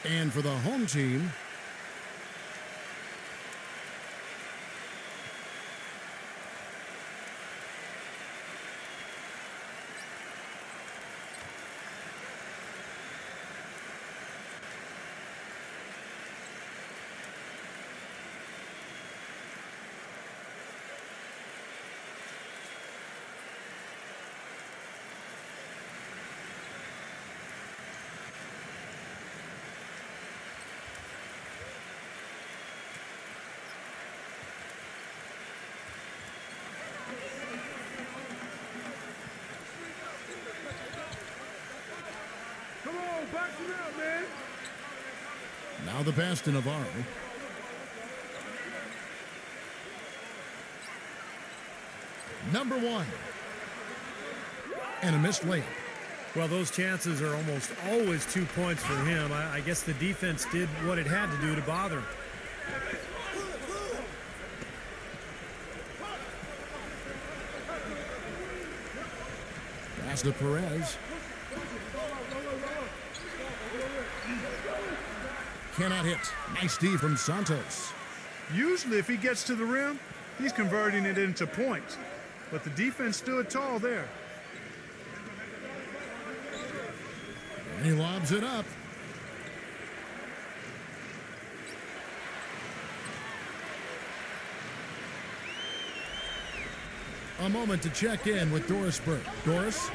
And for the home team, now the pass to Navarro. Number one. And a missed layup. Well, those chances are almost always 2 points for him. I guess the defense did what it had to do to bother him. Pass to Perez. Cannot hit. Nice D from Santos. Usually if he gets to the rim, he's converting it into points. But the defense stood tall there. And he lobs it up. A moment to check in with Doris Burke. Doris?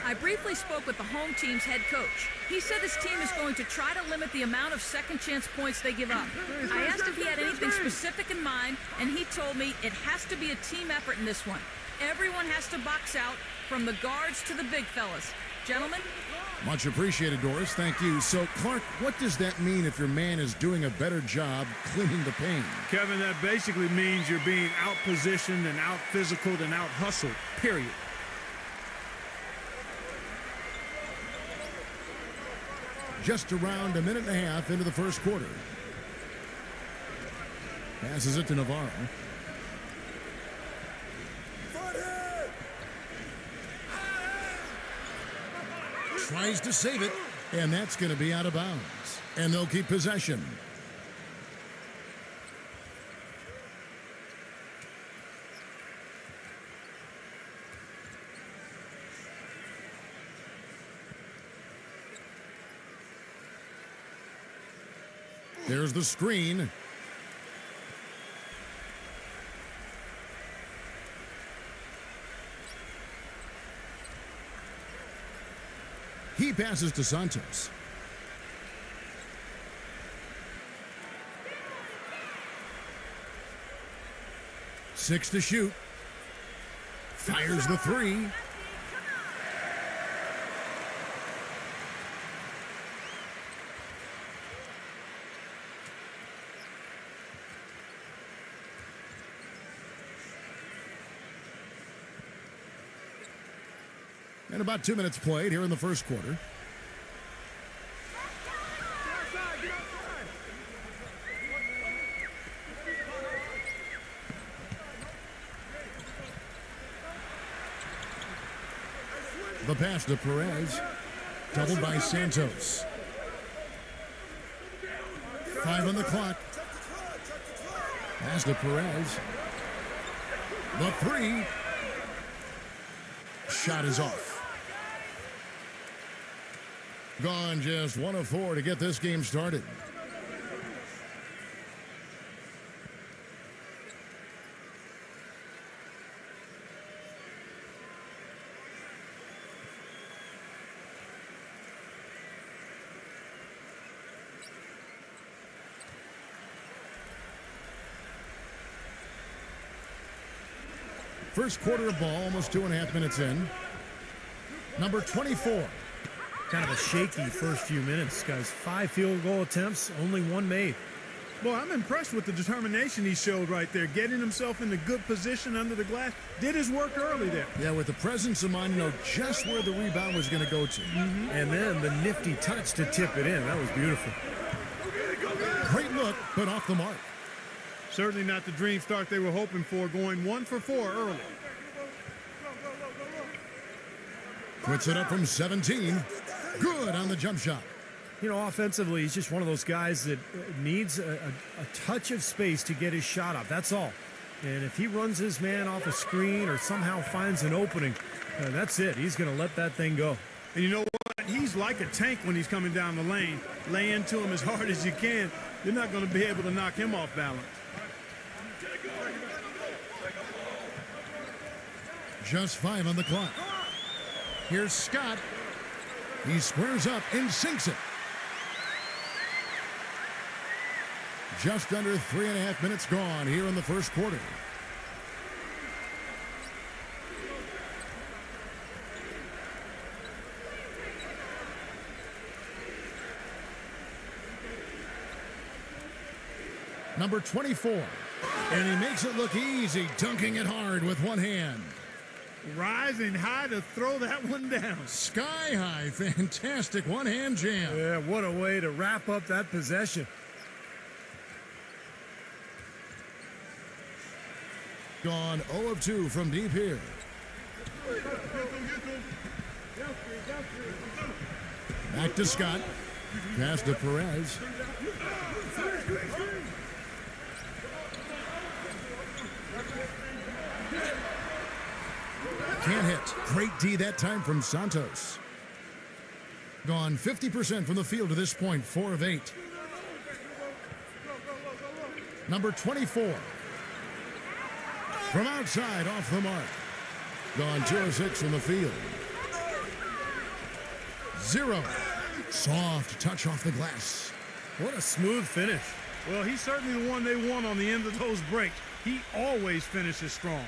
I briefly spoke with the home team's head coach. He said his team is going to try to limit the amount of second chance points they give up. I asked if he had anything specific in mind, and he told me it has to be a team effort in this one. Everyone has to box out, from the guards to the big fellas. Gentlemen? Much appreciated, Doris. Thank you. So, Clark, what does that mean if your man is doing a better job cleaning the paint? Kevin, that basically means you're being out-positioned and out-physicaled and out-hustled, period. Just around a minute and a half into the first quarter. Passes it to Navarro. Tries to save it, and that's going to be out of bounds. And they'll keep possession. There's the screen. He passes to Santos. Six to shoot. Fires the three. And about 2 minutes played here in the first quarter. The pass to Perez. Doubled by Santos. 5 on the clock. Pass to Perez. The three. Shot is off. Gone just 1 of 4 to get this game started. First quarter of ball, almost 2.5 minutes in. Number 24. Kind of a shaky first few minutes, guys. 5 field goal attempts, only 1 made. Boy, I'm impressed with the determination he showed right there, getting himself in a good position under the glass. Did his work early there. Yeah, with the presence of mind to know just where the rebound was going to go to. And then the nifty touch to tip it in. That was beautiful. Great look, but off the mark. Certainly not the dream start they were hoping for, going 1 for 4 early. Puts it up from 17. Good on the jump shot. You know, offensively, he's just one of those guys that needs a touch of space to get his shot off. That's all. And if he runs his man off a screen or somehow finds an opening, that's it. He's going to let that thing go. And you know what? He's like a tank when he's coming down the lane. Lay into him as hard as you can. You're not going to be able to knock him off balance. Just 5 on the clock. Here's Scott. He squares up and sinks it. Just under 3.5 minutes gone here in the first quarter. Number 24. And he makes it look easy, dunking it hard with one hand. Rising high to throw that one down. Sky high, fantastic one-hand jam. Yeah, what a way to wrap up that possession. Gone 0 of 2 from deep here. Back to Scott. Pass to Perez. Can't hit. Great D that time from Santos. Gone 50% from the field to this point, 4 of 8. Number 24. From outside, off the mark. Gone 2 of 6 from the field. 0. Soft touch off the glass. What a smooth finish. Well, he's certainly the one they want on the end of those breaks. He always finishes strong.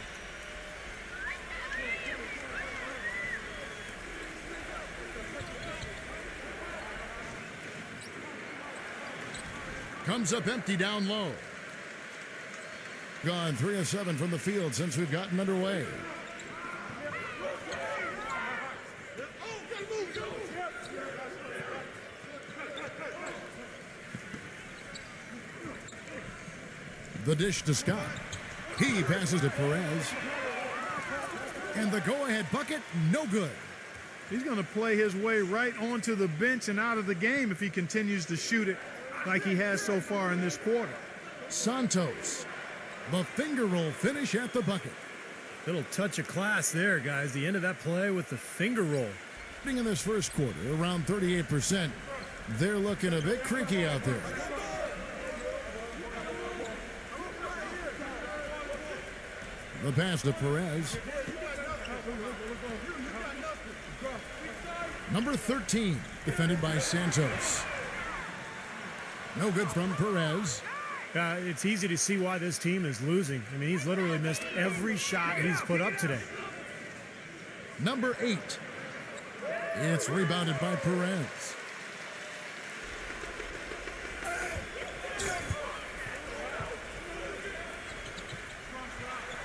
Comes up empty down low. Gone 3 of 7 from the field since we've gotten underway. The dish to Scott. He passes to Perez. And the go-ahead bucket, no good. He's going to play his way right onto the bench and out of the game if he continues to shoot it like he has so far in this quarter. Santos. The finger roll finish at the bucket. Little touch of class there, guys. The end of that play with the finger roll. In this first quarter, around 38%. They're looking a bit creaky out there. The pass to Perez. Number 13, defended by Santos. No good from Perez. It's easy to see why this team is losing. I mean, he's literally missed every shot he's put up today. Number 8. It's rebounded by Perez.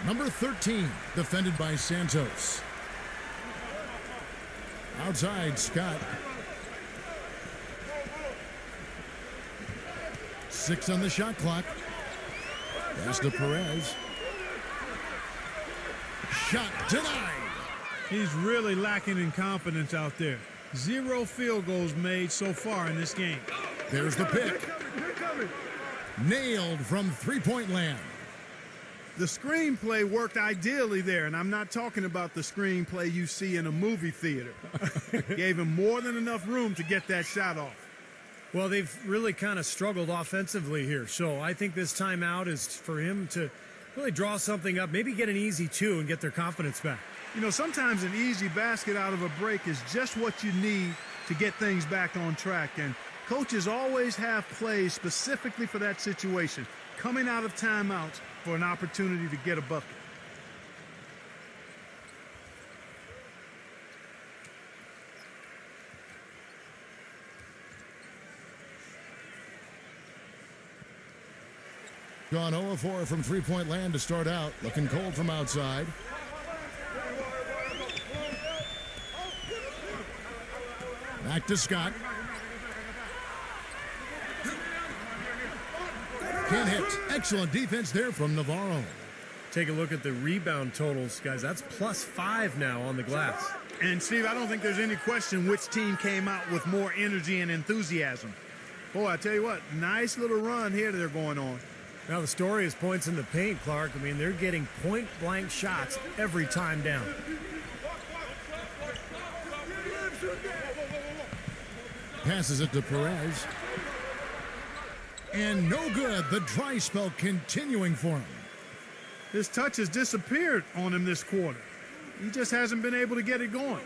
Number 13, defended by Santos. Outside, Scott. 6 on the shot clock. Pass to Perez. Shot denied. He's really lacking in confidence out there. 0 field goals made so far in this game. There's the pick. Nailed from three-point land. The screenplay worked ideally there, and I'm not talking about the screenplay you see in a movie theater. Gave him more than enough room to get that shot off. Well, they've really kind of struggled offensively here, so I think this timeout is for him to really draw something up, maybe get an easy 2 and get their confidence back. You know, sometimes an easy basket out of a break is just what you need to get things back on track, and coaches always have plays specifically for that situation, coming out of timeouts for an opportunity to get a bucket. Gone 0-4 from three-point land to start out. Looking cold from outside. Back to Scott. Can't hit. Excellent defense there from Navarro. Take a look at the rebound totals, guys. That's +5 now on the glass. And, Steve, I don't think there's any question which team came out with more energy and enthusiasm. Boy, I tell you what, nice little run here they're going on. Now the story is points in the paint, Clark. I mean, they're getting point-blank shots every time down. Passes it to Perez. And no good. The dry spell continuing for him. His touch has disappeared on him this quarter. He just hasn't been able to get it going.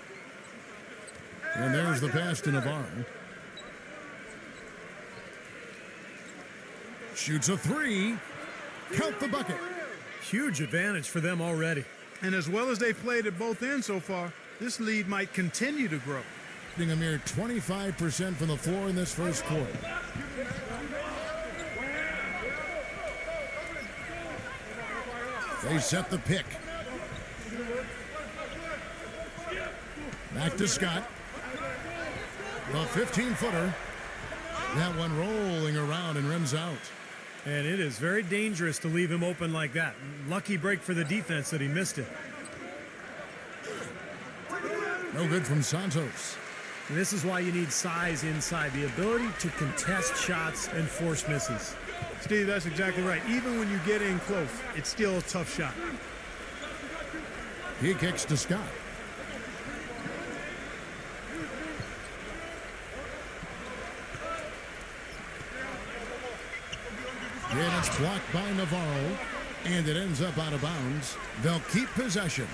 And there's the pass to Navarro. Shoots a three. Count the bucket. Huge advantage for them already. And as well as they've played at both ends so far, this lead might continue to grow. A mere 25% from the floor in this first quarter. They set the pick. Back to Scott. The 15-footer. That one rolling around and rims out. And it is very dangerous to leave him open like that. Lucky break for the defense that he missed it. No good from Santos. And this is why you need size inside, the ability to contest shots and force misses. Steve, that's exactly right. Even when you get in close, it's still a tough shot. He kicks to Scott. And it's blocked by Navarro, and it ends up out of bounds. They'll keep possession.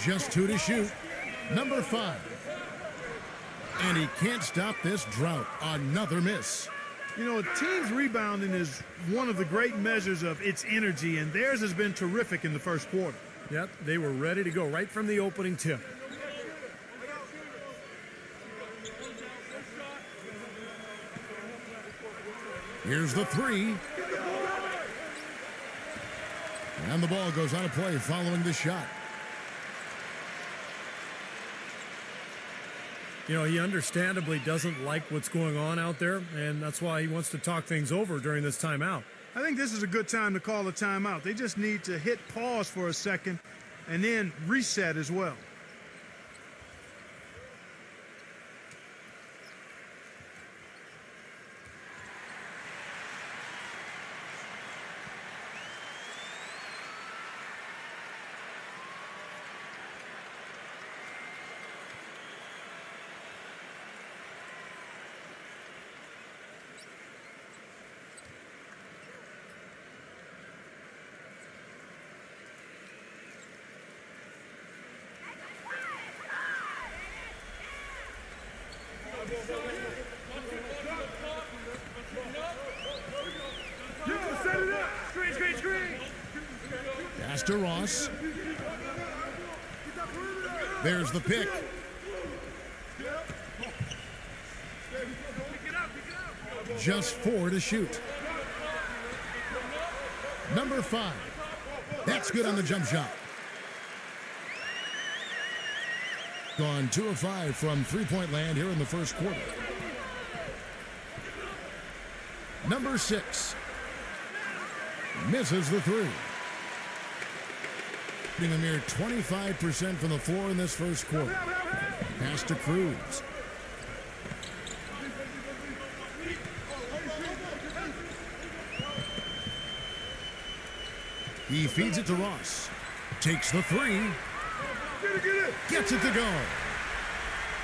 Just two to shoot. Number 5. And he can't stop this drought. Another miss. You know, team's rebounding is one of the great measures of its energy, and theirs has been terrific in the first quarter. Yep, they were ready to go right from the opening tip. Here's the three. And the ball goes out of play following the shot. You know, he understandably doesn't like what's going on out there, and that's why he wants to talk things over during this timeout. I think this is a good time to call a timeout. They just need to hit pause for a second and then reset as well. Pass to Ross. There's the pick. Just 4 to shoot. Number 5. That's good on the jump shot. Gone 2 of 5 from three-point land here in the first quarter. Number 6. Misses the three. A mere 25% from the floor in this first quarter. Pass to Cruz. He feeds it to Ross. Takes the three. Gets it to go.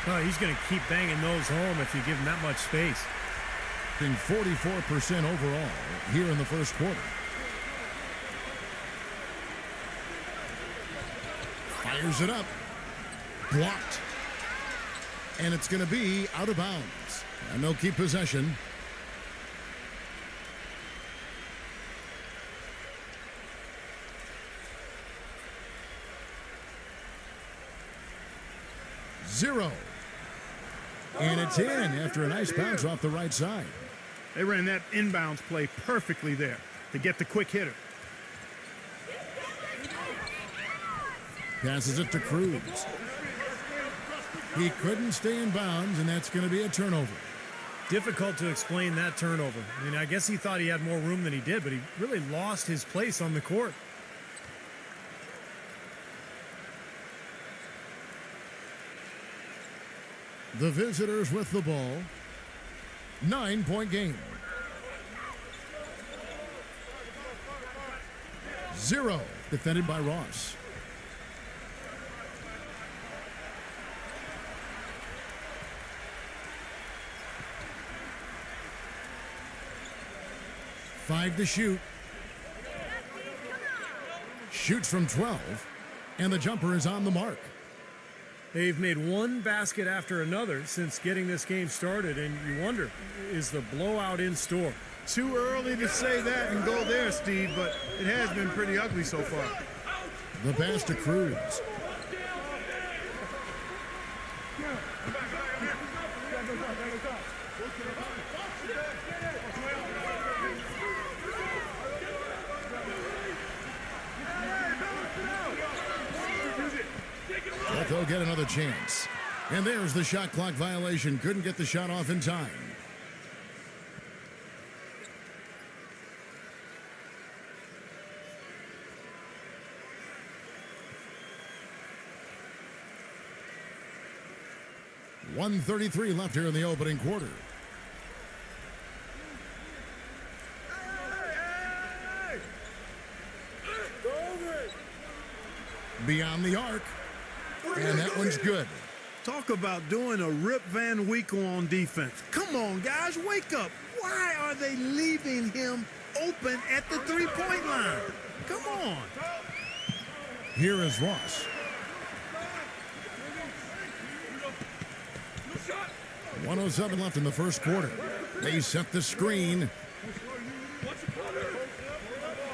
Oh, he's going to keep banging those home if you give him that much space. 44% overall here in the first quarter. Fires it up. Blocked. And it's going to be out of bounds. And they'll keep possession. Zero. And it's in after a nice bounce off the right side. They ran that inbounds play perfectly there to get the quick hitter. Passes it to Cruz. He couldn't stay in bounds, and that's going to be a turnover. Difficult to explain that turnover. I mean, I guess he thought he had more room than he did, but he really lost his place on the court. The visitors with the ball. 9-point game. 0 defended by Ross. Five to shoot. Shoots from 12, and the jumper is on the mark. They've made one basket after another since getting this game started, and you wonder, is the blowout in store? Too early to say that and go there, Steve, but it has been pretty ugly so far. The pass to Cruz. But they'll get another chance. And there's the shot clock violation. Couldn't get the shot off in time. .133 left here in the opening quarter. Beyond the arc. And that one's good. Talk about doing a Rip Van Winkle on defense. Come on, guys, wake up. Why are they leaving him open at the three-point line? Come on. Here is Ross. .107 left in the first quarter. They set the screen.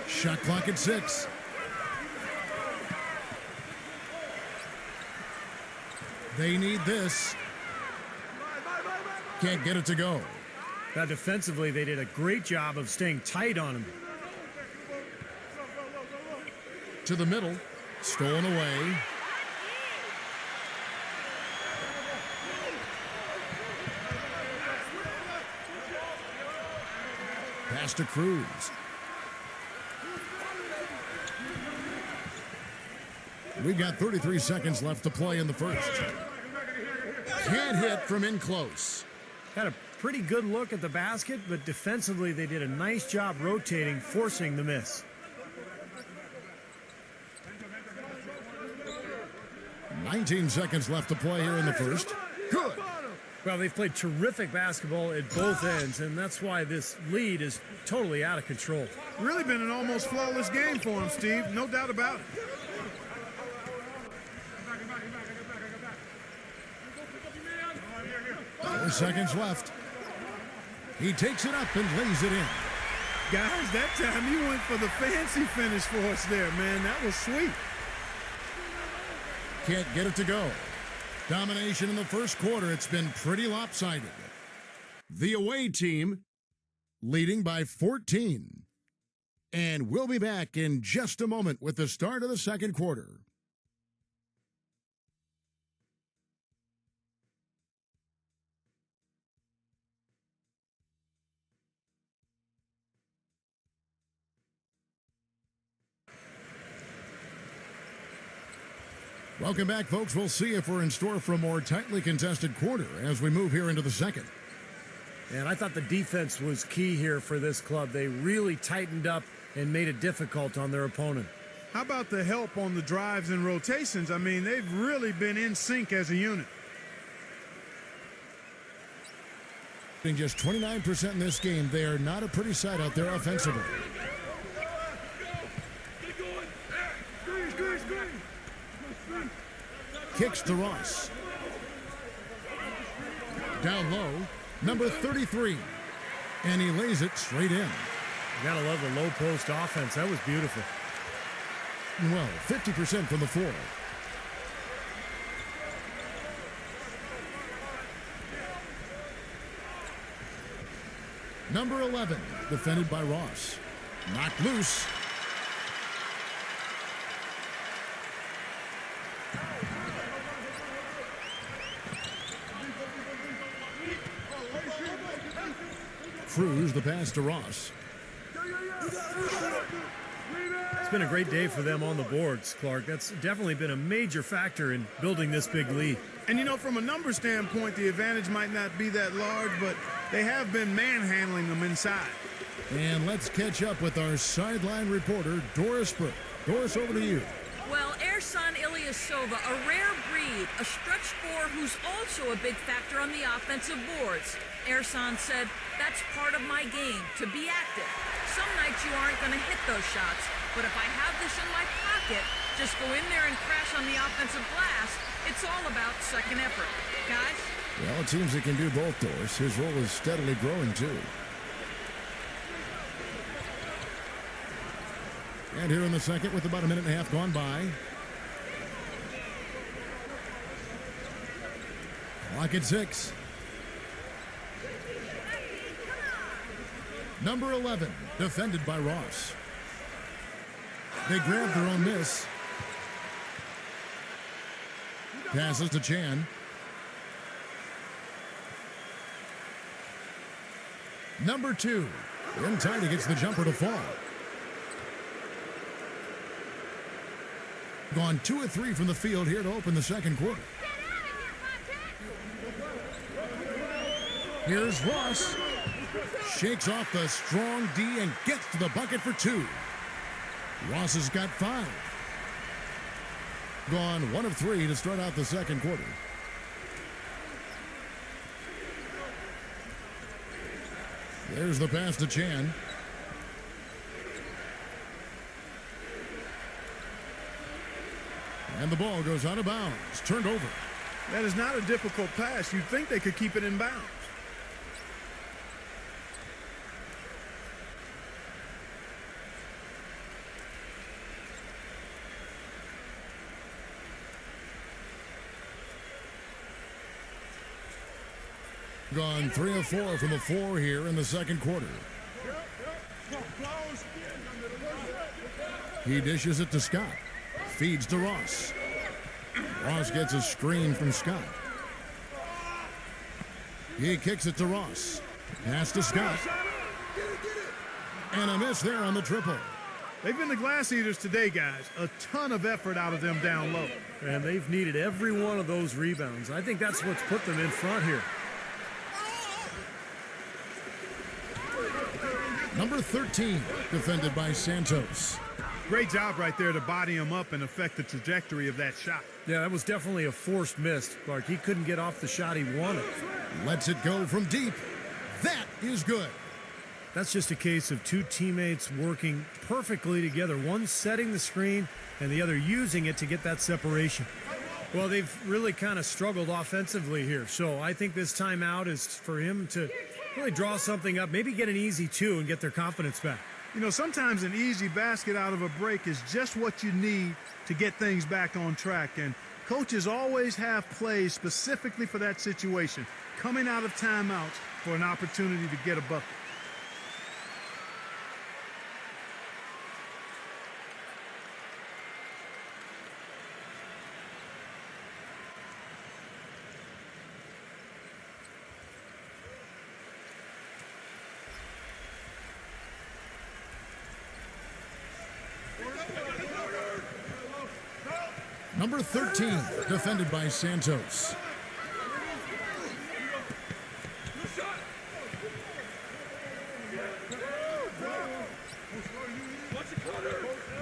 Shot clock at 6. They need this. Can't get it to go. Now, defensively, they did a great job of staying tight on him. To the middle. Stolen away. Pass to Cruz. We've got 33 seconds left to play in the first. Can't hit from in close. Had a pretty good look at the basket, but defensively they did a nice job rotating, forcing the miss. 19 seconds left to play here in the first. Good. Well, they've played terrific basketball at both ends, and that's why this lead is totally out of control. Really been an almost flawless game for him, Steve. No doubt about it. Four seconds left. He takes it up and lays it in. Guys, that time you went for the fancy finish for us there, man. That was sweet. Can't get it to go. Domination in the first quarter. It's been pretty lopsided. The away team leading by 14. And we'll be back in just a moment with the start of the second quarter. Welcome back, folks. We'll see if we're in store for a more tightly contested quarter as we move here into the second. And I thought the defense was key here for this club. They really tightened up and made it difficult on their opponent. How about the help on the drives and rotations? I mean, they've really been in sync as a unit. Being just 29% in this game, they are not a pretty sight out there offensively. Kicks to Ross. Down low, number 33. And he lays it straight in. You gotta love the low post offense. That was beautiful. Well, 50% from the floor. Number 11, defended by Ross. Knocked loose. Cruz the pass to Ross. It's been a great day for them on the boards, Clark. That's definitely been a major factor in building this big lead. And, you know, from a number standpoint, the advantage might not be that large, but they have been manhandling them inside. And let's catch up with our sideline reporter, Doris Burke. Doris, over to you. Well, Ersan Ilyasova, a rare breed, a stretch four who's also a big factor on the offensive boards. Ersan said, "That's part of my game, to be active. Some nights you aren't going to hit those shots, but if I have this in my pocket, just go in there and crash on the offensive glass. It's all about second effort. Guys?" Well, it seems he can do both, Doris. His role is steadily growing, too. And here in the second with about a minute and a half gone by. Clock at 6. Number 11, defended by Ross. They grab their own miss. Passes to Chan. Number 2, in time, he gets the jumper to fall. Gone 2 of 3 from the field here to open the second quarter. Here's Ross. Shakes off the strong D and gets to the bucket for 2. Ross has got 5. Gone 1 of 3 to start out the second quarter. There's the pass to Chan. And the ball goes out of bounds. Turned over. That is not a difficult pass. You'd think they could keep it in bounds. Gone 3 of 4 from the floor here in the second quarter. He dishes it to Scott. Feeds to Ross. Ross gets a screen from Scott. He kicks it to Ross. Pass to Scott. And a miss there on the triple. They've been the glass eaters today, guys. A ton of effort out of them down low. And they've needed every one of those rebounds. I think that's what's put them in front here. Number 13, defended by Santos. Great job right there to body him up and affect the trajectory of that shot. Yeah, that was definitely a forced miss, Clark. He couldn't get off the shot he wanted. Lets it go from deep. That is good. That's just a case of two teammates working perfectly together, one setting the screen and the other using it to get that separation. Well, they've really kind of struggled offensively here, so I think this timeout is for him to really draw something up, maybe get an easy 2 and get their confidence back. You know, sometimes an easy basket out of a break is just what you need to get things back on track, and coaches always have plays specifically for that situation, coming out of timeouts for an opportunity to get a bucket. Number 13, defended by Santos.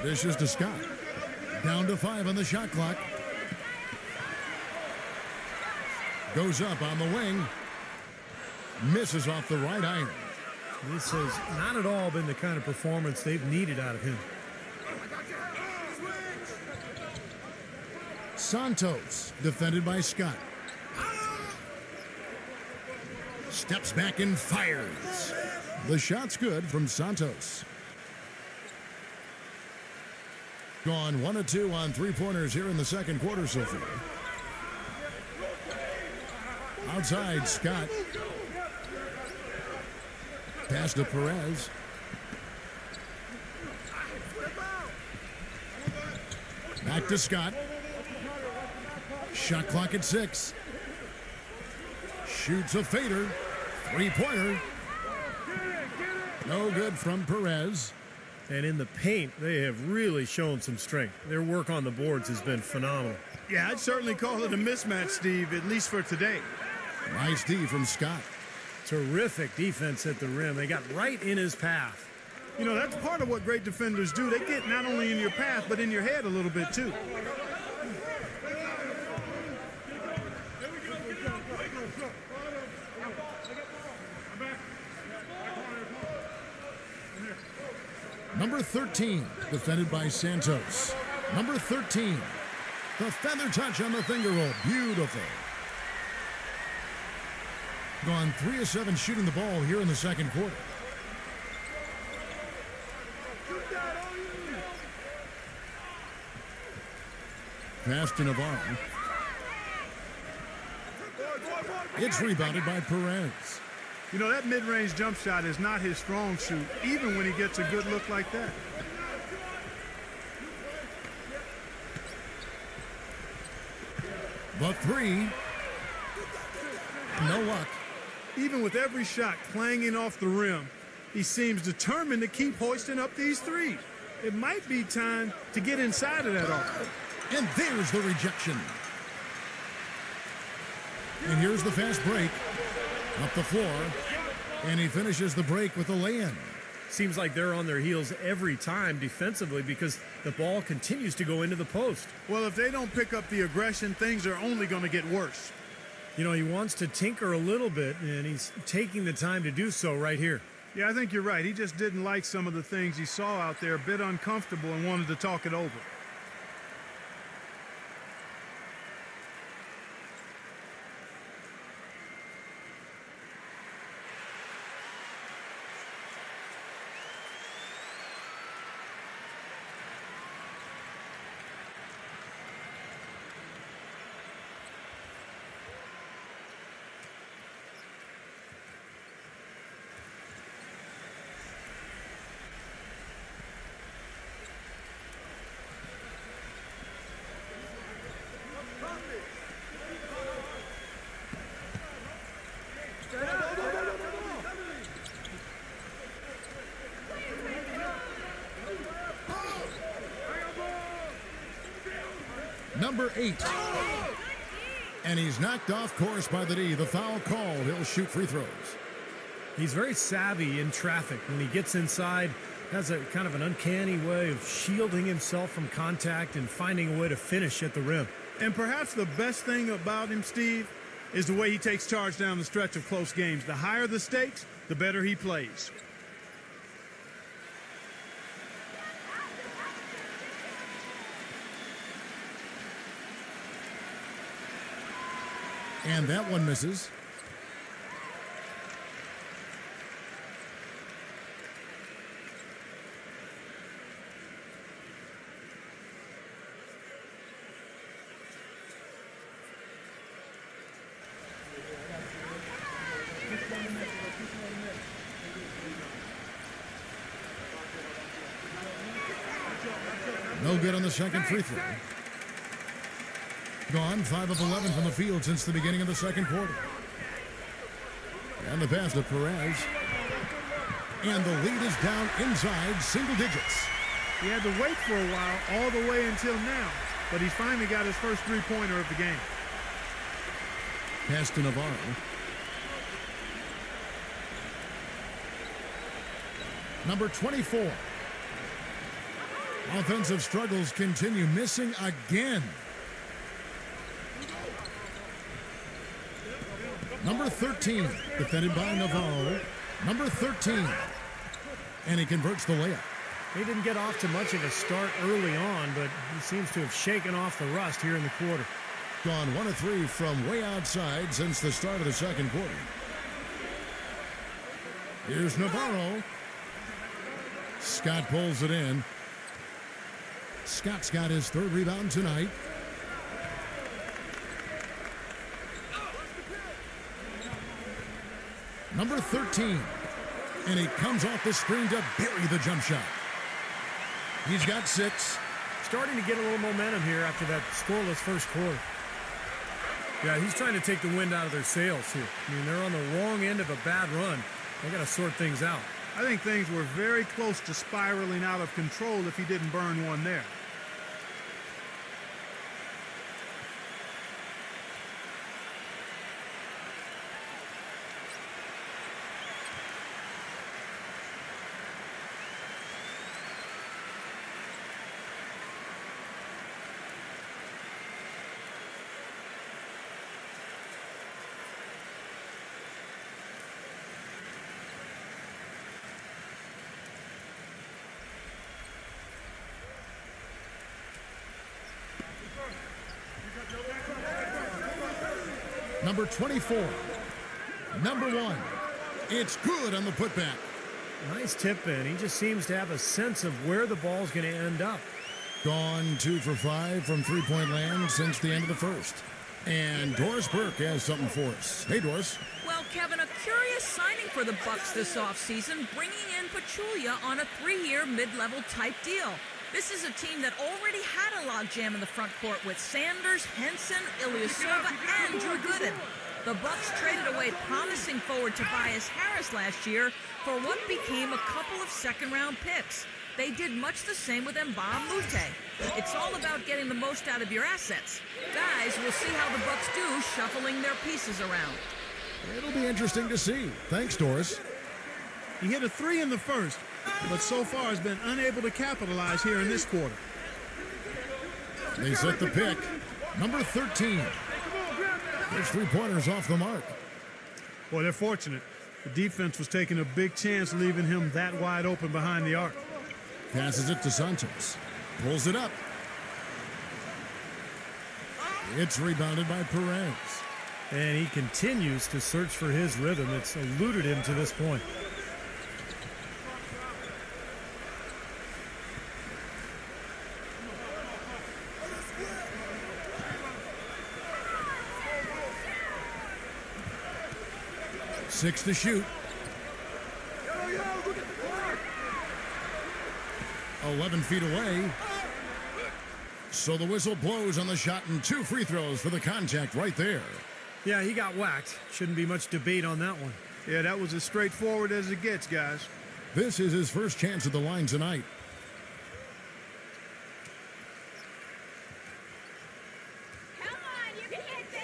Dishes to Scott. Down to 5 on the shot clock. Goes up on the wing. Misses off the right iron. This has not at all been the kind of performance they've needed out of him. Santos, defended by Scott. Steps back and fires. The shot's good from Santos. Gone 1 of 2 on 3-pointers here in the second quarter so far. Outside, Scott. Pass to Perez. Back to Scott. Shot clock at 6. Shoots a fader. Three-pointer. No good from Perez. And in the paint, they have really shown some strength. Their work on the boards has been phenomenal. Yeah, I'd certainly call it a mismatch, Steve, at least for today. Nice D from Scott. Terrific defense at the rim. They got right in his path. You know, that's part of what great defenders do. They get not only in your path, but in your head a little bit, too. Number 13, defended by Santos. Number 13, the feather touch on the finger roll. Beautiful. Gone 3 of 7 shooting the ball here in the second quarter. Pass to Navarro. It's rebounded by Perez. You know, that mid-range jump shot is not his strong suit, even when he gets a good look like that. The three. No luck. Even with every shot clanging off the rim, he seems determined to keep hoisting up these threes. It might be time to get inside of that arc. And there's the rejection. And here's the fast break. Up the floor. And he finishes the break with a lay-in. Seems like they're on their heels every time defensively because the ball continues to go into the post. Well, if they don't pick up the aggression, things are only going to get worse. You know, he wants to tinker a little bit, and he's taking the time to do so right here. Yeah, I think you're right. He just didn't like some of the things he saw out there, a bit uncomfortable, and wanted to talk it over. Number 8. And he's knocked off course by the D. The foul called. He'll shoot free throws. He's very savvy in traffic. When he gets inside, has a kind of an uncanny way of shielding himself from contact and finding a way to finish at the rim. And perhaps the best thing about him, Steve, is the way he takes charge down the stretch of close games. The higher the stakes, the better he plays. And that one misses. No good on the second free throw. Gone 5 of 11 from the field since the beginning of the second quarter. And the pass to Perez. And the lead is down inside single digits. He had to wait for a while, all the way until now, but he's finally got his first three-pointer of the game. Pass to Navarro. Number 24. Offensive struggles continue, missing again. Number 13, defended by Navarro. Number 13. And he converts the layup. He didn't get off to much of a start early on, but he seems to have shaken off the rust here in the quarter. Gone 1 of 3 from way outside since the start of the second quarter. Here's Navarro. Scott pulls it in. Scott's got his third rebound tonight. Number 13, And he comes off the screen to bury the jump shot. He's got 6. Starting to get a little momentum here after that scoreless first quarter. Yeah, he's trying to take the wind out of their sails here. I mean, they're on the wrong end of a bad run. They got to sort things out. I think things were very close to spiraling out of control if he didn't burn one there. Number 24. Number 1. It's good on the putback. Nice tip in. He just seems to have a sense of where the ball's going to end up. Gone 2 for 5 from three-point land since the end of the first. And Doris Burke has something for us. Hey, Doris. Well, Kevin, a curious signing for the Bucks this offseason, bringing in Pachulia on a 3-year mid-level type deal. This is a team that already had a logjam in the front court with Sanders, Henson, Ilyasova, and Drew Gooden. The Bucks traded away promising forward Tobias Harris last year for what became a couple of second-round picks. They did much the same with Mbah Moute. It's all about getting the most out of your assets. Guys, we'll see how the Bucks do shuffling their pieces around. It'll be interesting to see. Thanks, Doris. He hit a 3 in the first, but so far has been unable to capitalize here in this quarter. They set the pick. Number 13. There's 3-pointers off the mark. Boy, they're fortunate. The defense was taking a big chance leaving him that wide open behind the arc. Passes it to Santos. Pulls it up. It's rebounded by Perez. And he continues to search for his rhythm. It's eluded him to this point. Six to shoot. 11 feet away. So the whistle blows on the shot and 2 free throws for the contact right there. Yeah, he got whacked. Shouldn't be much debate on that one. Yeah, that was as straightforward as it gets, guys. This is his first chance at the line tonight. Come on, you can hit this!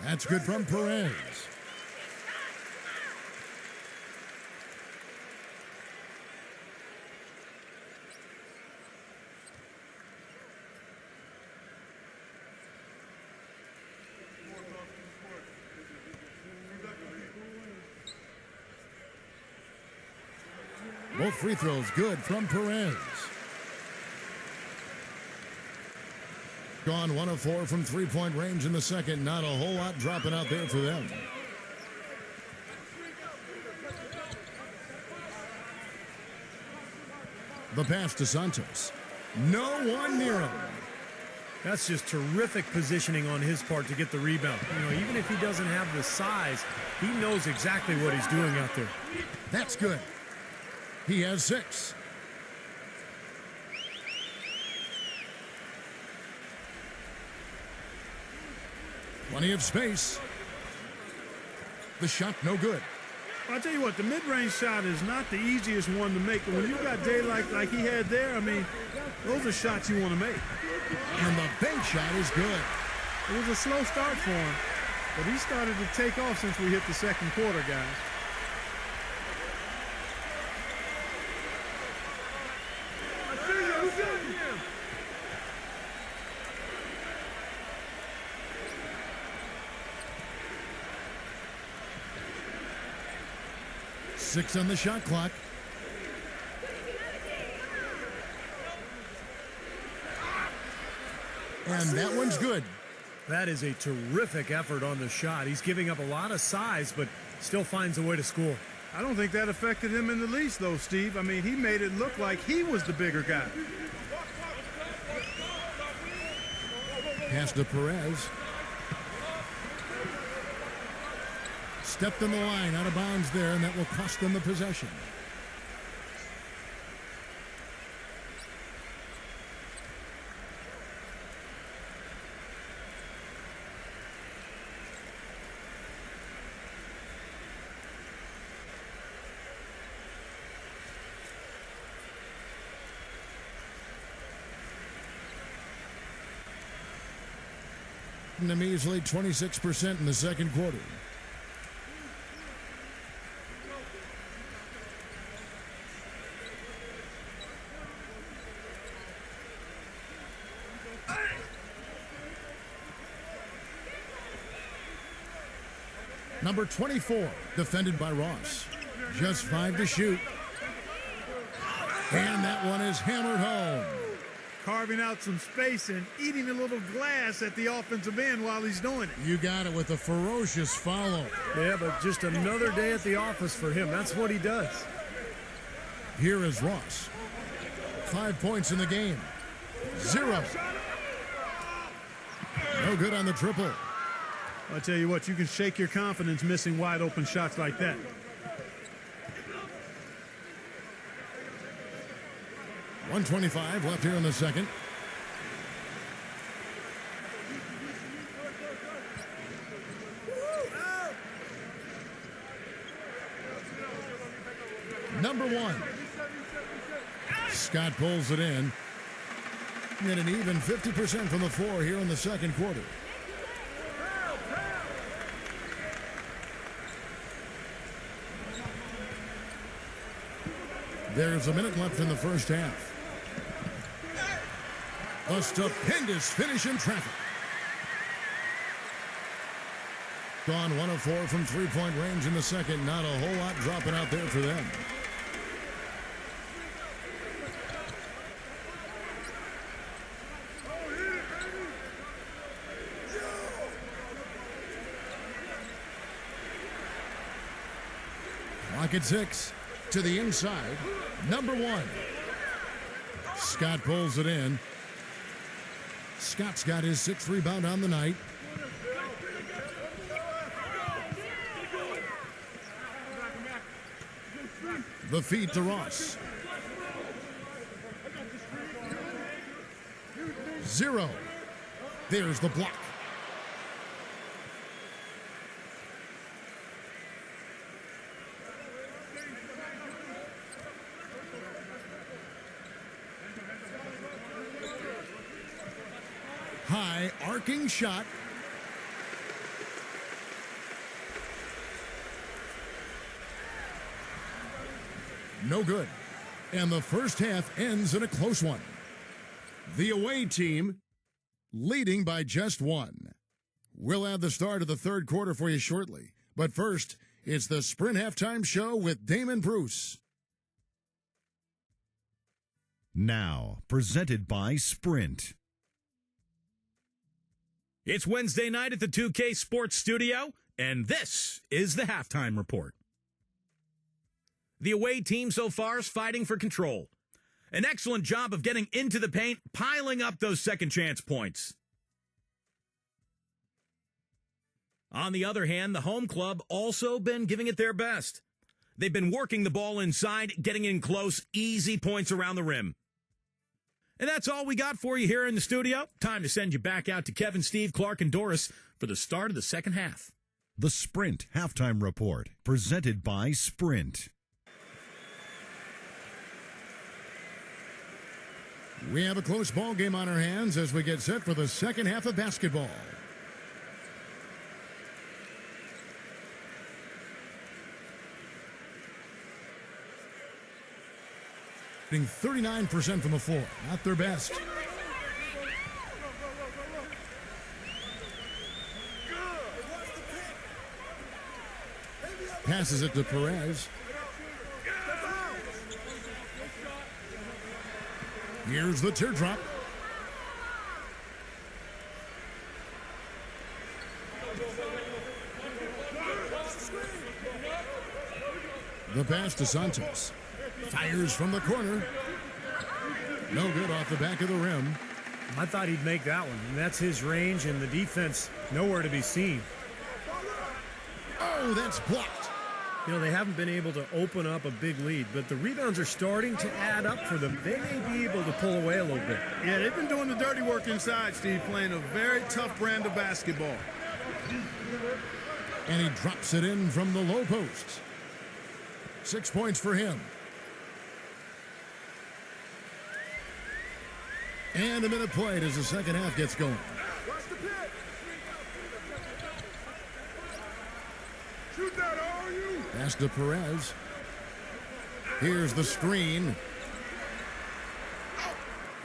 That's good from Perez. Both free throws good from Perez. Gone 1 of 4 from 3-point range in the second. Not a whole lot dropping out there for them. The pass to Santos. No one near him. That's just terrific positioning on his part to get the rebound. You know, even if he doesn't have the size, he knows exactly what he's doing out there. That's good. He has 6. Plenty of space. The shot no good. Well, I'll tell you what, the mid-range shot is not the easiest one to make, but when you've got daylight like he had there, I mean, those are shots you want to make. And the bank shot is good. It was a slow start for him, but he started to take off since we hit the second quarter, guys. Six on the shot clock. And that one's good. That is a terrific effort on the shot. He's giving up a lot of size, but still finds a way to score. I don't think that affected him in the least, though, Steve. I mean, he made it look like he was the bigger guy. Pass to Perez. stepped on the line, out of bounds there, and that will cost them the possession. A measly 26% in the second quarter. Number 24, defended by Ross. Just 5 to shoot. And that one is hammered home. Carving out some space and eating a little glass at the offensive end while he's doing it. You got it with a ferocious follow. Yeah, but just another day at the office for him. That's what he does. Here is Ross. 5 points in the game. 0. No good on the triple. I'll tell you what, you can shake your confidence missing wide open shots like that. .125 left here in the second. Number 1. Scott pulls it in. And an even 50% from the floor here in the second quarter. There's a minute left in the first half. A stupendous finish in traffic. Gone 1 of 4 from three-point range in the second. Not a whole lot dropping out there for them. Clock at 6. To the inside. Number 1. Scott pulls it in. Scott's got his 6th rebound on the night. The feed to Ross. 0. There's the block. High arcing shot. No good. And the first half ends in a close one. The away team leading by just 1. We'll have the start of the third quarter for you shortly. But first, it's the Sprint Halftime Show with Damon Bruce. Now, presented by Sprint. It's Wednesday night at the 2K Sports Studio, and this is the Halftime Report. The away team so far is fighting for control. An excellent job of getting into the paint, piling up those second chance points. On the other hand, the home club also been giving it their best. They've been working the ball inside, getting in close, easy points around the rim. And that's all we got for you here in the studio. Time to send you back out to Kevin, Steve, Clark, and Doris for the start of the second half. The Sprint Halftime Report, presented by Sprint. We have a close ball game on our hands as we get set for the second half of basketball. 39% from the floor. Not their best. Passes it to Perez. Here's the teardrop. The pass to Santos. Fires from the corner. No good off the back of the rim. I thought he'd make that one, and that's his range, and the defense nowhere to be seen. Oh, that's blocked. You know, they haven't been able to open up a big lead, but the rebounds are starting to add up for them. They may be able to pull away a little bit. Yeah, they've been doing the dirty work inside, Steve, playing a very tough brand of basketball. And he drops it in from the low post. 6 points for him. And a minute played as the second half gets going. Shoot that, all you! Pass to Perez. Here's the screen.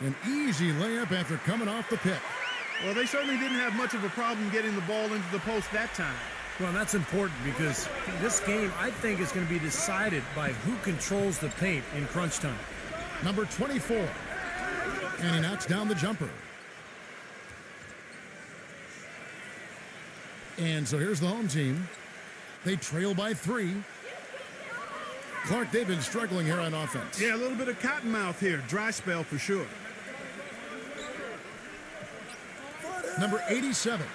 An easy layup after coming off the pick. Well, they certainly didn't have much of a problem getting the ball into the post that time. Well, that's important because this game, I think, is going to be decided by who controls the paint in crunch time. Number 24. And he knocks down the jumper. And so here's the home team. They trail by 3. Clark, they've been struggling here on offense. Yeah, a little bit of cottonmouth here. Dry spell for sure. Number 87.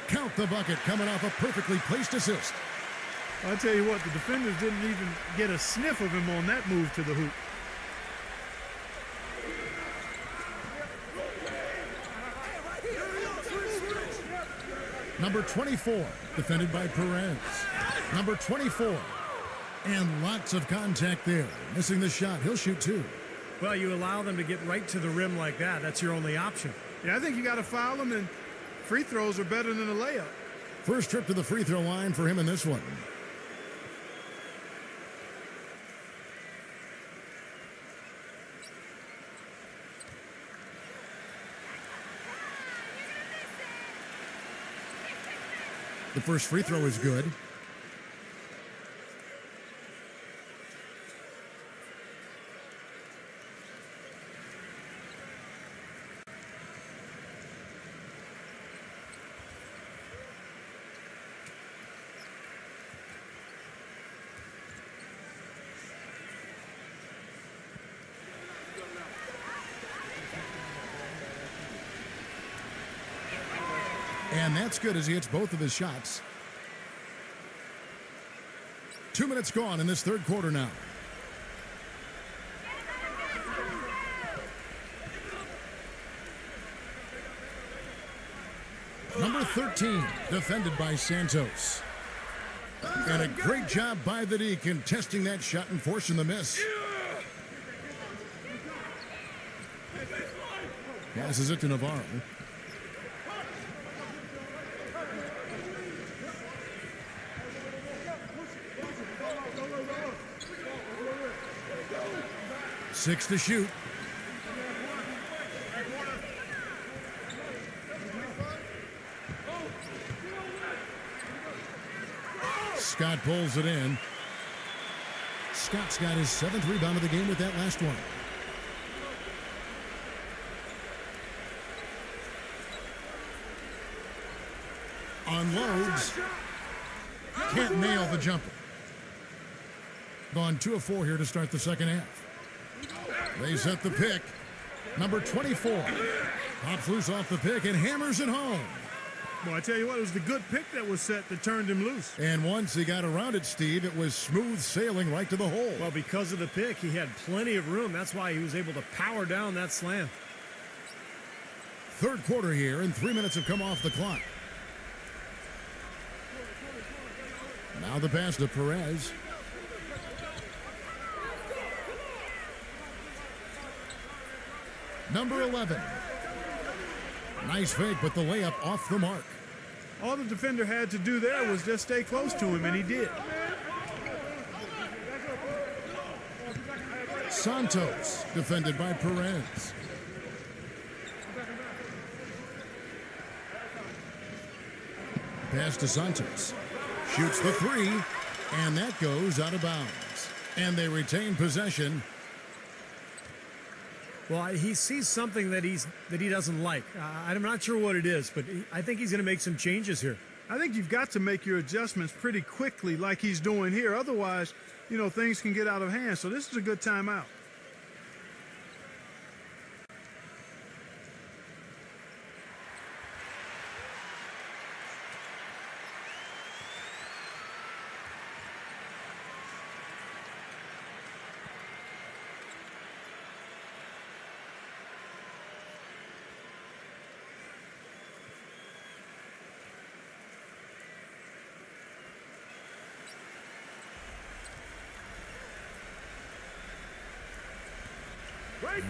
Count the bucket coming off a perfectly placed assist. I'll tell you what, the defenders didn't even get a sniff of him on that move to the hoop. Number 24, defended by Perez. Number 24. And lots of contact there. Missing the shot. He'll shoot 2. Well, you allow them to get right to the rim like that. That's your only option. Yeah, I think you got to foul him, and free throws are better than a layup. First trip to the free throw line for him in this one. The first free throw is good. And that's good as he hits both of his shots. 2 minutes gone in this third quarter now. Number 13, defended by Santos. And a great job by the D contesting that shot and forcing the miss. Passes it to Navarro. Six to shoot. Scott pulls it in. Scott's got his 7th rebound of the game with that last one. Unloads. Can't nail the jumper. Gone 2 of 4 here to start the second half. They set the pick. Number 24 pops loose off the pick and hammers it home. Well, I tell you what, it was the good pick that was set that turned him loose. And once he got around it, Steve, it was smooth sailing right to the hole. Well, because of the pick, he had plenty of room. That's why he was able to power down that slam. Third quarter here, and 3 minutes have come off the clock. Now the pass to Perez. Number 11. Nice fake, but the layup off the mark. All the defender had to do there was just stay close to him, and he did. Santos, defended by Perez. Pass to Santos. Shoots the 3, and that goes out of bounds. And they retain possession. Well, he sees something that he doesn't like. I'm not sure what it is, but I think he's going to make some changes here. I think you've got to make your adjustments pretty quickly like he's doing here. Otherwise, you know, things can get out of hand. So this is a good timeout.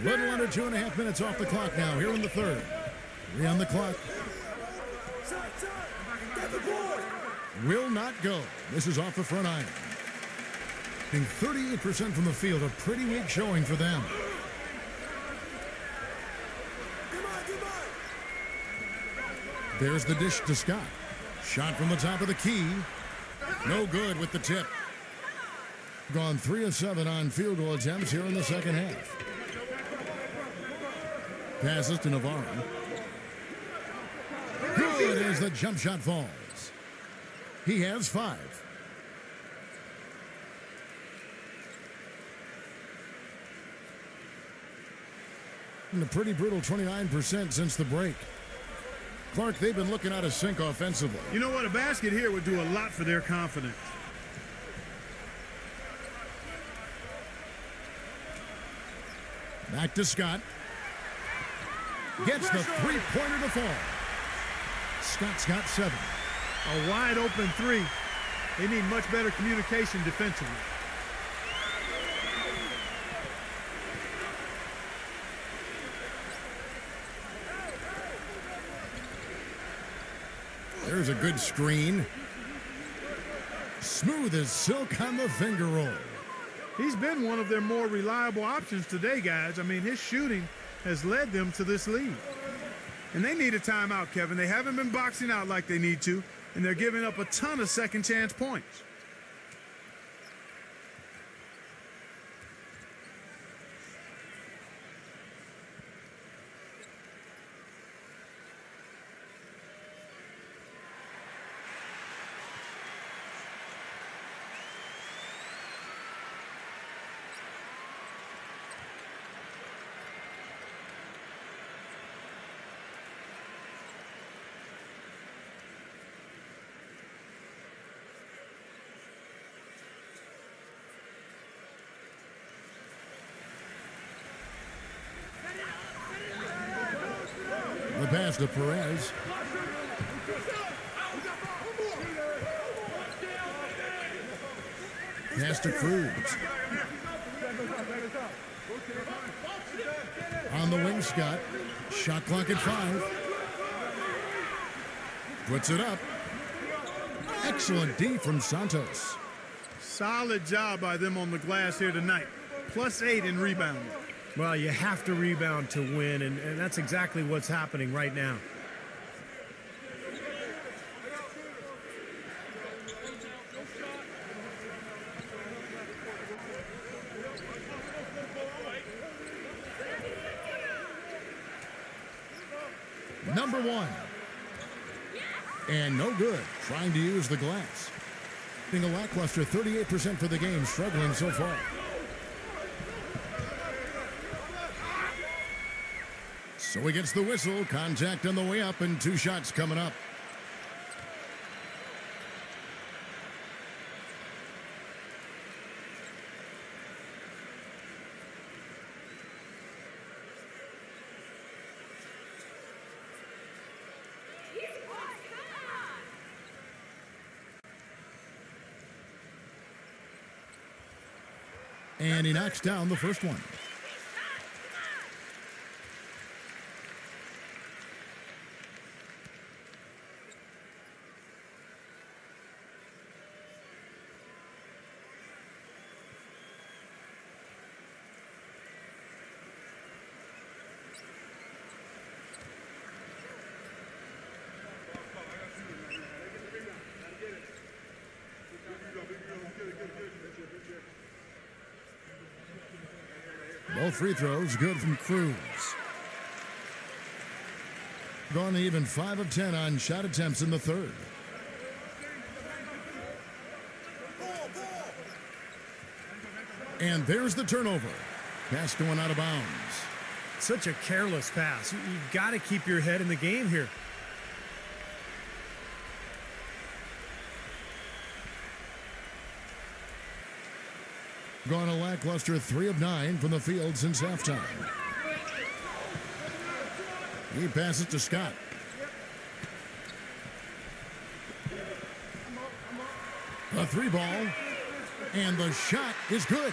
Little under 2.5 minutes off the clock now here in the third. 3 on the clock. Will not go. This is off the front iron. Being 38% from the field, a pretty weak showing for them. There's the dish to Scott. Shot from the top of the key. No good with the tip. Gone 3 of 7 on field goal attempts here in the second half. Passes to Navarro. Good as the jump shot falls. He has 5. And a pretty brutal 29% since the break. Clark, they've been looking out of sync offensively. You know what? A basket here would do a lot for their confidence. Back to Scott. Gets the three-pointer to fall. Scott's got 7. A wide open 3. They need much better communication defensively. There's a good screen. Smooth as silk on the finger roll. He's been one of their more reliable options today, guys. I mean, his shooting has led them to this lead. And they need a timeout, Kevin. They haven't been boxing out like they need to, and they're giving up a ton of second chance points. The pass to Perez. Pass to Cruz. On the wing, Scott. Shot clock at 5. Puts it up. Excellent D from Santos. Solid job by them on the glass here tonight. +8 in rebounding. Well, you have to rebound to win, and that's exactly what's happening right now. Number 1. And no good. Trying to use the glass. Being a lackluster 38% for the game, struggling so far. So he gets the whistle. Contact on the way up, and 2 shots coming up. And he knocks down the first one. Both free throws good from Cruz. Gone even 5 of 10 on shot attempts in the third. And there's the turnover. Pass going out of bounds. Such a careless pass. You've got to keep your head in the game here. Gone a lackluster 3 of 9 from the field since halftime. He passes to Scott. A 3 ball, and the shot is good.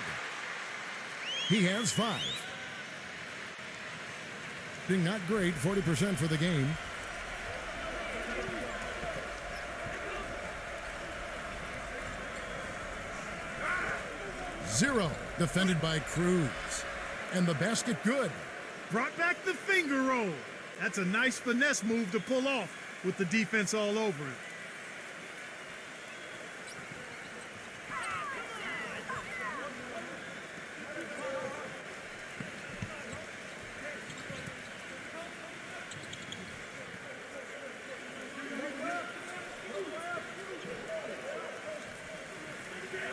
He has 5. Being not great, 40% for the game. Zero, defended by Cruz. And the basket good. Brought back the finger roll. That's a nice finesse move to pull off with the defense all over it.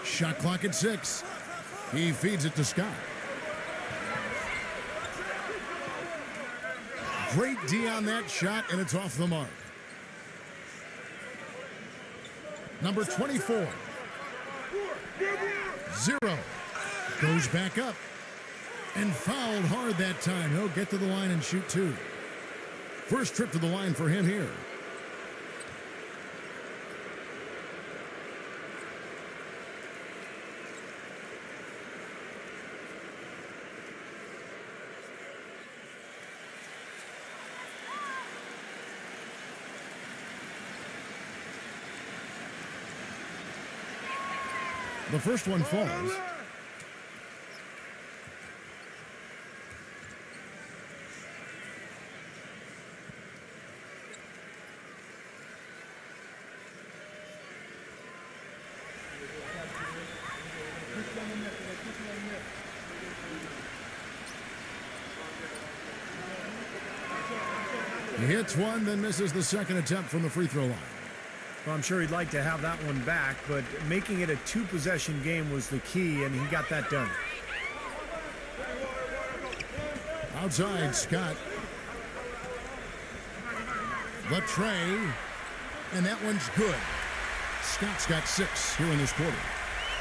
Shot clock at 6. He feeds it to Scott. Great D on that shot, and it's off the mark. Number 24. 0. Goes back up. And fouled hard that time. He'll get to the line and shoot 2. First trip to the line for him here. The first one falls. He hits one, then misses the second attempt from the free throw line. Well, I'm sure he'd like to have that one back, but making it a 2-possession game was the key, and he got that done. Outside, Scott. The tray, and that one's good. Scott's got 6 here in this quarter.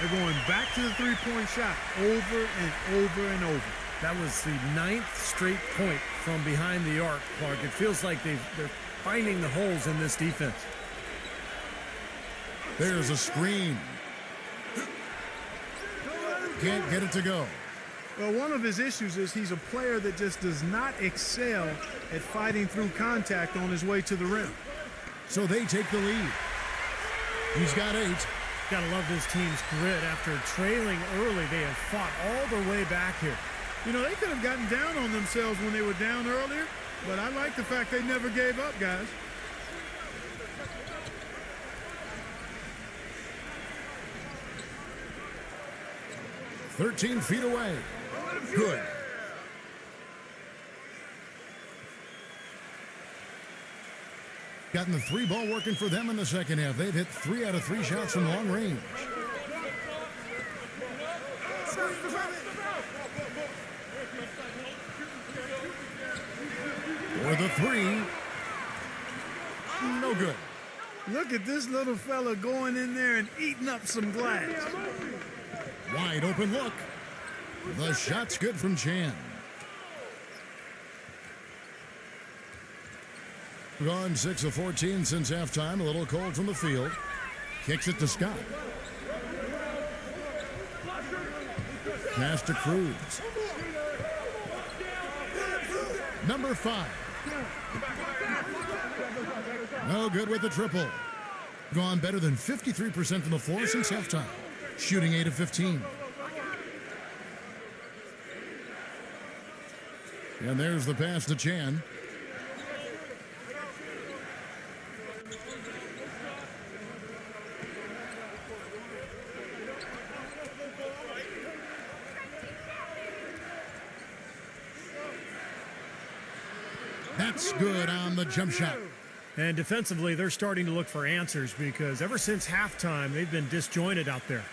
They're going back to the three-point shot over and over and over. That was the 9th straight point from behind the arc, Clark. It feels like they're finding the holes in this defense. There's a screen. Can't get it to go. Well, one of his issues is he's a player that just does not excel at fighting through contact on his way to the rim. So they take the lead. He's got 8. Gotta love this team's grit. After trailing early, they have fought all the way back here. You know, they could have gotten down on themselves when they were down earlier, but I like the fact they never gave up, guys. "13 feet away." Good. Gotten the 3 ball working for them in the second half. They've hit 3 out of 3 shots from long range. For the 3. No good. Look at this little fella going in there and eating up some glass. Wide open look. The shot's good from Chan. Gone 6 of 14 since halftime. A little cold from the field. Kicks it to Scott. Pass to Cruz. Number 5. No good with the triple. Gone better than 53% from the floor since halftime. Shooting 8 of 15. And there's the pass to Chan. That's good on the jump shot. And defensively, they're starting to look for answers because ever since halftime, they've been disjointed out there.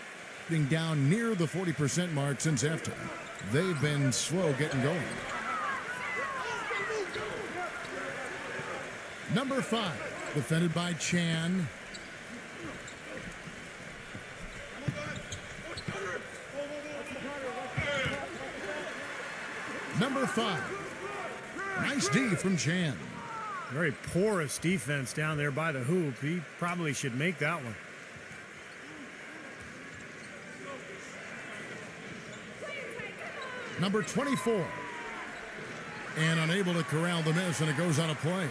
Being down near the 40% mark since halftime. They've been slow getting going. Number 5, defended by Chan. Number 5. Nice D from Chan. Very porous defense down there by the hoop. He probably should make that one. Number 24. And unable to corral the miss, and it goes on a play.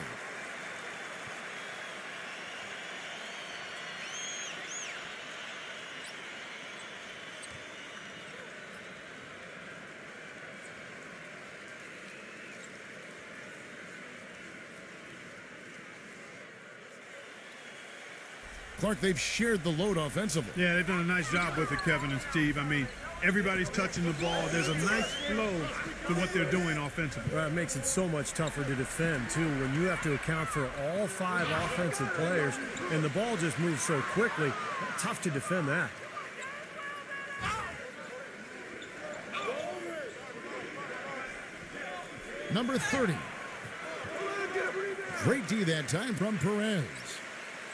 Clark, they've shared the load offensively. Yeah, they've done a nice job with it, Kevin and Steve. I mean, everybody's touching the ball. There's a nice flow to what they're doing offensively. Well, it makes it so much tougher to defend, too, when you have to account for all 5 offensive players, and the ball just moves so quickly. Tough to defend that. Number 30. Great D that time from Perez.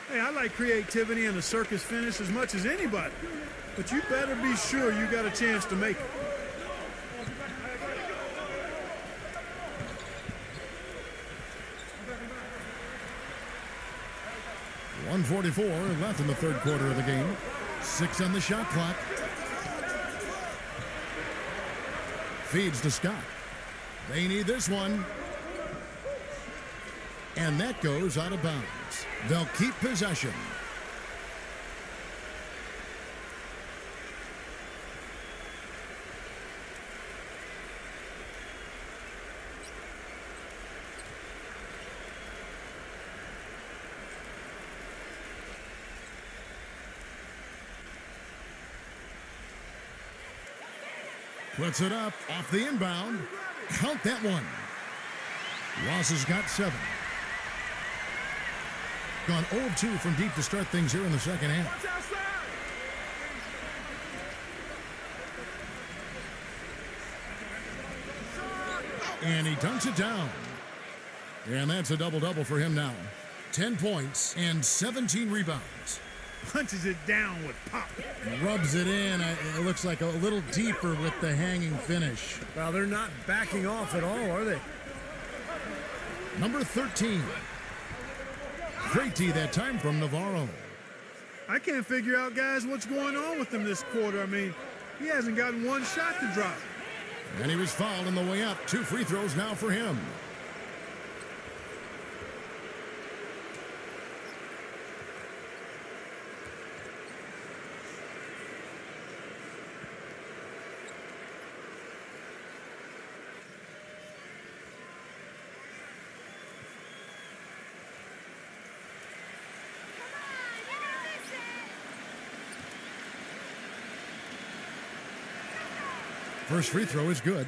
Hey, I like creativity and a circus finish as much as anybody, but you better be sure you got a chance to make it. .144 left in the third quarter of the game. 6 on the shot clock. Feeds to Scott. They need this one. And that goes out of bounds. They'll keep possession. Puts it up off the inbound. Count that one. Ross has got 7. Gone 0 of 2 from deep to start things here in the second half. And he dunks it down. And that's a double-double for him now. 10 points and 17 rebounds. Punches it down with pop. Rubs it in. It looks like a little deeper with the hanging finish. Well, they're not backing off at all, are they? Number 13. Great D that time from Navarro. I can't figure out, guys, what's going on with him this quarter. I mean, he hasn't gotten one shot to drop. And he was fouled on the way up. 2 free throws now for him. First free throw is good.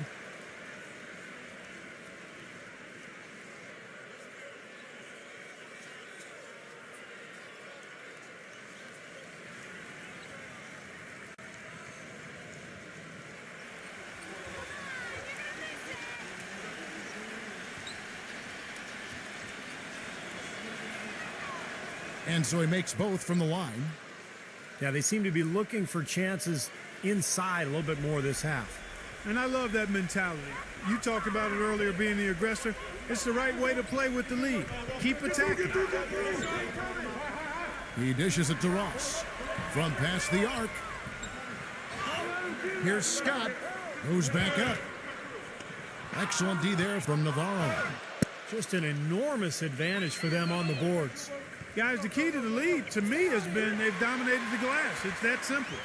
And so he makes both from the line. Yeah, they seem to be looking for chances inside a little bit more this half. And I love that mentality. You talked about it earlier, being the aggressor. It's the right way to play with the lead. Keep attacking. He dishes it to Ross. From past the arc. Here's Scott. Goes back up. Excellent D there from Navarro. Just an enormous advantage for them on the boards. Guys, the key to the lead, to me, has been they've dominated the glass. It's that simple.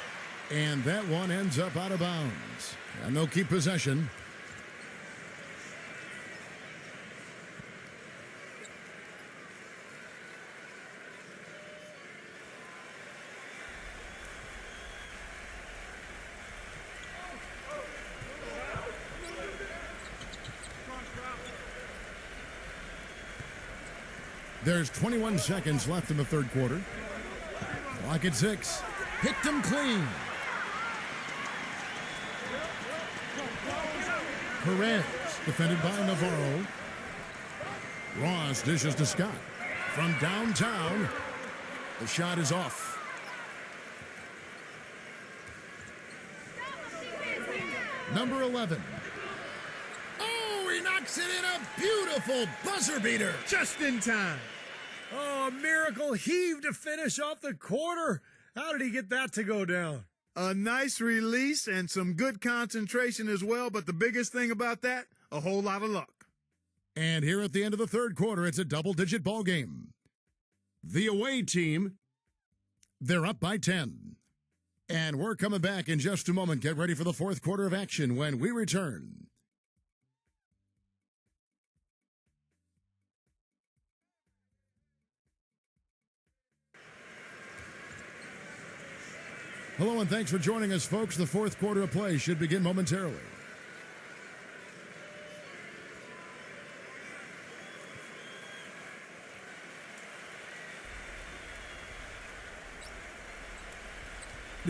And that one ends up out of bounds. And they'll keep possession. There's 21 seconds left in the third quarter. Clock at 6. Picked him clean. Perez, defended by Navarro. Ross dishes to Scott. From downtown, the shot is off. Number 11. Oh, he knocks it in, a beautiful buzzer beater. Just in time. Oh, a miracle heave to finish off the quarter. How did he get that to go down? A nice release and some good concentration as well, but the biggest thing about that, a whole lot of luck. And here at the end of the third quarter, it's a double-digit ball game. The away team, they're up by 10. And we're coming back in just a moment. Get ready for the fourth quarter of action when we return. Hello and thanks for joining us, folks. The fourth quarter of play should begin momentarily.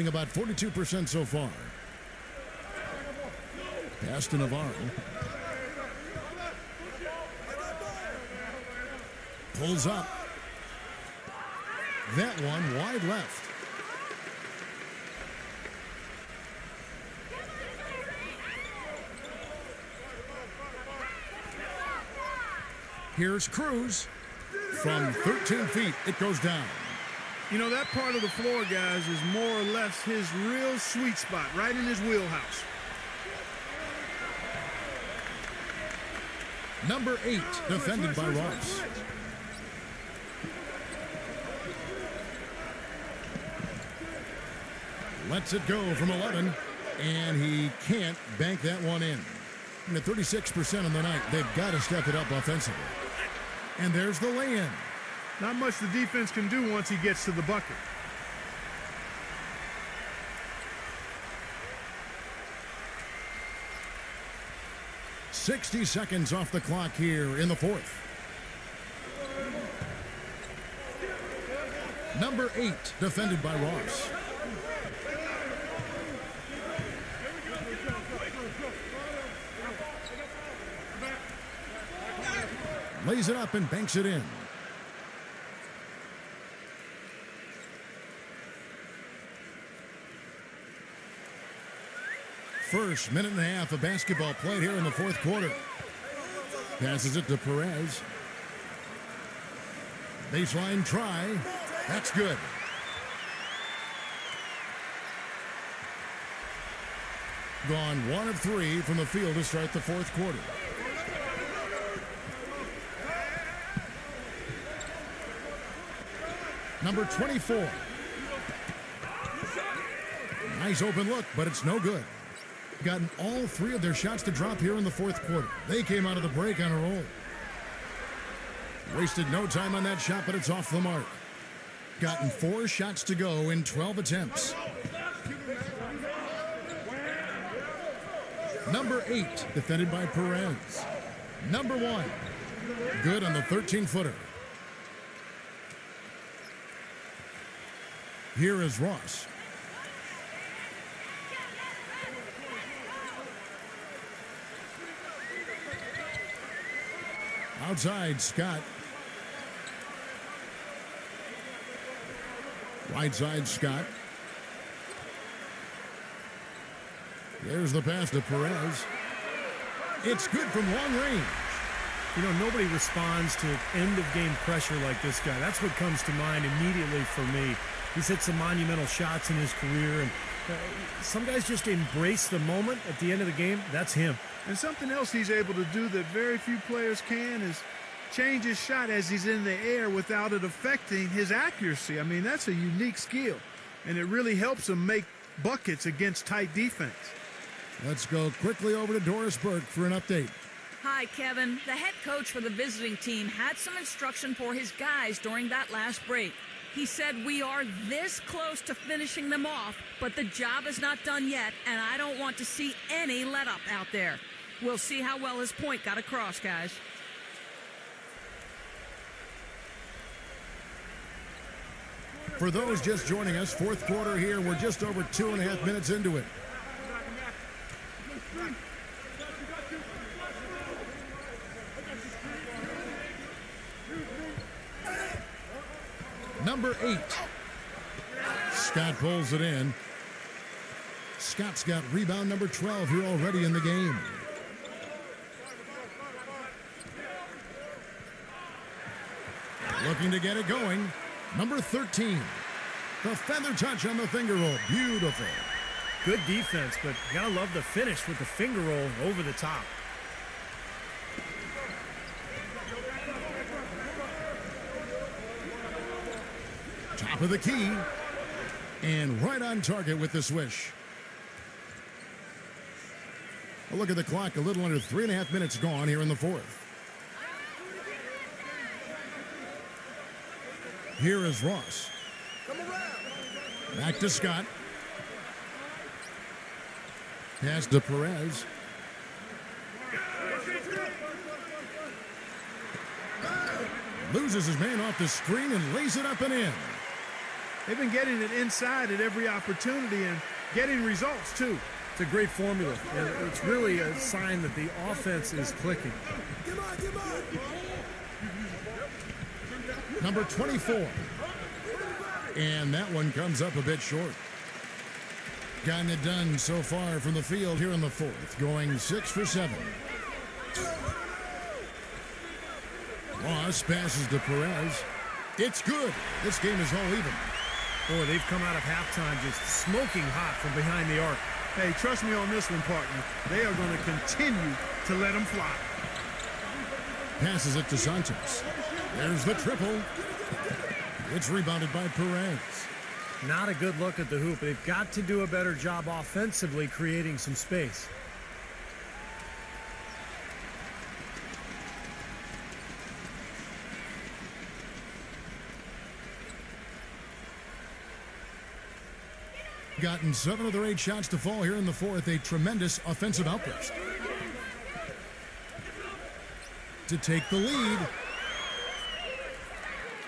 About 42% so far. Pass to Navarro. Pulls up. That one wide left. Here's Cruz. From 13 feet, it goes down. You know, that part of the floor, guys, is more or less his real sweet spot, right in his wheelhouse. Number 8, defended by Ross. Lets it go from 11, and he can't bank that one in. And at 36% on the night, they've got to step it up offensively. And there's the lay-in. Not much the defense can do once he gets to the bucket. "60 seconds off the clock here in the fourth. Number 8, defended by Ross. Lays it up and banks it in. First minute and a half of basketball played here in the fourth quarter. Passes it to Perez. Baseline try. That's good. Gone 1 of 3 from the field to start the fourth quarter. Number 24. Nice open look, but it's no good. Gotten all 3 of their shots to drop here in the fourth quarter. They came out of the break on a roll. Wasted no time on that shot, but it's off the mark. Gotten 4 shots to go in 12 attempts. Number 8, defended by Perez. Number 1, good on the 13-footer. Here is Ross. Outside, Scott. Right side, Scott. There's the pass to Perez. It's good from long range. You know, nobody responds to end-of-game pressure like this guy. That's what comes to mind immediately for me. He's hit some monumental shots in his career, and some guys just embrace the moment at the end of the game. That's him. And something else he's able to do that very few players can is change his shot as he's in the air without it affecting his accuracy. I mean, that's a unique skill, and it really helps him make buckets against tight defense. Let's go quickly over to Doris Burke for an update. Hi, Kevin. The head coach for the visiting team had some instruction for his guys during that last break. He said, "We are this close to finishing them off, but the job is not done yet, and I don't want to see any let-up out there." We'll see how well his point got across, guys. For those just joining us, fourth quarter here. We're just over 2.5 minutes into it. Number 8. Scott pulls it in. Scott's got rebound number 12 here already in the game. Looking to get it going. Number 13. The feather touch on the finger roll. Beautiful. Good defense, but you gotta love the finish with the finger roll over the top. Top of the key. And right on target with the swish. A look at the clock. A little under 3.5 minutes gone here in the fourth. Here is Ross. Back to Scott. Pass to Perez. Loses his man off the screen and lays it up and in. They've been getting it inside at every opportunity and getting results, too. It's a great formula. And it's really a sign that the offense is clicking. Number 24. And that one comes up a bit short. Gotten it done so far from the field here in the fourth. Going 6 for 7. Ross passes to Perez. It's good. This game is all even. Boy, they've come out of halftime just smoking hot from behind the arc. Hey, trust me on this one, partner. They are going to continue to let them fly. Passes it to Santos. There's the triple. It's rebounded by Perez. Not a good look at the hoop. They've got to do a better job offensively creating some space. Gotten 7 of their 8 shots to fall here in the fourth. A tremendous offensive outburst to take the lead.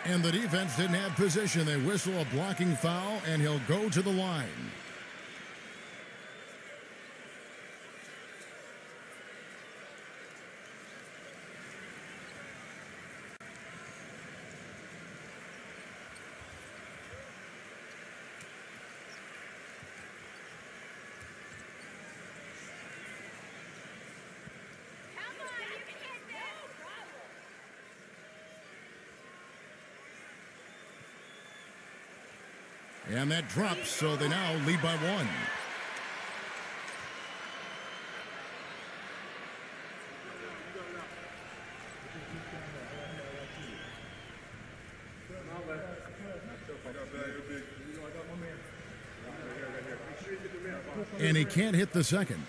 And the defense didn't have position. They whistle a blocking foul, and he'll go to the line. And that drops, so they now lead by 1. And he can't hit the second.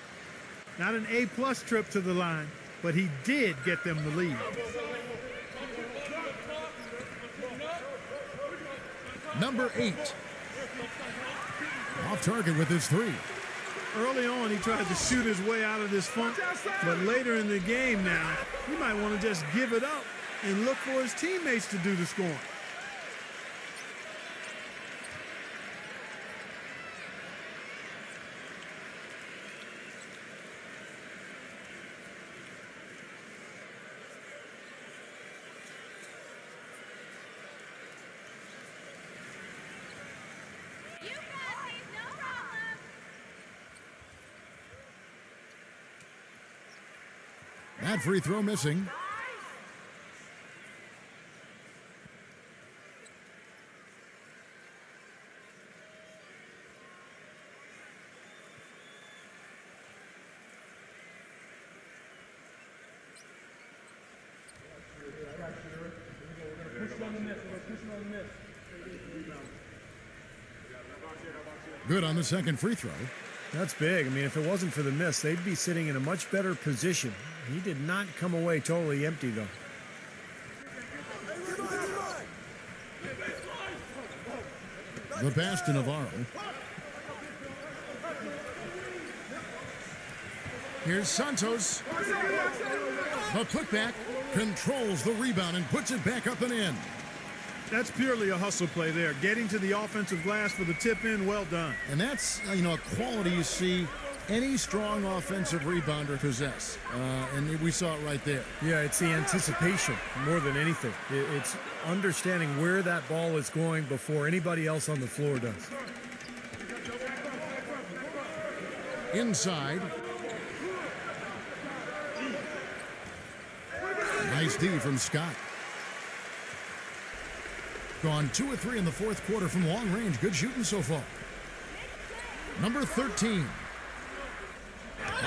Not an A-plus trip to the line, but he did get them the lead. Number 8. Off target with his 3. Early on, he tried to shoot his way out of this funk, but later in the game now, he might want to just give it up and look for his teammates to do the scoring. That free throw missing. Good on the second free throw. That's big. I mean, if it wasn't for the miss, they'd be sitting in a much better position. He did not come away totally empty, though. The pass to Navarro. Here's Santos. The putback controls the rebound and puts it back up and in. That's purely a hustle play there. Getting to the offensive glass for the tip-in, well done. And that's, a quality you see any strong offensive rebounder possess. And we saw it right there. Yeah, it's the anticipation more than anything. It's understanding where that ball is going before anybody else on the floor does. Inside. Nice D from Scott. Gone 2 of 3 in the fourth quarter from long range. Good shooting so far. Number 13.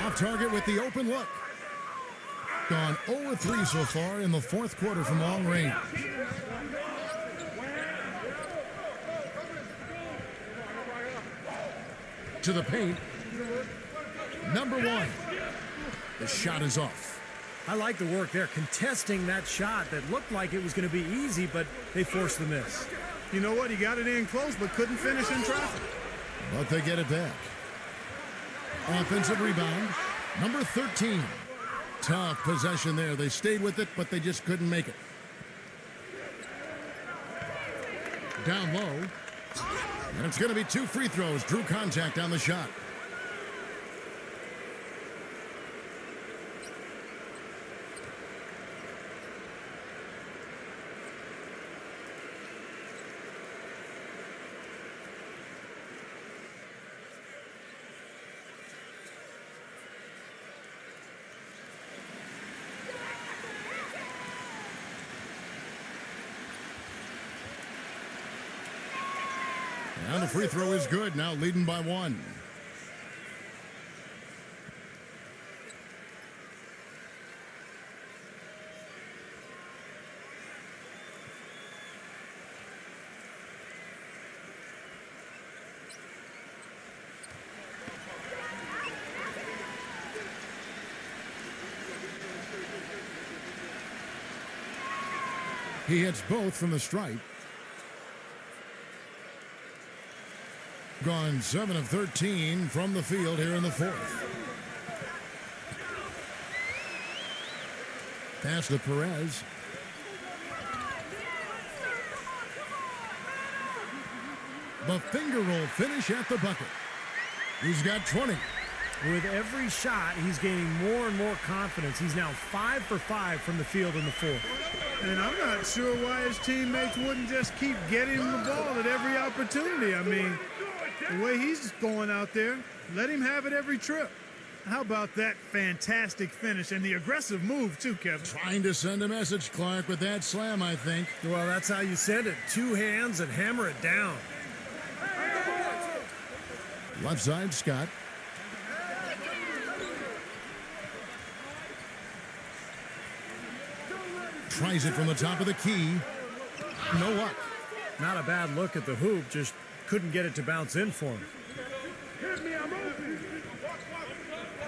Off target with the open look. Gone 0 of 3 so far in the fourth quarter from long range. To the paint. Number one. The shot is off. I like the work there, contesting that shot that looked like it was going to be easy, but they forced the miss. You know what? He got it in close, but couldn't finish in traffic. But they get it back. Offensive rebound. Number 13. Tough possession there. They stayed with it, but they just couldn't make it. Down low. And it's going to be 2 free throws. Drew contact on the shot. And the free throw is good, now leading by 1. He hits both from the stripe. Gone 7 of 13 from the field here in the fourth. Pass to Perez. The finger roll finish at the bucket. He's got 20. With every shot, he's gaining more and more confidence. He's now 5 for 5 from the field in the fourth. And I'm not sure why his teammates wouldn't just keep getting him the ball at every opportunity. I mean, the way he's going out there, let him have it every trip. How about that fantastic finish and the aggressive move, too, Kevin? Trying to send a message, Clark, with that slam, I think. Well, that's how you send it. 2 hands and hammer it down. Left side, Scott. Tries it from the top of the key. No luck. Not a bad look at the hoop, just couldn't get it to bounce in for him.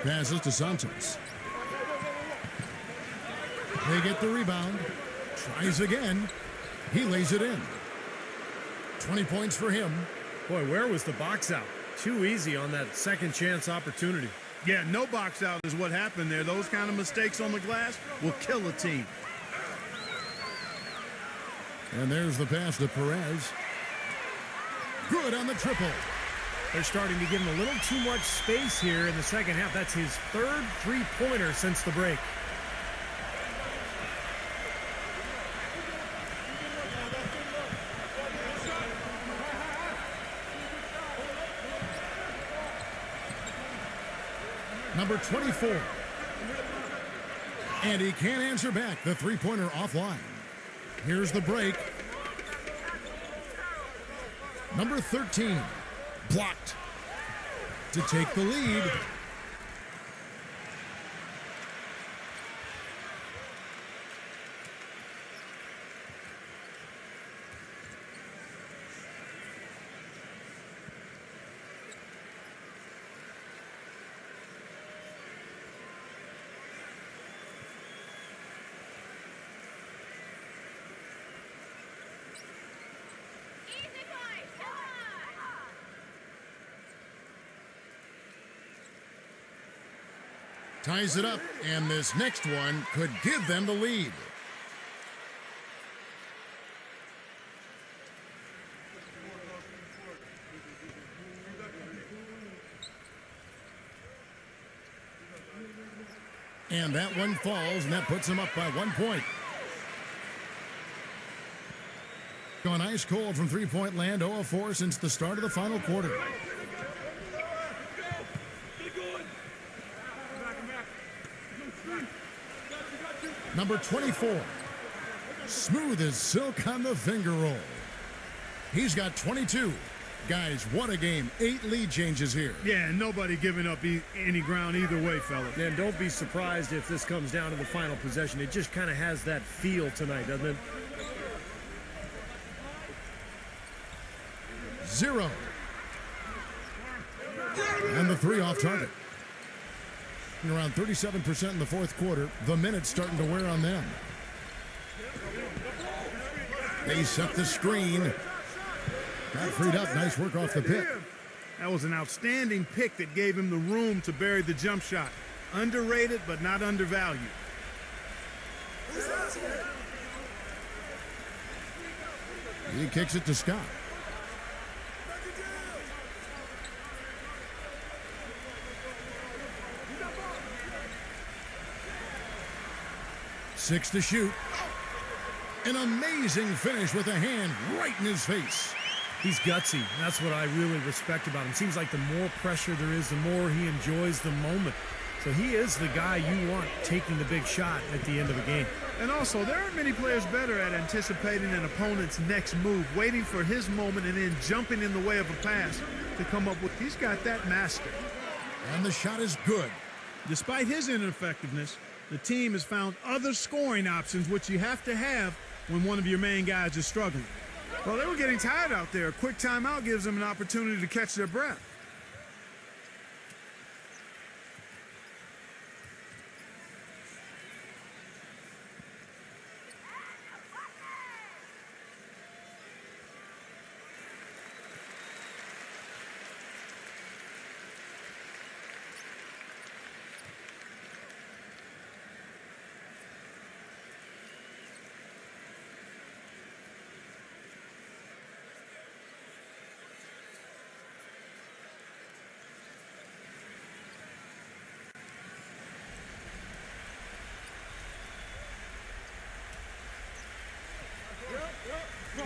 Passes to Santos. They get the rebound. Tries again. He lays it in. 20 points for him. Boy, where was the box out? Too easy on that second chance opportunity. Yeah, no box out is what happened there. Those kind of mistakes on the glass will kill a team. And there's the pass to Perez. Good on the triple. They're starting to give him a little too much space here in the second half. That's his 3rd three-pointer since the break. Number 24. And he can't answer back. The three-pointer offline. Here's the break. Number 13. Blocked. To take the lead. Ties it up, and this next one could give them the lead. And that one falls, and that puts them up by 1 point. Gone ice cold from three-point land, 0 of 4 since the start of the final quarter. Number 24. Smooth as silk on the finger roll. He's got 22. Guys, what a game. 8 lead changes here. Yeah, nobody giving up any ground either way, fellas. And don't be surprised if this comes down to the final possession. It just kind of has that feel tonight, doesn't it? 0. And the three off target. Around 37% in the fourth quarter. The minutes starting to wear on them. They set the screen. Got freed up. Nice work off the pick. That was an outstanding pick that gave him the room to bury the jump shot. Underrated, but not undervalued. He kicks it to Scott. Six to shoot. An amazing finish with a hand right in his face. He's gutsy. That's what I really respect about him. Seems like the more pressure there is, the more he enjoys the moment. So he is the guy you want taking the big shot at the end of a game. And also, there aren't many players better at anticipating an opponent's next move, waiting for his moment and then jumping in the way of a pass to come up with. He's got that mastered. And the shot is good. Despite his ineffectiveness, the team has found other scoring options, which you have to have when one of your main guys is struggling. Well, they were getting tired out there. A quick timeout gives them an opportunity to catch their breath.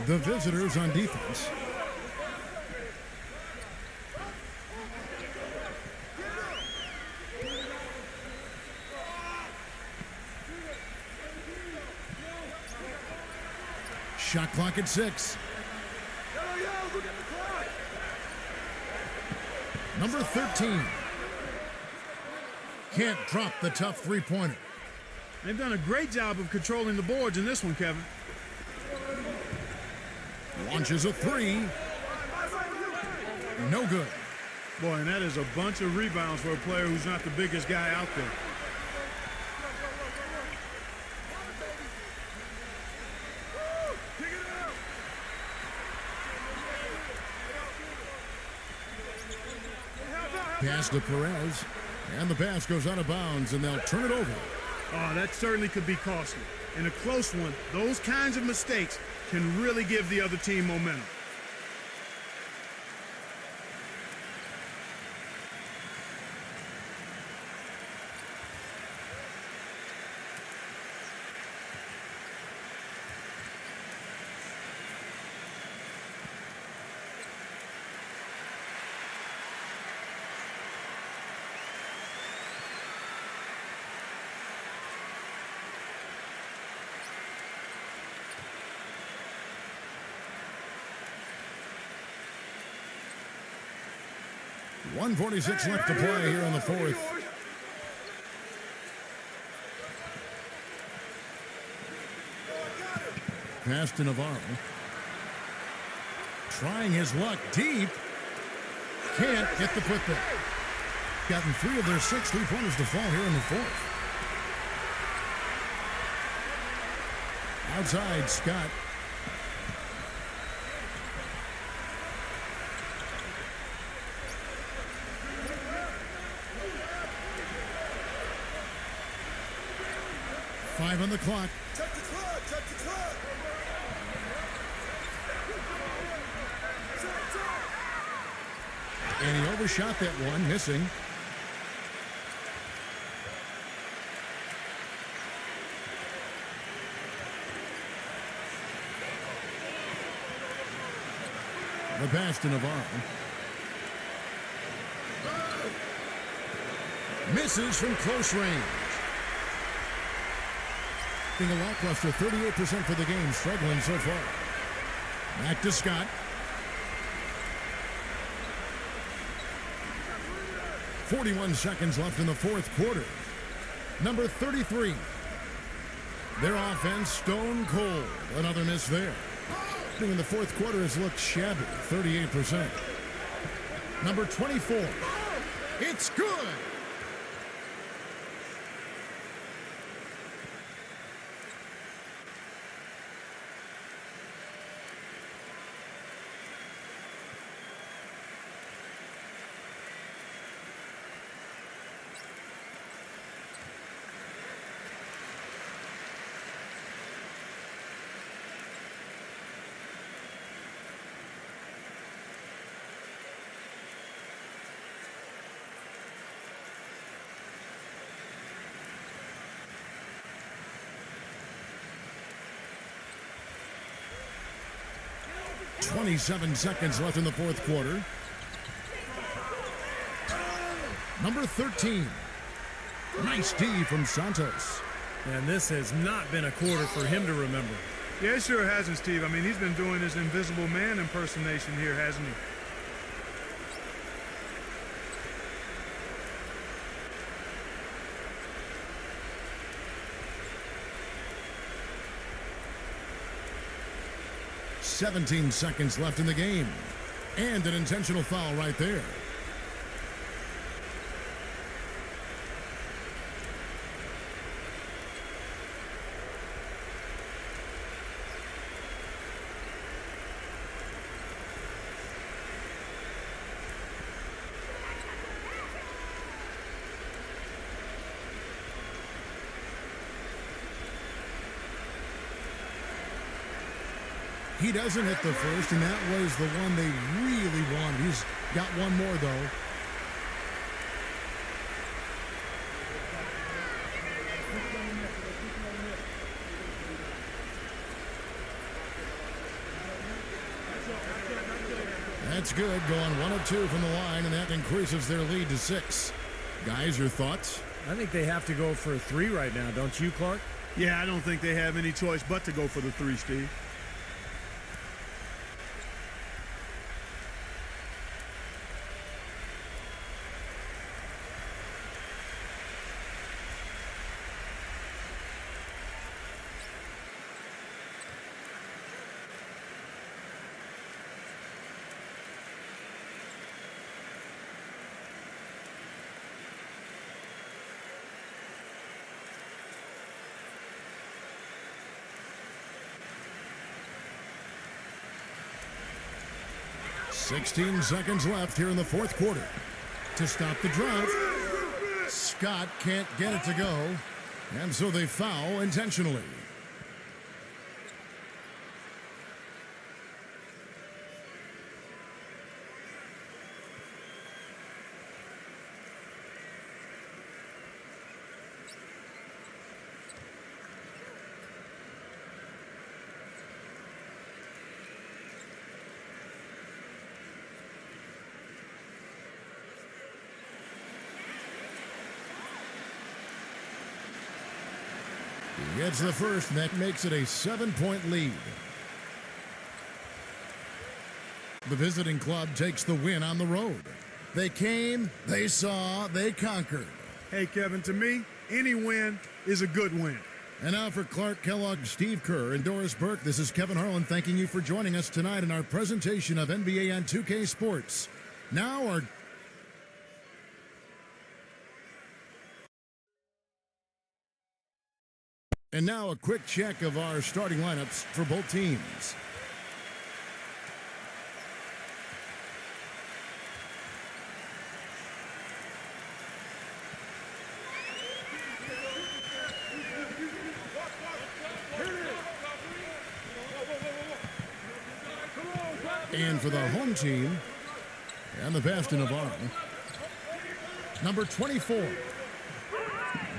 The visitors on defense. Shot clock at 6. Number 13. Can't drop the tough three-pointer. They've done a great job of controlling the boards in this one, Kevin. Launches a three. No good. Boy, and that is a bunch of rebounds for a player who's not the biggest guy out there. Pass to Perez. And the pass goes out of bounds, and they'll turn it over. Oh, that certainly could be costly. In a close one, those kinds of mistakes can really give the other team momentum. .146 left to play here in the fourth. Pass to Navarro. Trying his luck deep. Can't get the putback. Gotten 3 of their 6 3-pointers to fall here in the fourth. Outside, Scott. Five on the clock. Check the clock, check the clock. And he overshot that one, missing. The pass to Navarro. Misses from close range. Being a lackluster 38% for the game, struggling so far. Back to Scott. 41 seconds left in the fourth quarter. Number 33. Their offense stone cold. Another miss there. In the fourth quarter has looked shabby, 38%. Number 24. It's good. .27 seconds left in the fourth quarter. Number 13. Nice D from Santos. And this has not been a quarter for him to remember. Yeah, it sure hasn't, Steve. I mean, he's been doing his invisible man impersonation here, hasn't he? .17 seconds left in the game. And an intentional foul right there. He doesn't hit the first, and that was the one they really wanted. He's got one more, though. That's good, going 1 of 2 from the line, and that increases their lead to 6. Guys, your thoughts? I think they have to go for a 3 right now, don't you, Clark? Yeah, I don't think they have any choice but to go for the 3, Steve. .16 seconds left here in the fourth quarter. To stop the drought, Scott can't get it to go, and so they foul intentionally. He gets the first, and that makes it a 7-point lead. The visiting club takes the win on the road. They came, they saw, they conquered. Hey, Kevin, to me, any win is a good win. And now for Clark Kellogg, Steve Kerr, and Doris Burke, this is Kevin Harlan thanking you for joining us tonight in our presentation of NBA and 2K Sports. Now our And now a quick check of our starting lineups for both teams. And for the home team, and the best in Navarro, number 24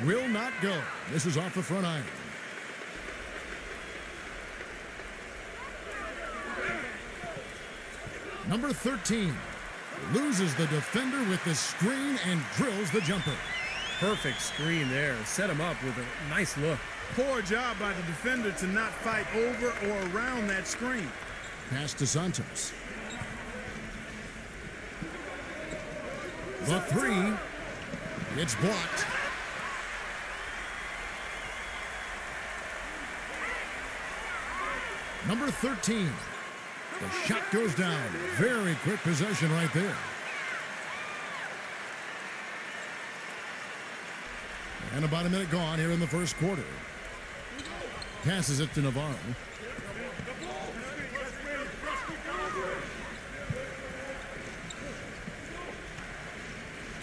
will not go. This is off the front iron. Number 13 loses the defender with the screen and drills the jumper. Perfect screen there. Set him up with a nice look. Poor job by the defender to not fight over or around that screen. Pass to Santos. The three. It's blocked. Number 13. The shot goes down. Very quick possession right there. And about a minute gone here in the first quarter. Passes it to Navarro.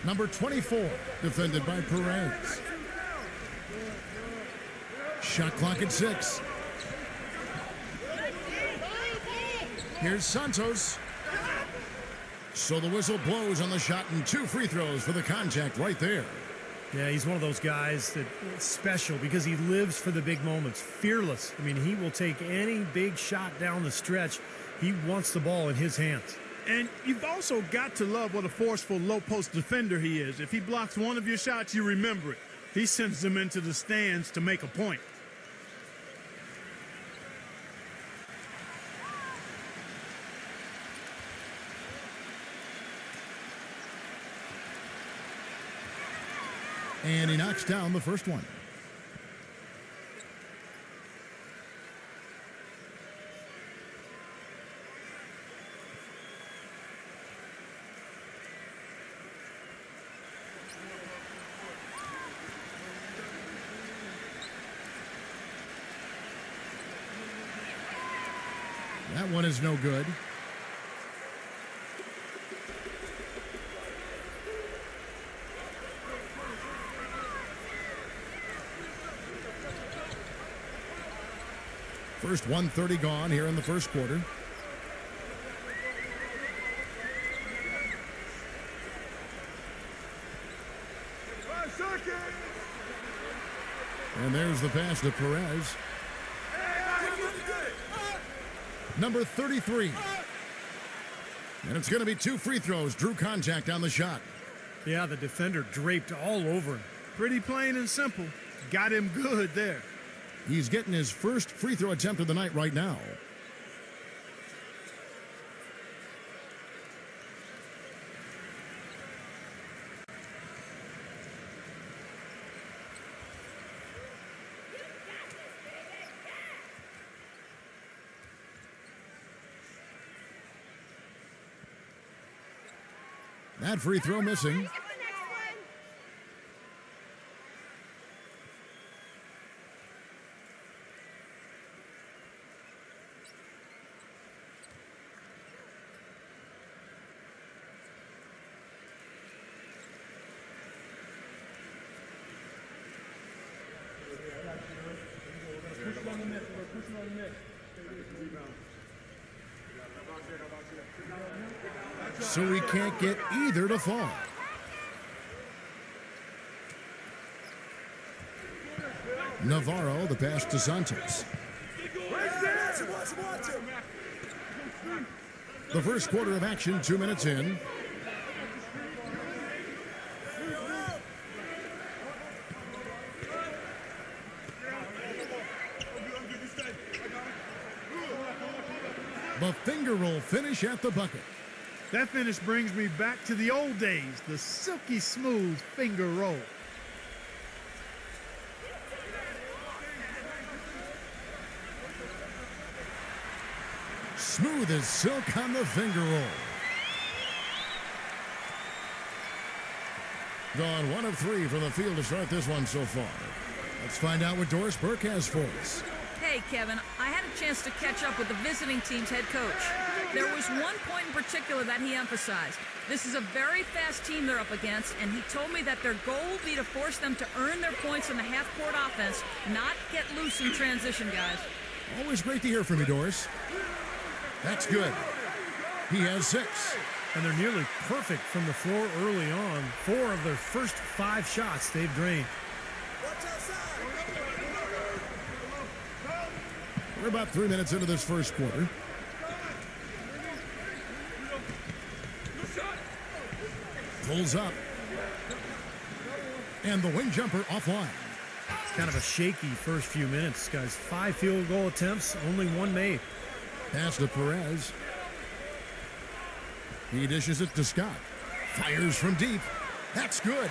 Number 24, defended by Perez. Shot clock at 6. Here's Santos. So the whistle blows on the shot and 2 free throws for the contact right there. Yeah, he's one of those guys that's special because he lives for the big moments. Fearless. I mean, he will take any big shot down the stretch. He wants the ball in his hands. And you've also got to love what a forceful low-post defender he is. If he blocks one of your shots, you remember it. He sends them into the stands to make a point. And he knocks down the first one. That one is no good. First 1:30 gone here in the first quarter. And there's the pass to Perez. Number 33. And it's going to be 2 free throws. Drew contact on the shot. Yeah, the defender draped all over him. Pretty plain and simple. Got him good there. He's getting his first free throw attempt of the night right now. That free throw missing. So we can't get either to fall. Navarro, the pass to Santos. The first quarter of action, 2 minutes in. The finger roll finish at the bucket. That finish brings me back to the old days, the silky smooth finger roll. Smooth as silk on the finger roll. Gone 1 of 3 from the field to start this one so far. Let's find out what Doris Burke has for us. Hey, Kevin, I had a chance to catch up with the visiting team's head coach. There was one point in particular that he emphasized. This is a very fast team they're up against, and he told me that their goal will be to force them to earn their points in the half-court offense, not get loose in transition, guys. Always great to hear from you, Doris. That's good. He has 6. And they're nearly perfect from the floor early on. 4 of their first 5 shots they've drained. We're about 3 minutes into this first quarter. Pulls up. And the wing jumper offline. It's kind of a shaky first few minutes, guys. 5 field goal attempts, only 1 made. Pass to Perez. He dishes it to Scott. Fires from deep. That's good.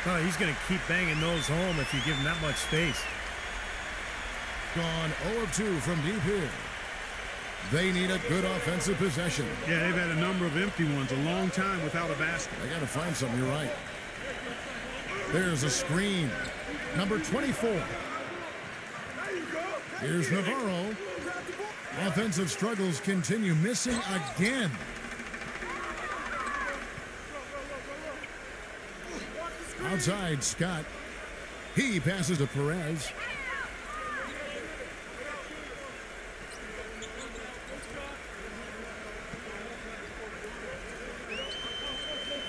Oh, he's going to keep banging those home if you give him that much space. Gone 0 of 2 from deep here. They need a good offensive possession. Yeah, they've had a number of empty ones, a long time without a basket. They got to find something, you're right. There's a screen. Number 24. Here's Navarro. Offensive struggles continue, missing again. Outside, Scott. He passes to Perez.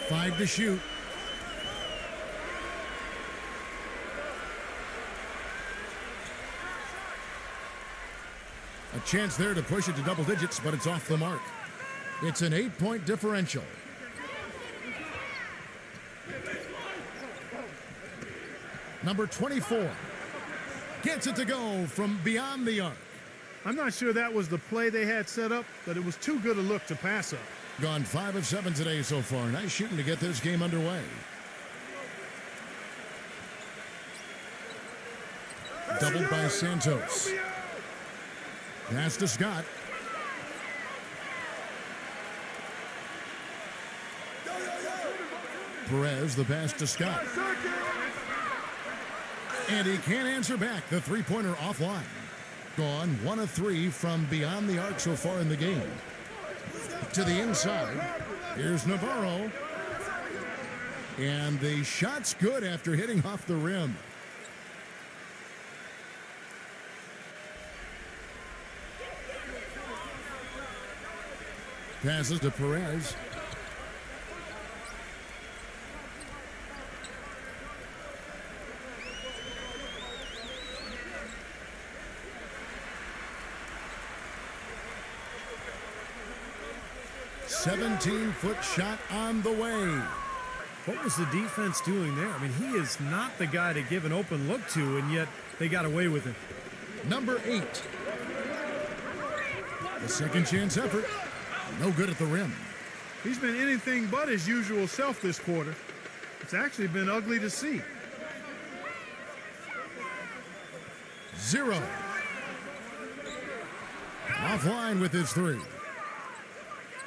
Five to shoot. A chance there to push it to double digits, but it's off the mark. It's an 8-point differential. Number 24 gets it to go from beyond the arc. I'm not sure that was the play they had set up, but it was too good a look to pass up. Gone 5 of 7 today so far. Nice shooting to get this game underway. Doubled by Santos. Pass to Scott. Perez, the pass to Scott. And he can't answer back. The three-pointer offline. Gone 1 of 3 from beyond the arc so far in the game. To the inside. Here's Navarro. And the shot's good after hitting off the rim. Passes to Perez. "17-foot shot on the way." What was the defense doing there? I mean, he is not the guy to give an open look to, and yet they got away with it. Number 8. The second chance effort. No good at the rim. He's been anything but his usual self this quarter. It's actually been ugly to see. 0. Offline with his 3.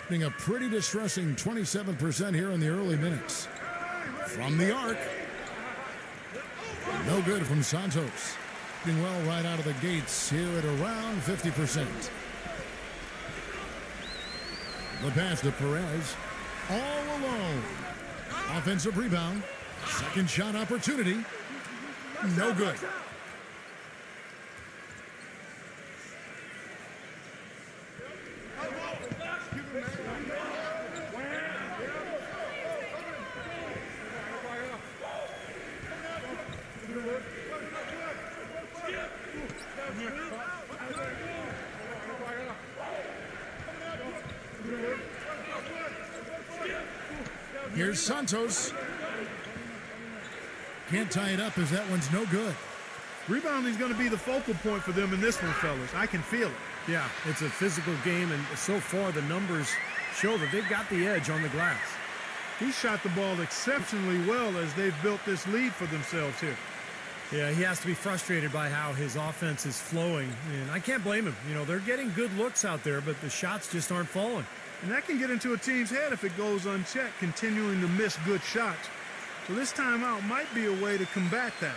Being a pretty distressing 27% here in the early minutes. From the arc. No good from Santos. Doing well right out of the gates here at around 50%. The pass to Perez. All alone. Offensive rebound. Second shot opportunity. No good. Here's Santos. Can't tie it up as that one's no good. Rebounding is going to be the focal point for them in this one, fellas. I can feel it. Yeah, it's a physical game, and so far the numbers show that they've got the edge on the glass. He shot the ball exceptionally well as they've built this lead for themselves here. Yeah, he has to be frustrated by how his offense is flowing, and I can't blame him. You know, they're getting good looks out there, but the shots just aren't falling. And that can get into a team's head if it goes unchecked, continuing to miss good shots. So this timeout might be a way to combat that.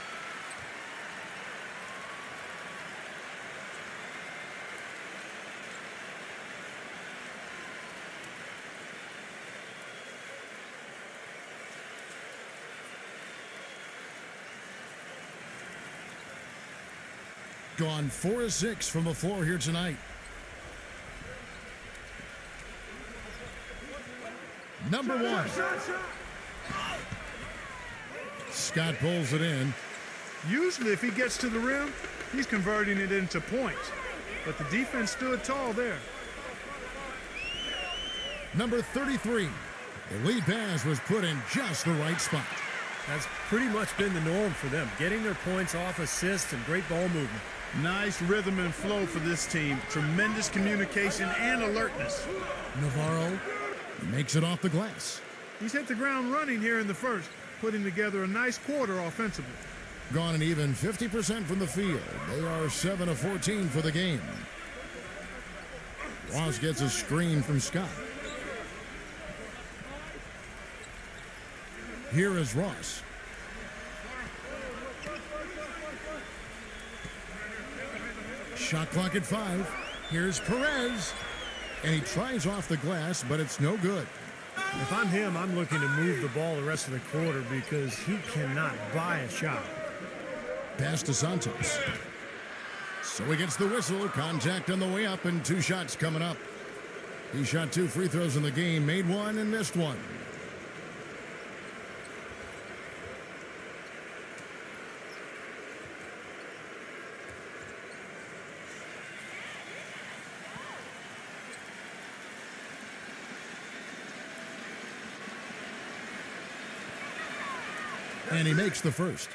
Gone 4 of 6 from the floor here tonight. Number 1. Scott pulls it in. Usually if he gets to the rim, he's converting it into points. But the defense stood tall there. Number 33. The lead pass was put in just the right spot. That's pretty much been the norm for them, getting their points off assists and great ball movement. Nice rhythm and flow for this team. Tremendous communication and alertness. Navarro makes it off the glass. He's hit the ground running here in the first, putting together a nice quarter offensively. Gone an even 50% from the field. They are 7 of 14 for the game. Ross gets a screen from Scott. Here is Ross. Shot clock at 5. Here's Perez. And he tries off the glass, but it's no good. If I'm him, I'm looking to move the ball the rest of the quarter because he cannot buy a shot. Pass to Santos. So he gets the whistle. Contact on the way up and 2 shots coming up. He shot 2 free throws in the game, made 1 and missed 1. And he makes the first.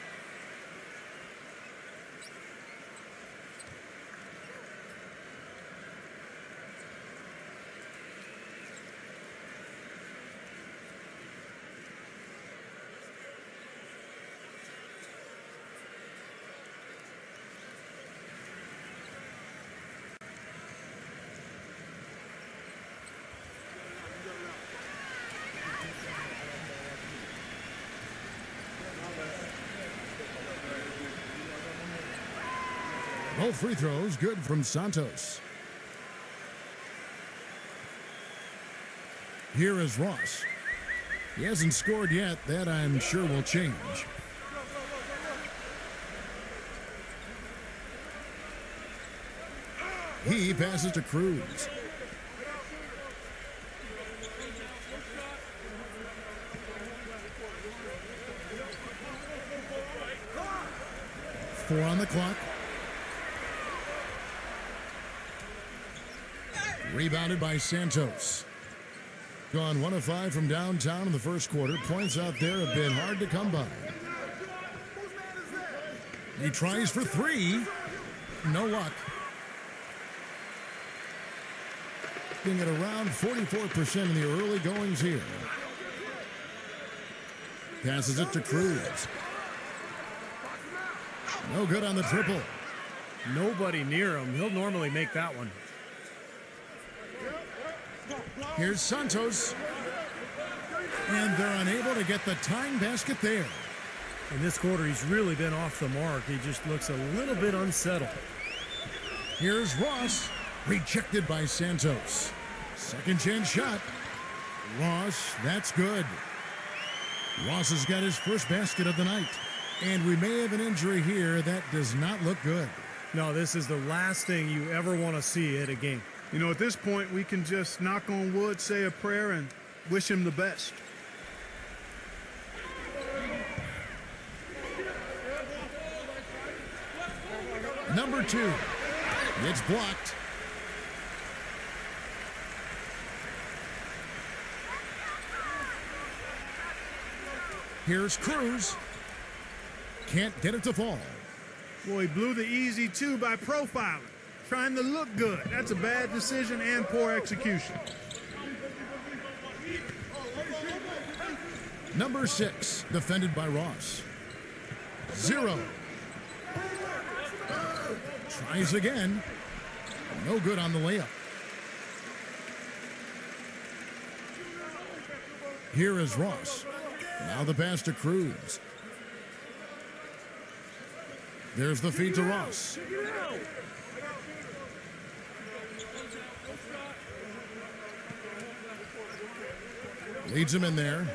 Both free throws good from Santos. Here is Ross. He hasn't scored yet. That I'm sure will change. He passes to Cruz. Four on the clock. Rebounded by Santos. Gone 1 of 5 from downtown in the first quarter. Points out there have been hard to come by. He tries for 3. No luck. Being at around 44% in the early goings here. Passes it to Cruz. No good on the triple. Nobody near him. He'll normally make that one. Here's Santos. And they're unable to get the tying basket there. In this quarter, he's really been off the mark. He just looks a little bit unsettled. Here's Ross. Rejected by Santos. Second chance shot. Ross, that's good. Ross has got his first basket of the night. And we may have an injury here that does not look good. No, this is the last thing you ever want to see at a game. You know, at this point, we can just knock on wood, say a prayer, and wish him the best. Number 2. It's blocked. Here's Cruz. Can't get it to fall. Boy, he blew the easy 2 by profiling. Trying to look good. That's a bad decision and poor execution. Number 6, defended by Ross. 0. Tries again. No good on the layup. Here is Ross. Now the pass to Cruz. There's the feed to Ross. Leads him in there,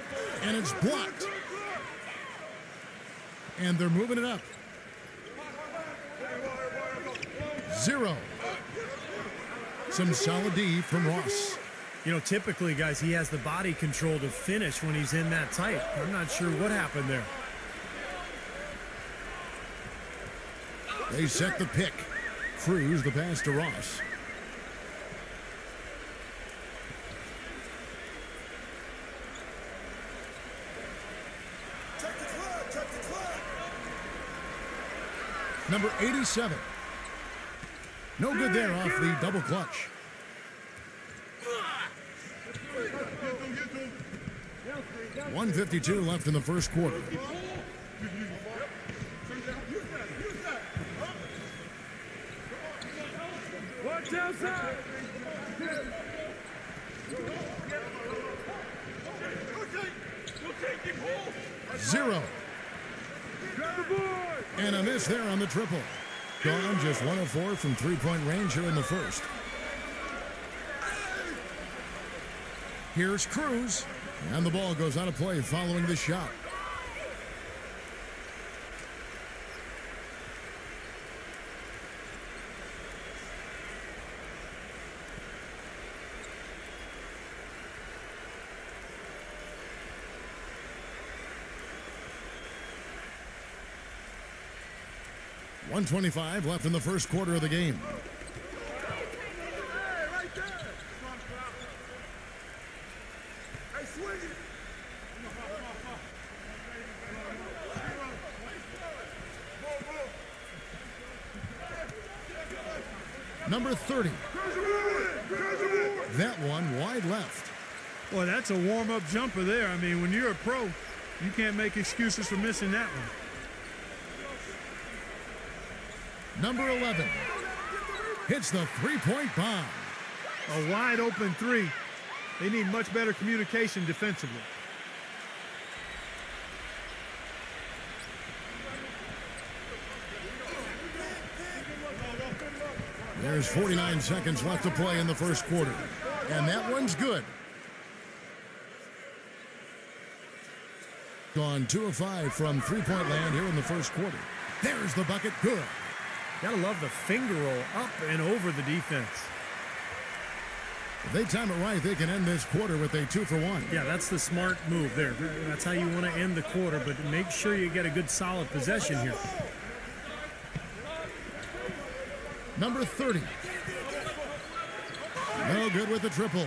and it's blocked. And they're moving it up. 0. Some solid D from Ross. You know, typically, guys, he has the body control to finish when he's in that tight. I'm not sure what happened there. They set the pick. Cruz the pass to Ross. Check the clock. Number 87. No good there off the double clutch. .152 left in the first quarter. Watch outside. 0. And a miss there on the triple. Gone just 1 of 4 from three-point range here in the first. Here's Cruz, and the ball goes out of play following the shot. .125 left in the first quarter of the game. Number 30. That one wide left. Boy, that's a warm-up jumper there. I mean, when you're a pro, you can't make excuses for missing that one. Number 11 hits the three-point bomb. A wide-open three. They need much better communication defensively. There's 49 seconds left to play in the first quarter. And that one's good. Gone 2 of 5 from three-point land here in the first quarter. There's the bucket. Good. Gotta love the finger roll up and over the defense. If they time it right, they can end this quarter with a 2-for-1. Yeah, that's the smart move there. That's how you want to end the quarter, but make sure you get a good solid possession here. Number 30. No good with the triple.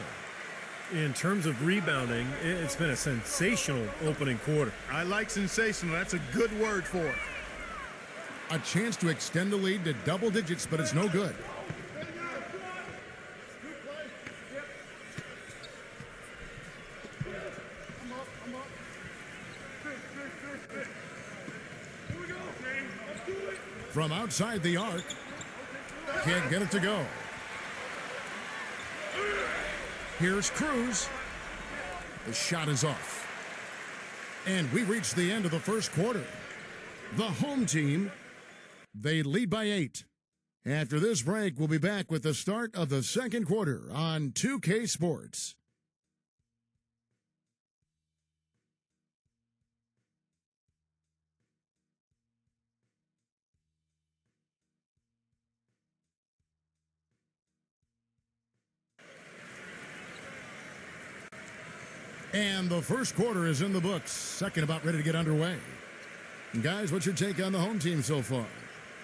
In terms of rebounding, it's been a sensational opening quarter. I like sensational. That's a good word for it. A chance to extend the lead to double digits, but it's no good. From outside the arc, can't get it to go. Here's Cruz. The shot is off. And we reach the end of the first quarter. The home team, they lead by 8. After this break, we'll be back with the start of the second quarter on 2K Sports. And the first quarter is in the books. Second about ready to get underway. And guys, what's your take on the home team so far?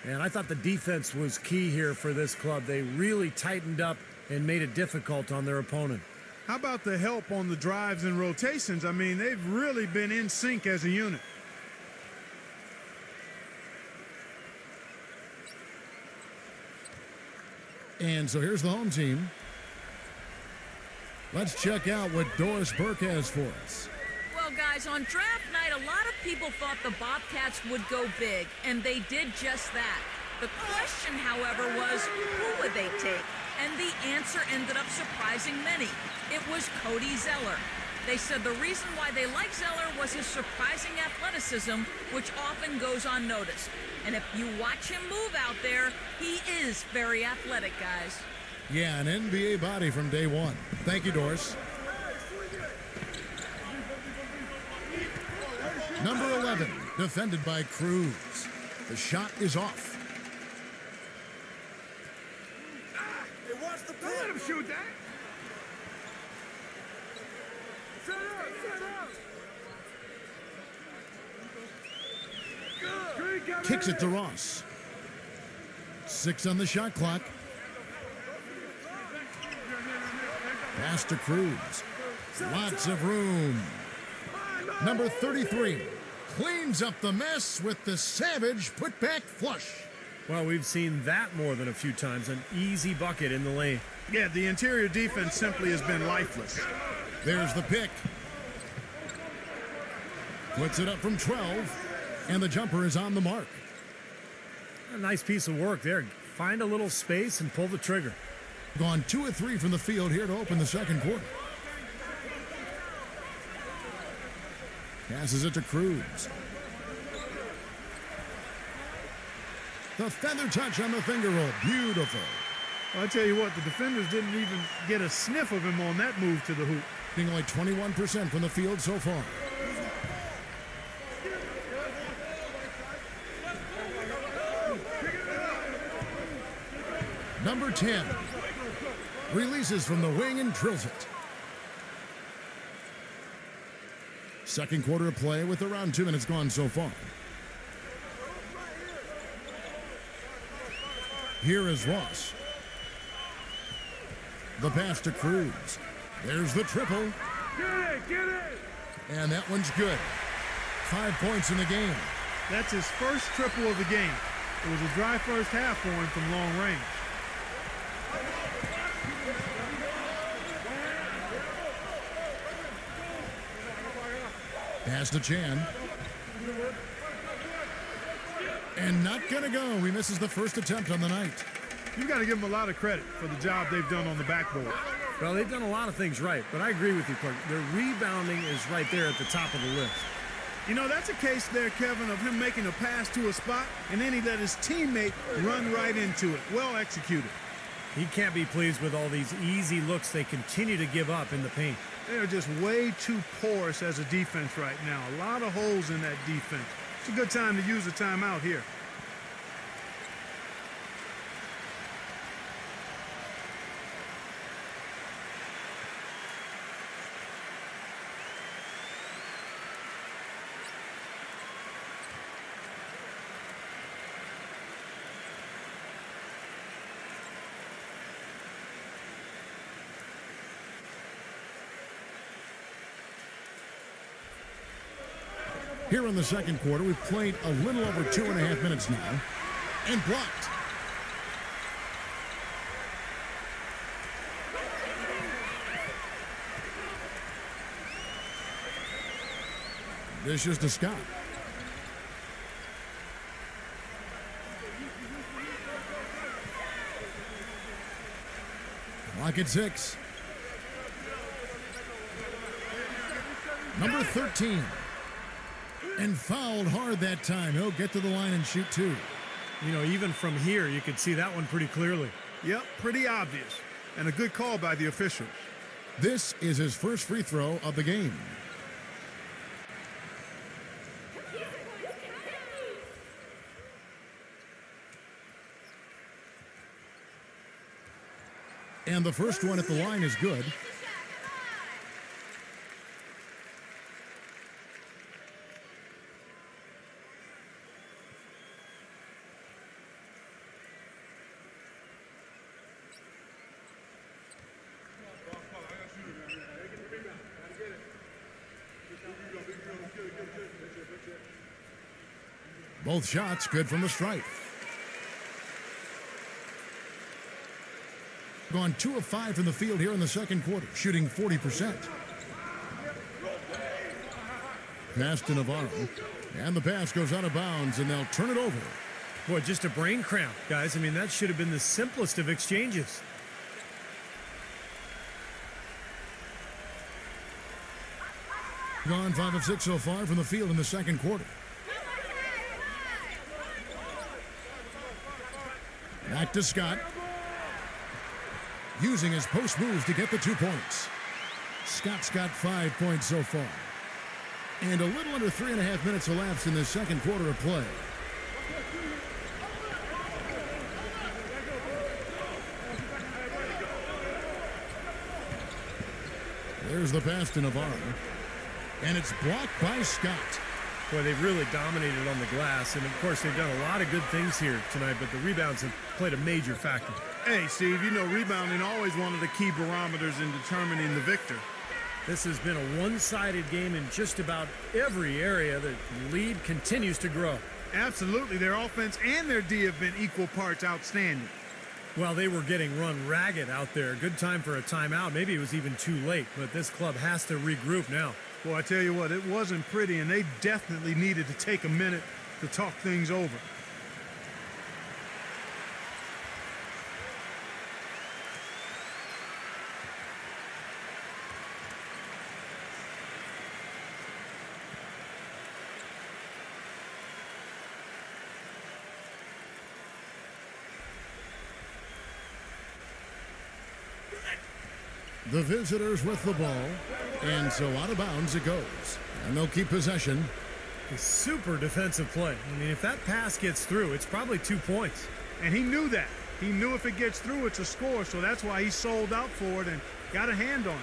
And I thought the defense was key here for this club. They really tightened up and made it difficult on their opponent. How about the help on the drives and rotations? I mean, they've really been in sync as a unit. And so here's the home team. Let's check out what Doris Burke has for us. Well, guys, on draft night, a lot of people thought the Bobcats would go big, and they did just that. The question, however, was who would they take? And the answer ended up surprising many. It was Cody Zeller. They said the reason why they like Zeller was his surprising athleticism, which often goes unnoticed. And if you watch him move out there, he is very athletic, guys. Yeah, an NBA body from day one. Thank you, Doris. Number 11, defended by Cruz. The shot is off. Let him shoot that. Set up. Kicks it to Ross. 6 on the shot clock. Pass to Cruz. Lots of room. Number 33 cleans up the mess with the savage putback flush. Well, we've seen that more than a few times. An easy bucket in the lane. Yeah, the interior defense simply has been lifeless. There's the pick. Puts it up from 12, and the jumper is on the mark. A nice piece of work there. Find a little space and pull the trigger. Gone 2 of 3 from the field here to open the second quarter. Passes it to Cruz. The feather touch on the finger roll. Beautiful. Well, I tell you what, the defenders didn't even get a sniff of him on that move to the hoop. Being only 21% from the field so far. Number 10 releases from the wing and drills it. Second quarter of play with around 2 minutes gone so far. Here is Ross. The pass to Cruz. There's the triple. Get it! And that one's good. 5 points in the game. That's his first triple of the game. It was a dry first half for him from long range. Pass to Chan. And not gonna go. He misses the first attempt on the night. You've got to give them a lot of credit for the job they've done on the backboard. Well, they've done a lot of things right, but I agree with you, Clark. Their rebounding is right there at the top of the list. You know, that's a case there, Kevin, of him making a pass to a spot, and then he let his teammate run right into it. Well executed. He can't be pleased with all these easy looks they continue to give up in the paint. They are just way too porous as a defense right now. A lot of holes in that defense. It's a good time to use a timeout here. Here in the second quarter, we've played a little over 2.5 minutes now. And blocked. Dishes to Scott. Clock at 6. Number 13. And fouled hard that time. He'll get to the line and shoot 2. You know, even from here, you could see that one pretty clearly. Yep, pretty obvious. And a good call by the officials. This is his first free throw of the game. And the first one at the line is good. Both shots good from the stripe. Gone 2 of 5 from the field here in the second quarter, shooting 40%. Pass to Navarro. And the pass goes out of bounds, and they'll turn it over. Boy, just a brain cramp, guys. I mean, that should have been the simplest of exchanges. Gone 5 of 6 so far from the field in the second quarter. Back to Scott. Using his post moves to get the 2 points. Scott's got 5 points so far. And a little under 3.5 minutes elapsed in the second quarter of play. There's the pass to Navarro. And it's blocked by Scott. Boy, they've really dominated on the glass, and of course they've done a lot of good things here tonight, but the rebounds have played a major factor. Hey, Steve, you know rebounding always one of the key barometers in determining the victor. This has been a one-sided game in just about every area. The lead continues to grow. Absolutely. Their offense and their D have been equal parts outstanding. Well, they were getting run ragged out there. Good time for a timeout. Maybe it was even too late, but this club has to regroup now. Well, I tell you what, it wasn't pretty, and they definitely needed to take a minute to talk things over. The visitors with the ball, and so out of bounds it goes. And they'll keep possession. A super defensive play. I mean, if that pass gets through, it's probably 2 points. And he knew that. He knew if it gets through, it's a score, so that's why he sold out for it and got a hand on it.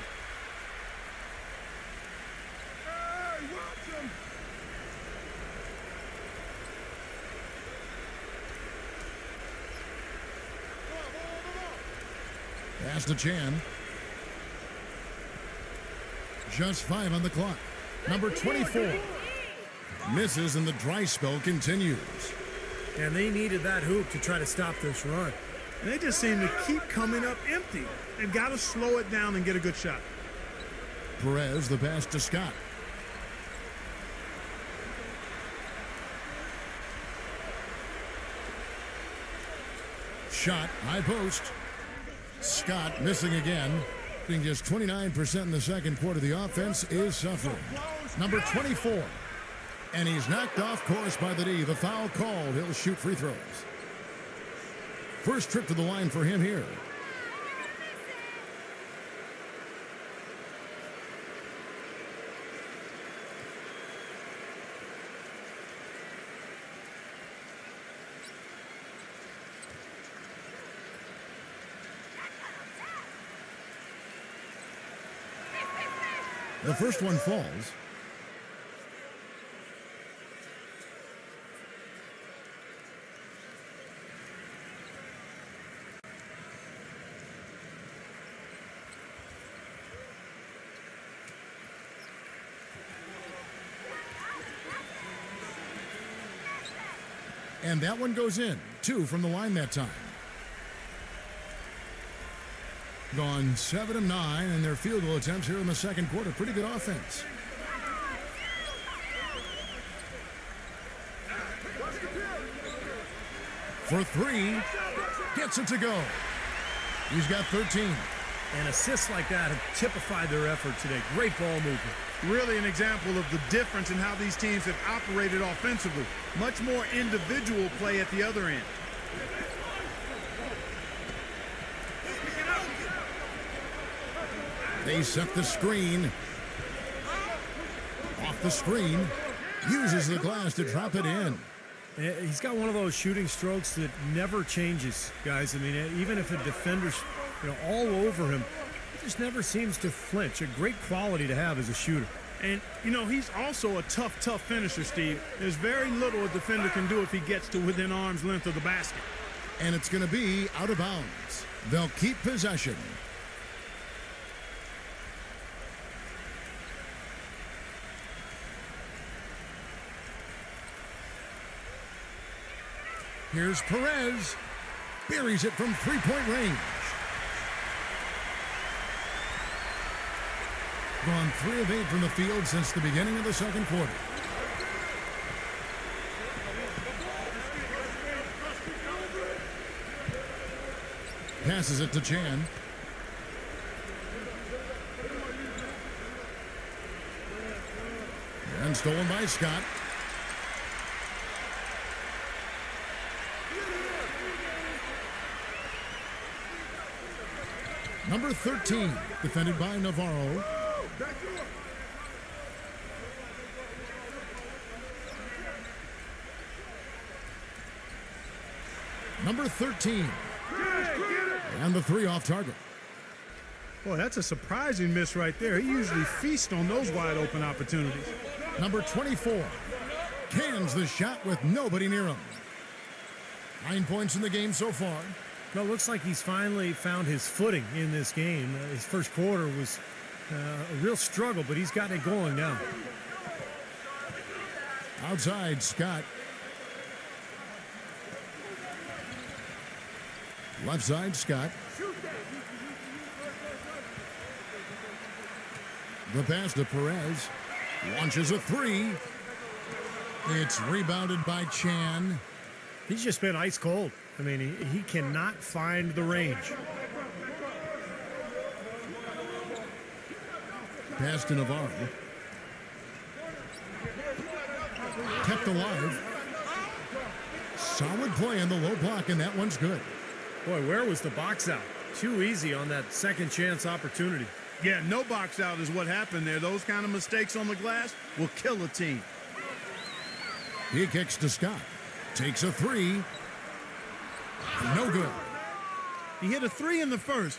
Hey, watch him. Pass to Chan. Just 5 on the clock. Number 24. Misses and the dry spell continues. And they needed that hoop to try to stop this run. And they just seem to keep coming up empty. They've got to slow it down and get a good shot. Perez, the pass to Scott. Shot, high post. Scott missing again. Being just 29% in the second quarter. The offense is suffering. Number 24. And he's knocked off course by the D. The foul called. He'll shoot free throws. First trip to the line for him here. The first one falls. And that one goes in. 2 from the line that time. Gone 7 of 9 in their field goal attempts here in the second quarter. Pretty good offense. For 3. Gets it to go. He's got 13. And assists like that have typified their effort today. Great ball movement. Really an example of the difference in how these teams have operated offensively. Much more individual play at the other end. They set the screen. Off the screen. Uses the glass to drop it in. He's got one of those shooting strokes that never changes, guys. I mean, even if a defender's all over him, he just never seems to flinch. A great quality to have as a shooter. And, he's also a tough finisher, Steve. There's very little a defender can do if he gets to within arm's length of the basket. And it's going to be out of bounds. They'll keep possession. Here's Perez. Buries it from three-point range. Gone 3 of 8 from the field since the beginning of the second quarter. Passes it to Chan. And stolen by Scott. Number 13, defended by Navarro. Number 13. And the 3 off target. Boy, that's a surprising miss right there. He usually feasts on those wide open opportunities. Number 24. Cans the shot with nobody near him. 9 points in the game so far. Well, it looks like he's finally found his footing in this game. His first quarter was a real struggle, but he's gotten it going now. Outside, Scott. Left side, Scott. The pass to Perez. Launches a 3. It's rebounded by Chan. He's just been ice cold. I mean, he cannot find the range. Pass to Navarro. Kept alive. Solid play in the low block, and that one's good. Boy, where was the box out? too easy on that second chance opportunity. Yeah, no box out is what happened there. Those kind of mistakes on the glass will kill a team. He kicks to Scott. Takes a three. No good. He hit a three in the first,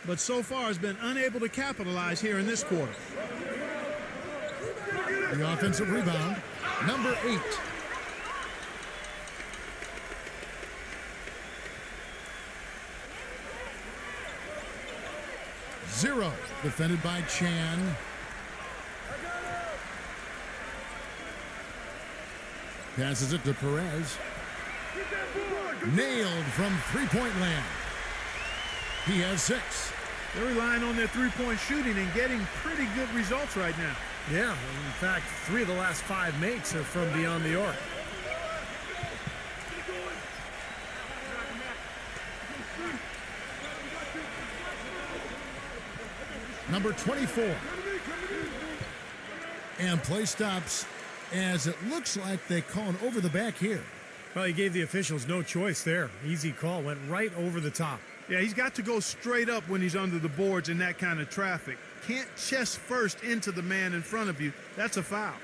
but so far has been unable to capitalize here in this quarter. The offensive rebound, number 8. Zero, defended by Chan. Passes it to Perez. Nailed from three-point land. He has 6. They're relying on their three-point shooting and getting pretty good results right now. Yeah, in fact, 3 of the last 5 makes are from beyond the arc. Number 24. And play stops as it looks like they call an over the back here. Well, he gave the officials no choice there. Easy call, went right over the top. Yeah, he's got to go straight up when he's under the boards in that kind of traffic. Can't chest first into the man in front of you. That's a foul.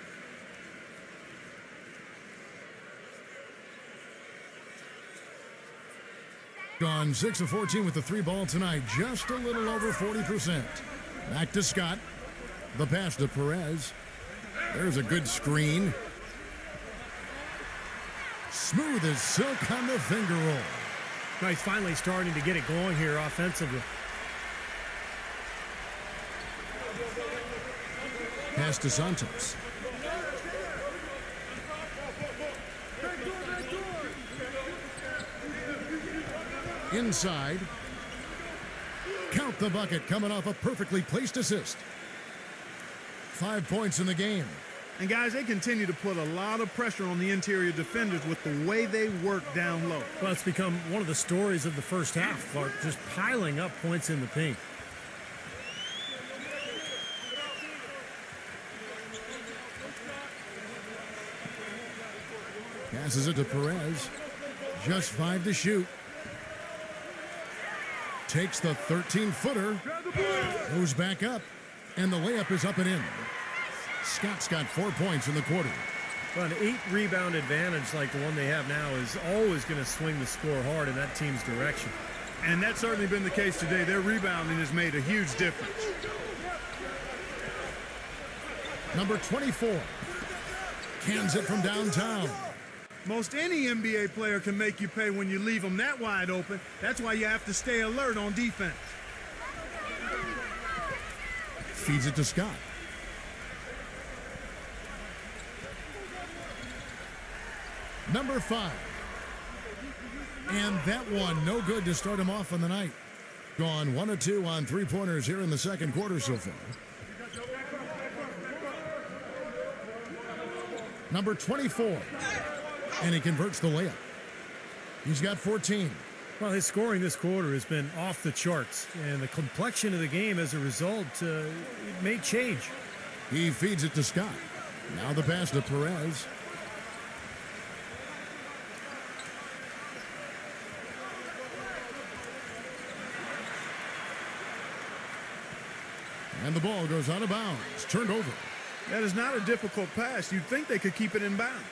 Gone 6 of 14 with the 3 ball tonight. Just a little over 40%. Back to Scott. The pass to Perez. There's a good screen. Smooth as silk on the finger roll. Now he's finally starting to get it going here offensively. Pass to Santos. Inside. Count the bucket coming off a perfectly placed assist. 5 points in the game. And guys, they continue to put a lot of pressure on the interior defenders with the way they work down low. Well, it's become one of the stories of the first half, Clark, just piling up points in the paint. Passes it to Perez. Just 5 to shoot. Takes the 13-footer. Goes back up. And the layup is up and in. Scott's got 4 points in the quarter. Well, an 8-rebound advantage like the one they have now is always going to swing the score hard in that team's direction. And that's certainly been the case today. Their rebounding has made a huge difference. Number 24. Cans it from downtown. Most any NBA player can make you pay when you leave them that wide open. That's why you have to stay alert on defense. Feeds it to Scott. Number 5. And that one, no good to start him off on the night. Gone 1 of 2 on three-pointers here in the second quarter so far. Number 24. And he converts the layup. He's got 14. Well, his scoring this quarter has been off the charts, and the complexion of the game as a result it may change. He feeds it to Scott. Now the pass to Perez. And the ball goes out of bounds. Turned over. That is not a difficult pass. You'd think they could keep it in bounds.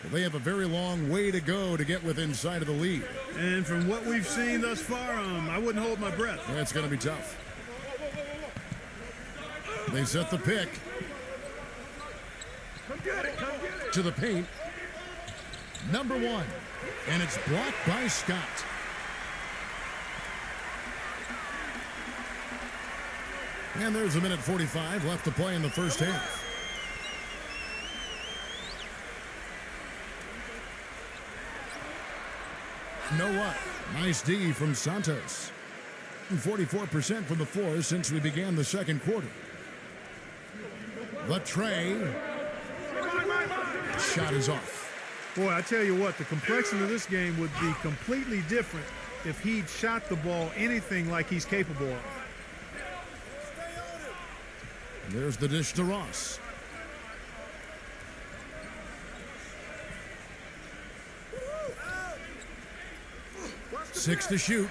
Well, they have a very long way to go to get within sight of the lead. And from what we've seen thus far, I wouldn't hold my breath. That's going to be tough. They set the pick. To the paint. Number 1. And it's blocked by Scott. And there's a minute 45 left to play in the first half. Know what? Nice D from Santos. 44% from the floor since we began the second quarter. The tray. Shot is off. Boy, I tell you what, the complexion of this game would be completely different if he'd shot the ball anything like he's capable of. There's the dish to Ross. Six to shoot.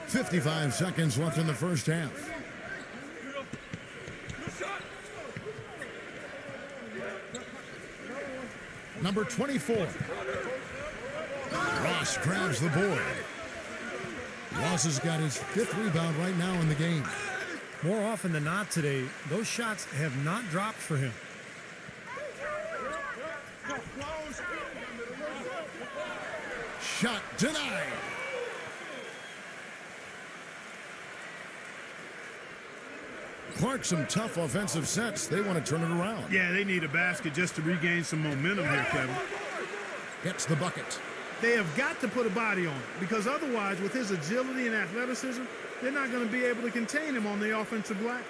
"55 seconds left in the first half. Number 24. Ross grabs the board. Ross has got his 5th rebound right now in the game. More often than not today, those shots have not dropped for him. Shot denied. Clark, some tough offensive sets. They want to turn it around. Yeah, they need a basket just to regain some momentum here, Kevin. Gets the bucket. They have got to put a body on it, because otherwise, with his agility and athleticism, they're not going to be able to contain him on the offensive glass.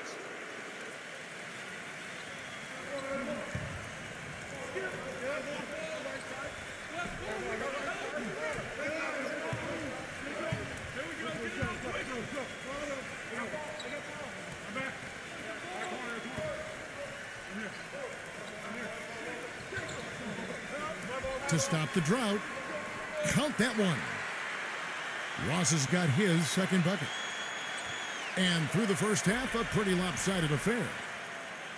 To stop the drought. Count that one. Ross has got his 2nd bucket. And through the first half, a pretty lopsided affair.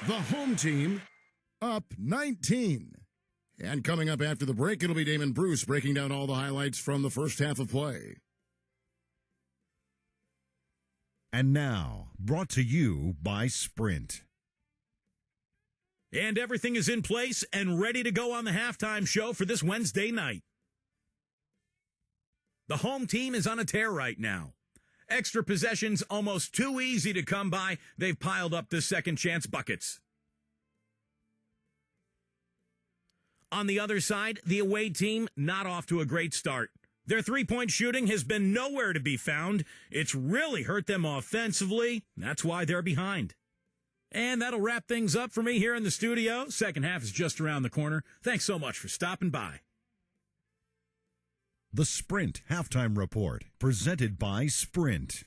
The home team up 19. And coming up after the break, it'll be Damon Bruce breaking down all the highlights from the first half of play. And now, brought to you by Sprint. And everything is in place and ready to go on the halftime show for this Wednesday night. The home team is on a tear right now. Extra possessions almost too easy to come by. They've piled up the second chance buckets. On the other side, the away team not off to a great start. Their three-point shooting has been nowhere to be found. It's really hurt them offensively. That's why they're behind. And that'll wrap things up for me here in the studio. Second half is just around the corner. Thanks so much for stopping by. The Sprint Halftime Report, presented by Sprint.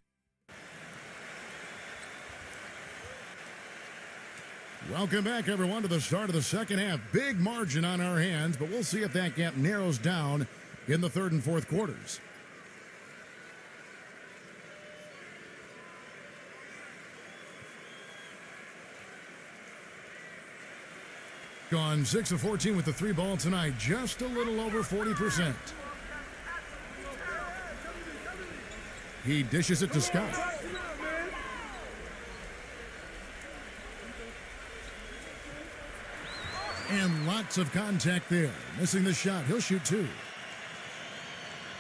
Welcome back, everyone, to the start of the second half. Big margin on our hands, but we'll see if that gap narrows down in the third and fourth quarters. Gone 6 of 14 with the 3 ball tonight, just a little over 40%. He dishes it to Scott. And lots of contact there. Missing the shot. He'll shoot 2.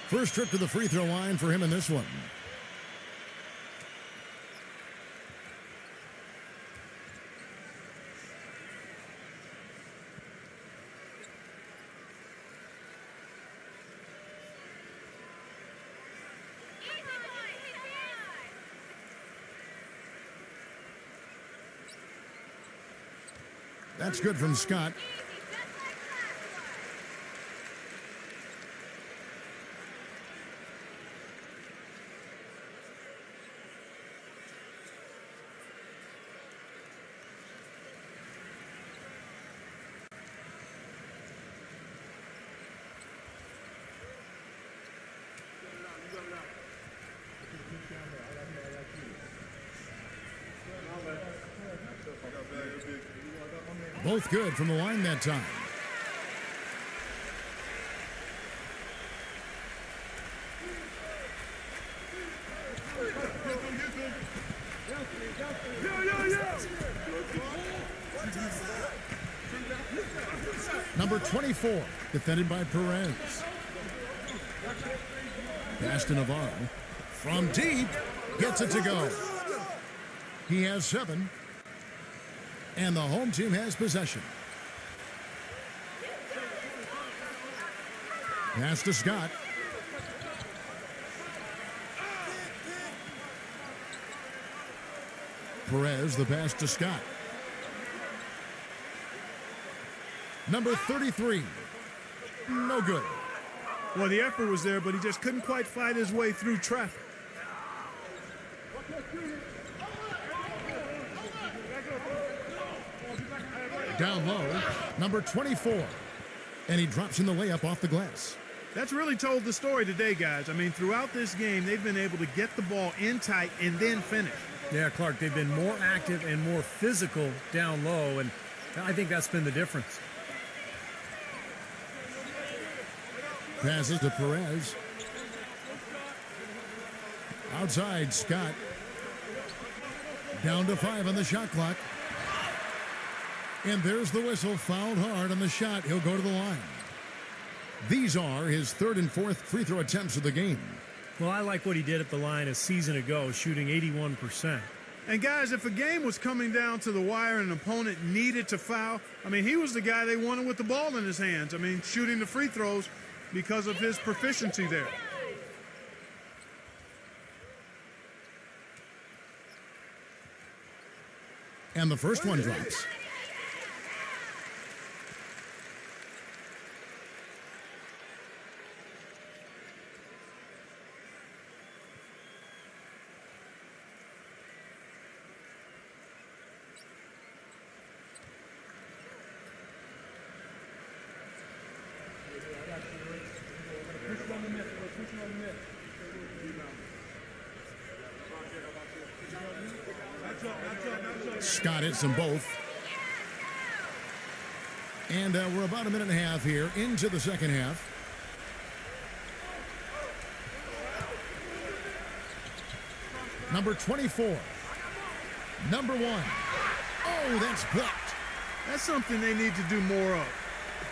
First trip to the free throw line for him in this one. That's good from Scott. Both good from the line that time. Number 24, defended by Perez. Pass to Navarro. From deep, gets it to go. He has 7. And the home team has possession. Pass to Scott. Perez, the pass to Scott. Number 33. No good. Well, the effort was there, but he just couldn't quite fight his way through traffic. Down low, number 24. And he drops in the layup off the glass. That's really told the story today, guys. I mean, throughout this game, they've been able to get the ball in tight and then finish. Yeah, Clark, they've been more active and more physical down low, and I think that's been the difference. Passes to Perez. Outside, Scott. Down to 5 on the shot clock. And there's the whistle, fouled hard on the shot. He'll go to the line. These are his third and fourth free throw attempts of the game. Well, I like what he did at the line a season ago, shooting 81%. And guys, if a game was coming down to the wire and an opponent needed to foul, I mean, he was the guy they wanted with the ball in his hands. I mean, shooting the free throws because of his proficiency there. And the first one drops. Scott hits them both. And we're about a minute and a half here into the second half. Number 24. Number 1. Oh, that's blocked. That's something they need to do more of.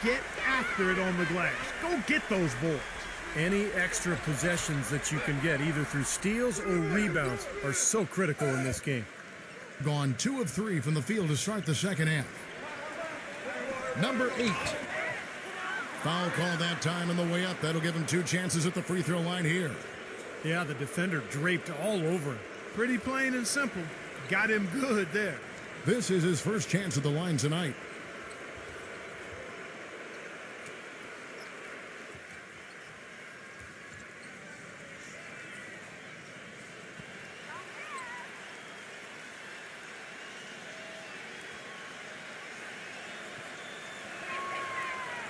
Get after it on the glass. Go get those boards. Any extra possessions that you can get, either through steals or rebounds, are so critical in this game. Gone 2 of 3 from the field to start the second half. Number 8. Foul call that time on the way up. That'll give him 2 chances at the free throw line here. Yeah, the defender draped all over him. Pretty plain and simple. Got him good there. This is his first chance at the line tonight.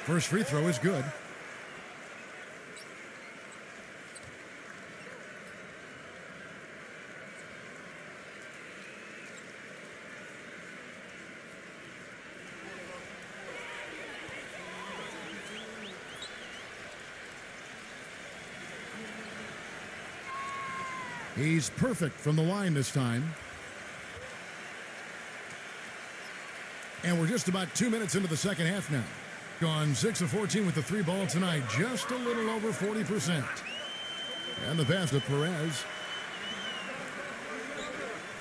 First free throw is good. He's perfect from the line this time. And we're just about 2 minutes into the second half now. Gone 6 of 14 with the 3 ball tonight. Just a little over 40%. And the pass to Perez.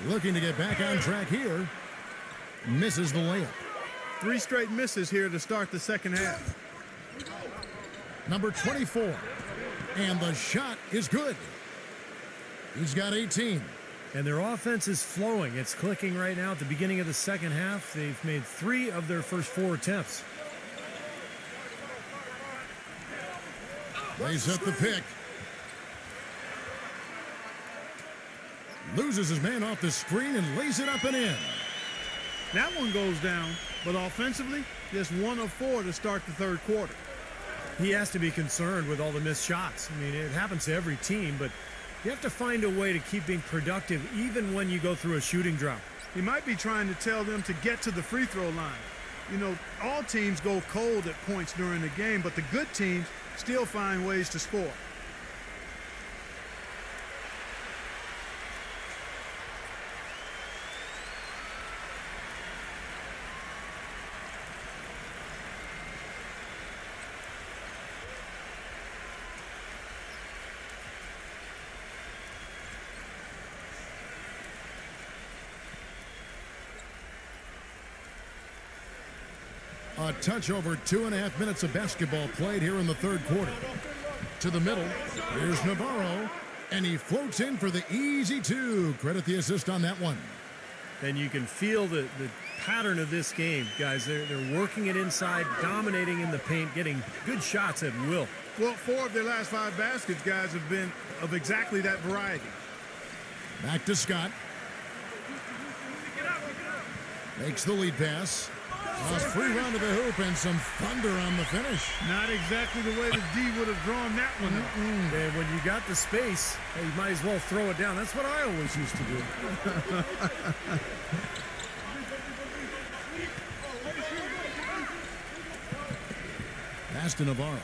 Looking to get back on track here. Misses the layup. 3 straight misses here to start the second half. Number 24. And the shot is good. He's got 18. And their offense is flowing. It's clicking right now at the beginning of the second half. They've made 3 of their first 4 attempts. They set the pick. Loses his man off the screen and lays it up and in. That one goes down, but offensively, just 1 of 4 to start the third quarter. He has to be concerned with all the missed shots. I mean, it happens to every team, but you have to find a way to keep being productive even when you go through a shooting drought. He might be trying to tell them to get to the free throw line. You know, all teams go cold at points during the game, but the good teams still find ways to score. A touch over 2.5 minutes of basketball played here in the third quarter. To the middle, here's Navarro, and he floats in for the easy 2. Credit the assist on that one. And you can feel the pattern of this game, guys. They're working it inside, dominating in the paint, getting good shots at will. Well, 4 of their last 5 baskets, guys, have been of exactly that variety. Back to Scott. Makes the lead pass. A free round to the hoop and some thunder on the finish. Not exactly the way the D would have drawn that one up. And when you got the space, you might as well throw it down. That's what I always used to do. Pass to Navarro.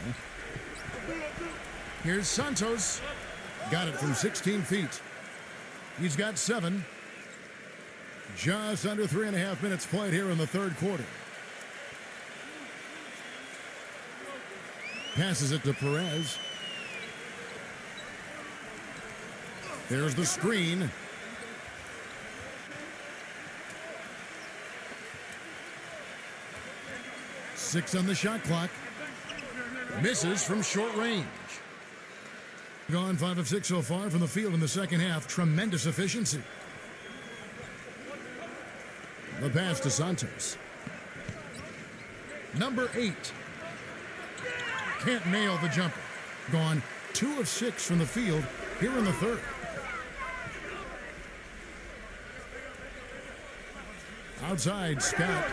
Here's Santos. Got it from 16 feet. He's got 7. Just under 3.5 minutes played here in the third quarter. Passes it to Perez. There's the screen. Six on the shot clock. Misses from short range. Gone 5 of 6 so far from the field in the second half. Tremendous efficiency. The pass to Santos. Number 8. Can't nail the jumper. Gone 2 of 6 from the field here in the third. Outside, Scott.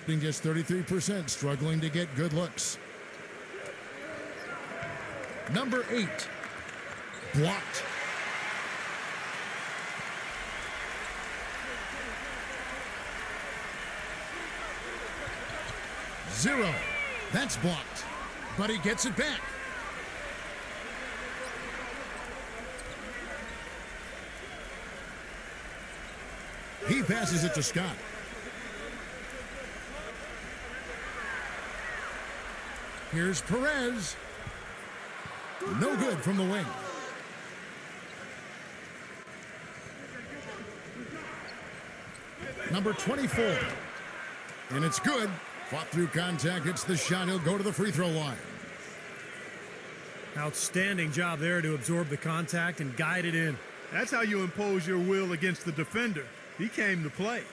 Just 33%, struggling to get good looks. Number 8. Blocked. Zero. That's blocked. But he gets it back. He passes it to Scott. Here's Perez. No good from the wing. Number 24. And it's good. Fought through contact, hits the shot. He'll go to the free throw line. Outstanding job there to absorb the contact and guide it in. That's how you impose your will against the defender. He came to play.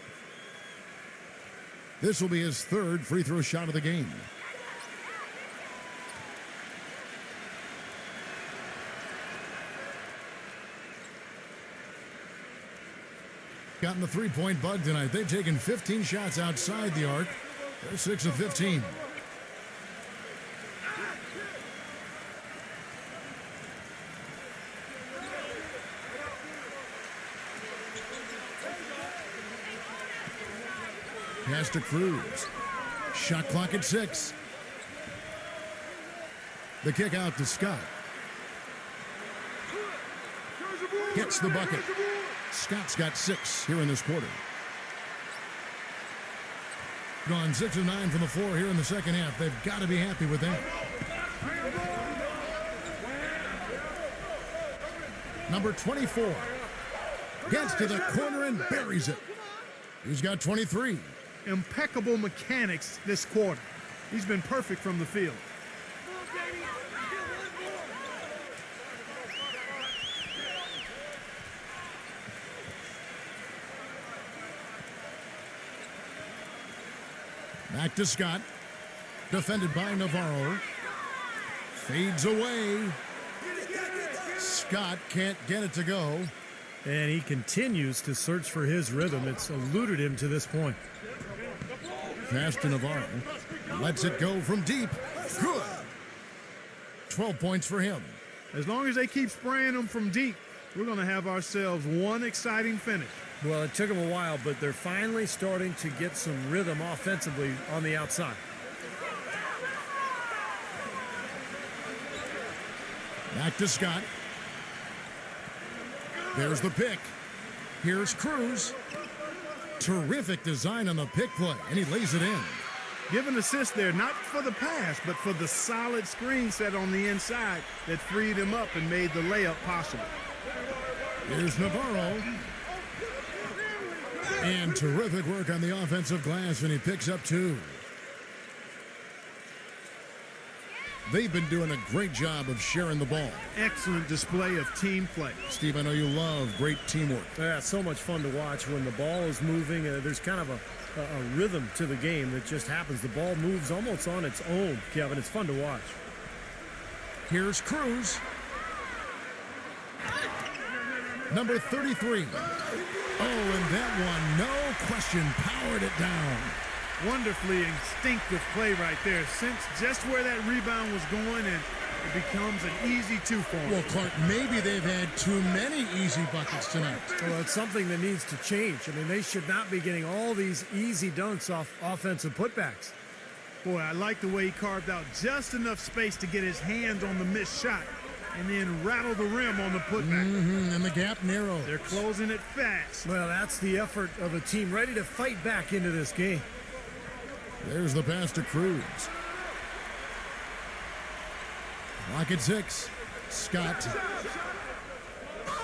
This will be his 3rd free throw shot of the game. Gotten the three-point bug tonight. They've taken 15 shots outside the arc. They're 6 of 15. Pass to Cruz. Shot clock at 6. The kick out to Scott. Gets the bucket. Scott's got 6 here in this quarter. Gone 6 of 9 from the floor here in the second half. They've got to be happy with that. Number 24 gets to the corner and buries it. He's got 23. Impeccable mechanics this quarter. He's been perfect from the field. Back to Scott. Defended by Navarro. Fades away. Scott can't get it to go. And he continues to search for his rhythm. It's eluded him to this point. Pass to Navarro. Lets it go from deep. Good. 12 points for him. As long as they keep spraying them from deep, we're going to have ourselves one exciting finish. Well, it took them a while, but they're finally starting to get some rhythm offensively on the outside. Back to Scott. There's the pick. Here's Cruz. Terrific design on the pick play, and he lays it in. Give an assist there, not for the pass, but for the solid screen set on the inside that freed him up and made the layup possible. Here's Navarro. And terrific work on the offensive glass, and he picks up 2. They've been doing a great job of sharing the ball. Excellent display of team play. Steve, I know you love great teamwork. Yeah, so much fun to watch when the ball is moving. There's kind of a rhythm to the game that just happens. The ball moves almost on its own, Kevin. It's fun to watch. Here's Cruz. Number 33. Oh, and that one, no question, powered it down. Wonderfully instinctive play right there. Sensed just where that rebound was going, and it becomes an easy two for him. Well, Clark, maybe they've had too many easy buckets tonight. Well, it's something that needs to change. I mean, they should not be getting all these easy dunks off offensive putbacks. Boy, I like the way he carved out just enough space to get his hands on the missed shot and then rattle the rim on the putback. And the gap narrows. They're closing it fast. Well, that's the effort of a team ready to fight back into this game. There's the pass to Cruz. Clock at 6. Scott.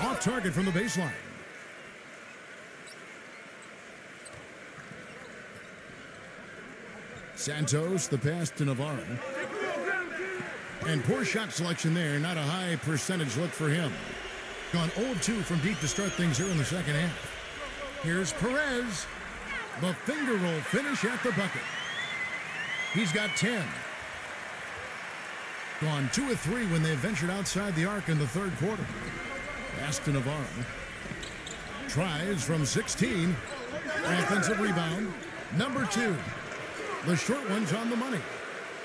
Off target from the baseline. Santos, the pass to Navarro. And poor shot selection there. Not a high percentage look for him. Gone 0-2 from deep to start things here in the second half. Here's Perez. The finger roll finish at the bucket. He's got 10. Gone 2 of 3 when they ventured outside the arc in the third quarter. Pass to Navarro. Tries from 16. Offensive rebound. Number 2. The short one's on the money.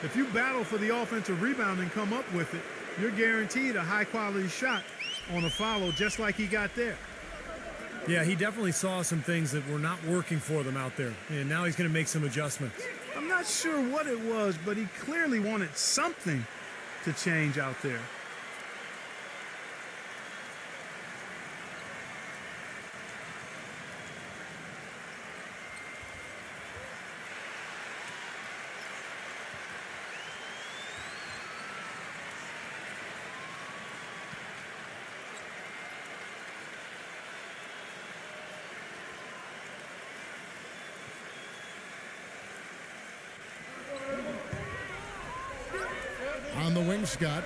If you battle for the offensive rebound and come up with it, you're guaranteed a high-quality shot on a follow just like he got there. Yeah, he definitely saw some things that were not working for them out there, and now he's going to make some adjustments. I'm not sure what it was, but he clearly wanted something to change out there. On the wing, Scott.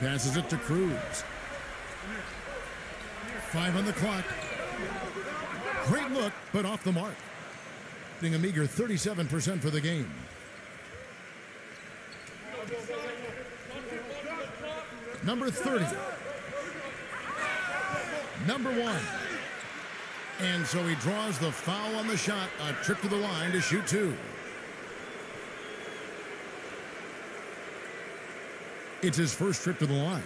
Passes it to Cruz. 5 on the clock. Great look, but off the mark. Being a meager 37% for the game. Number 30. Number 1. And so he draws the foul on the shot. A trip to the line to shoot 2. It's his first trip to the line.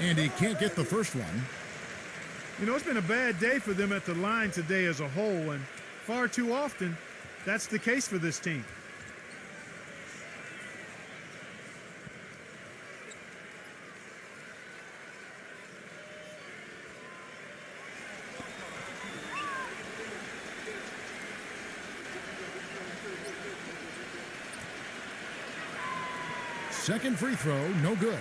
And he can't get the first one. You know, it's been a bad day for them at the line today as a whole, and far too often, that's the case for this team. Second free throw, no good.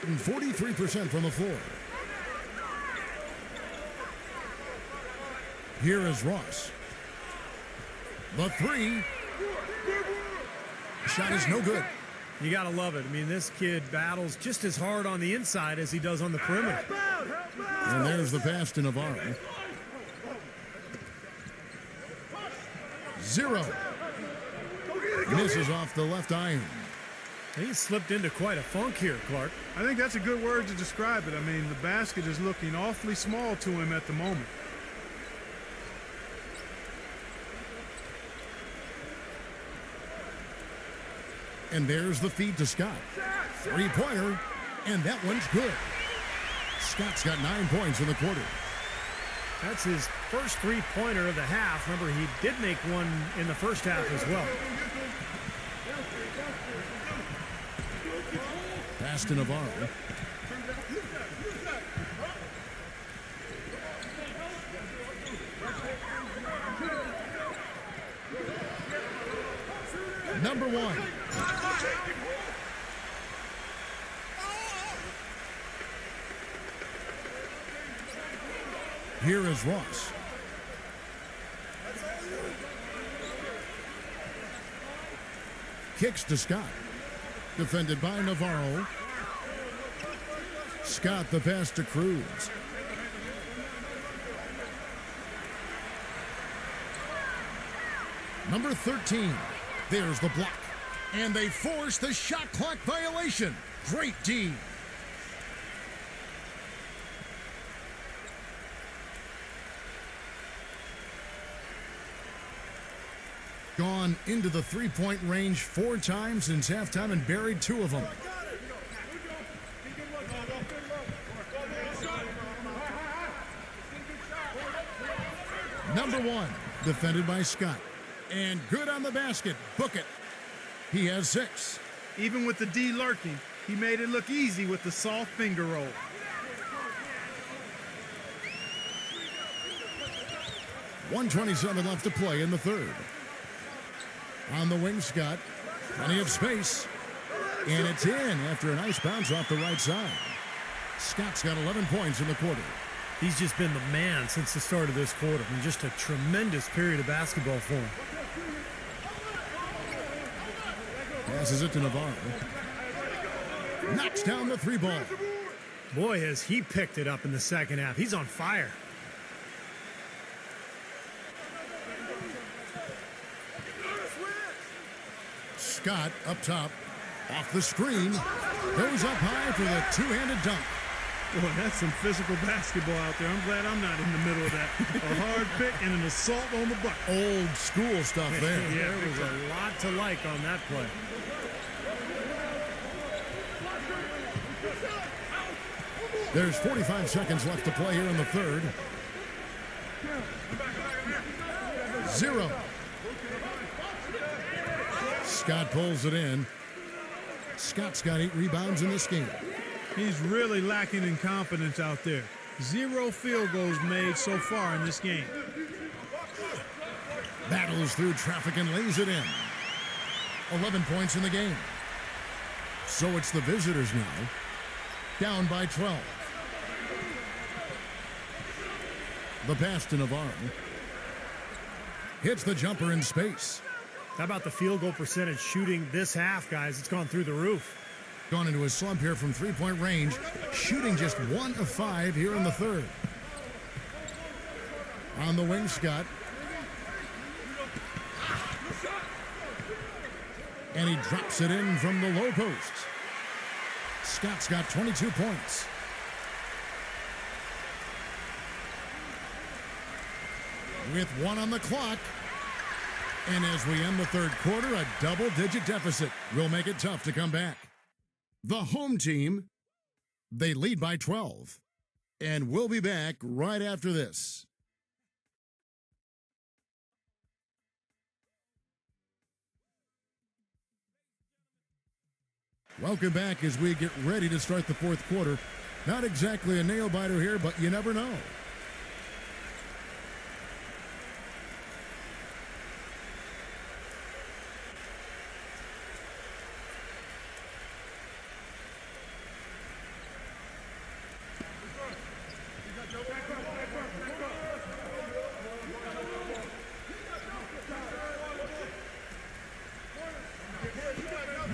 43% from the floor. Here is Ross. The 3. Shot is no good. You got to love it. I mean, this kid battles just as hard on the inside as he does on the perimeter. And there's the pass to Navarro. 0. Misses off the left iron. He slipped into quite a funk here, Clark. I think that's a good word to describe it. I mean, the basket is looking awfully small to him at the moment. And there's the feed to Scott. 3-pointer, and that one's good. Scott's got 9 points in the quarter. That's his first 3-pointer of the half. Remember, he did make one in the first half as well. Pass to Navarro. one. Here is Ross. Kicks to Scott. Defended by Navarro. Scott the pass to Cruz. Number 13. There's the block. And they force the shot clock violation. Great D. Gone into the three-point range 4 times since halftime and buried 2 of them. Number 1, defended by Scott. And good on the basket. Book it. He has 6. Even with the D lurking, he made it look easy with the soft finger roll. .127 left to play in the third. On the wing, Scott. Plenty of space. And it's in after a nice bounce off the right side. Scott's got 11 points in the quarter. He's just been the man since the start of this quarter. I mean, just a tremendous period of basketball for him. Passes it to Navarro. Knocks down the 3-ball. Boy, has he picked it up in the second half. He's on fire. Scott up top, off the screen, goes up high for the two-handed dunk. Boy, that's some physical basketball out there. I'm glad I'm not in the middle of that. A hard pick and an assault on the bucket. Old school stuff there. Yeah, there was a lot to like on that play. There's 45 seconds left to play here in the third. 0. Scott pulls it in. Scott's got 8 rebounds in this game. He's really lacking in confidence out there. 0 field goals made so far in this game. Battles through traffic and lays it in. 11 points in the game. So it's the visitors now. Down by 12. The pass to Navarro. Hits the jumper in space. How about the field goal percentage shooting this half, guys? It's gone through the roof. Gone into a slump here from three-point range. Shooting just 1 of 5 here in the third. On the wing, Scott. And he drops it in from the low post. Scott's got 22 points. With 1 on the clock. And as we end the third quarter, a double-digit deficit will make it tough to come back. The home team, they lead by 12. And we'll be back right after this. Welcome back as we get ready to start the fourth quarter. Not exactly a nail-biter here, but you never know.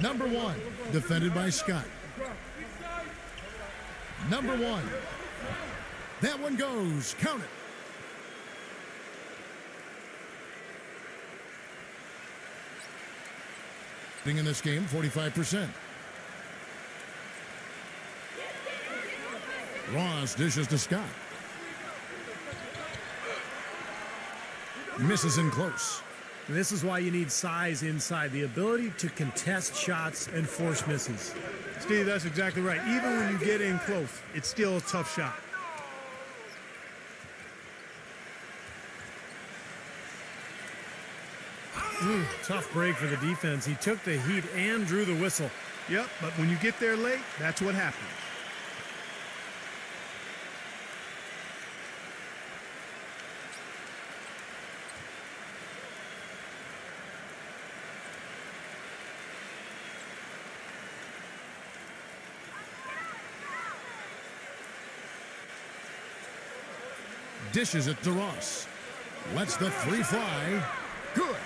Number 1, defended by Scott. Number 1. That one goes. Count it. In this game, 45%. Ross dishes to Scott. Misses in close. And this is why you need size inside, the ability to contest shots and force misses. Steve, that's exactly right. Even when you get in close, it's still a tough shot. Tough break for the defense. He took the heat and drew the whistle. Yep, but when you get there late, that's what happens. Dishes it to Ross. Lets the three fly. Good.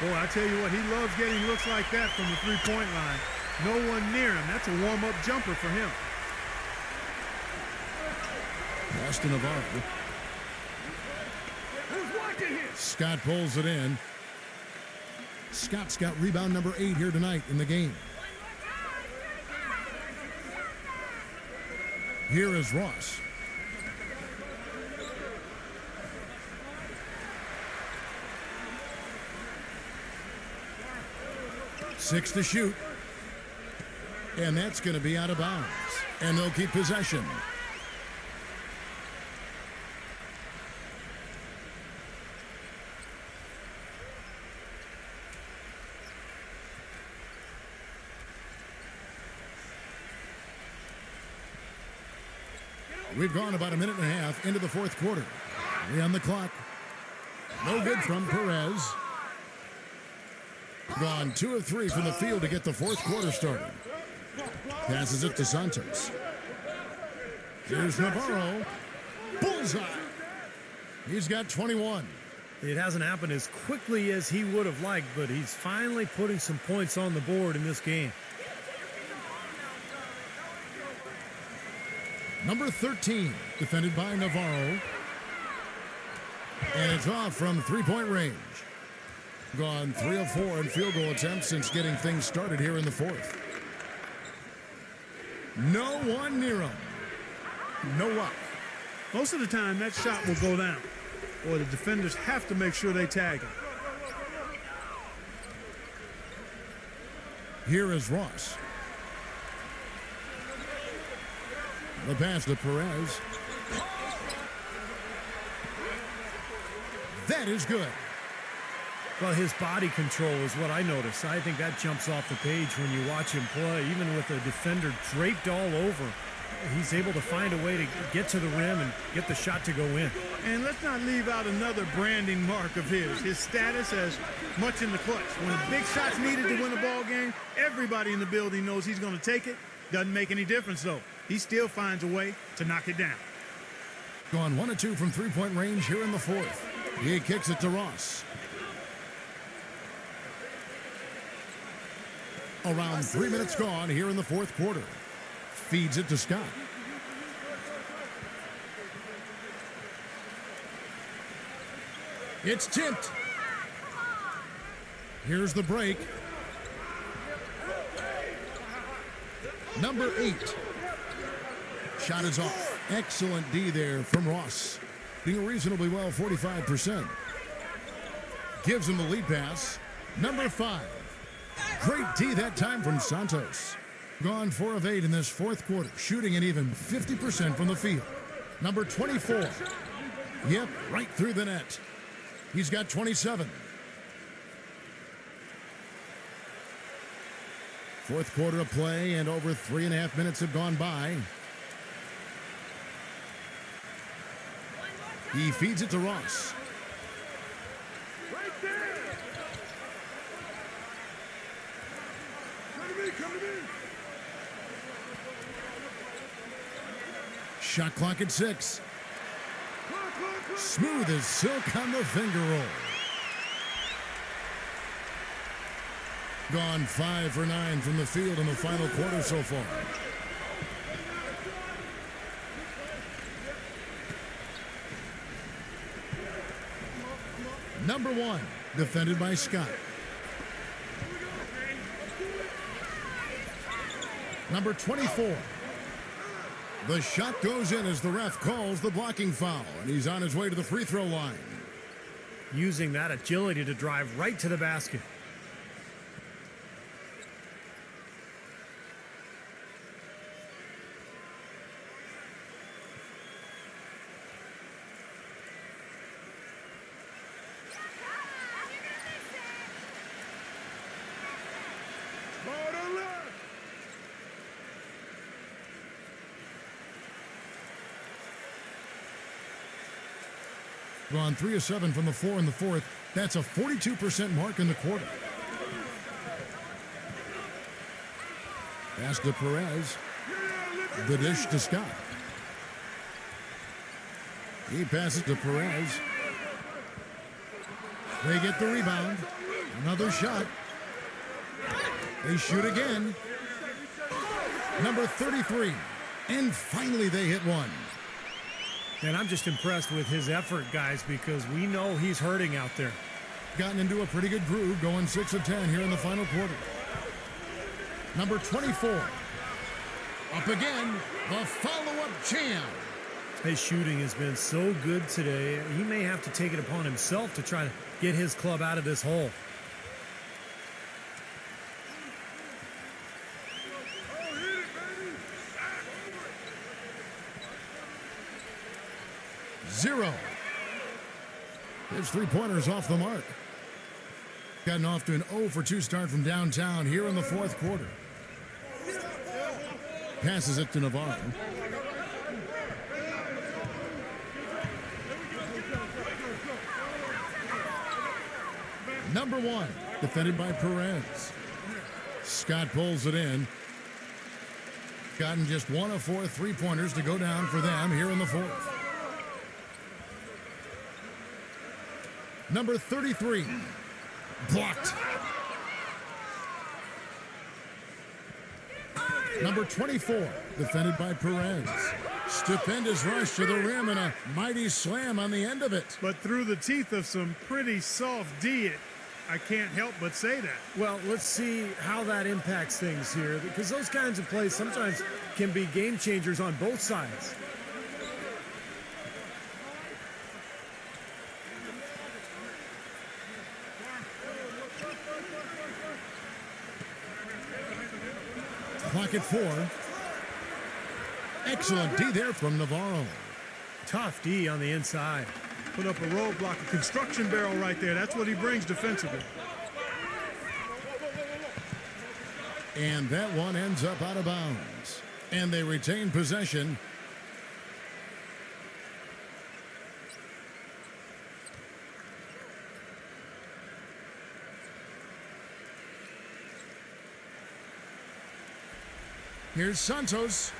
Boy, I tell you what, he loves getting looks like that from the three-point line. No one near him. That's a warm-up jumper for him. Pass to Navarro. Scott pulls it in. Scott's got rebound number 8 here tonight in the game. Here is Ross. Six to shoot. And that's going to be out of bounds. And they'll keep possession. We've gone about a minute and a half into the fourth quarter. 3 on the clock. No good from Perez. Gone 2 of 3 from the field to get the fourth quarter started. Passes it to Santos. Here's Navarro. Bullseye. He's got 21. It hasn't happened as quickly as he would have liked, but he's finally putting some points on the board in this game. Number 13, defended by Navarro. And it's off from three-point range. Gone 3 of 4 in field goal attempts since getting things started here in the fourth. No one near him. No luck. Most of the time, that shot will go down, or the defenders have to make sure they tag him. Here is Ross. The pass to Perez. That is good. Well, his body control is what I notice. I think that jumps off the page when you watch him play. Even with the defender draped all over, he's able to find a way to get to the rim and get the shot to go in. And let's not leave out another branding mark of his status as much in the clutch. When a big shot's needed to win a ball game, everybody in the building knows he's going to take it. Doesn't make any difference, though. He still finds a way to knock it down. Gone 1 of 2 from three-point range here in the fourth. He kicks it to Ross. Around 3 minutes gone here in the fourth quarter. Feeds it to Scott. It's tipped. Here's the break. Number 8. Shot is off. Excellent D there from Ross. Being reasonably well, 45%. Gives him the lead pass. Number 5. Great D that time from Santos. Gone 4 of 8 in this fourth quarter. Shooting an even 50% from the field. Number 24. Yep, right through the net. He's got 27. Fourth quarter of play, and over 3.5 minutes have gone by. He feeds it to Ross. Right there. Come to me. Shot clock at 6. Clock. Smooth as silk on the finger roll. Gone 5 for 9 from the field in the final quarter so far. Number 1, defended by Scott. Number 24. The shot goes in as the ref calls the blocking foul, and he's on his way to the free throw line. Using that agility to drive right to the basket. Gone 3 of 7 from the floor in the fourth. That's a 42% mark in the quarter. Pass to Perez. The dish to Scott. He passes to Perez. They get the rebound. Another shot. They shoot again. Number 33. And finally they hit one. And I'm just impressed with his effort, guys, because we know he's hurting out there. Gotten into a pretty good groove, going 6 of 10 here in the final quarter. Number 24. Up again, the follow-up jam. His shooting has been so good today. He may have to take it upon himself to try to get his club out of this hole. Zero. His three-pointers off the mark. Gotten off to an 0 for 2 start from downtown here in the fourth quarter. Passes it to Navarro. Number 1, defended by Perez. Scott pulls it in. Gotten just 1 of 4 three-pointers to go down for them here in the fourth. Number 33, blocked. Number 24, defended by Perez. Stupendous rush to the rim and a mighty slam on the end of it. But through the teeth of some pretty soft D, I can't help but say that. Well, let's see how that impacts things here, because those kinds of plays sometimes can be game changers on both sides. Clock at 4. Excellent D there from Navarro. Tough D on the inside. Put up a roadblock, a construction barrel right there. That's what he brings defensively. And that one ends up out of bounds. And they retain possession. Here's Santos.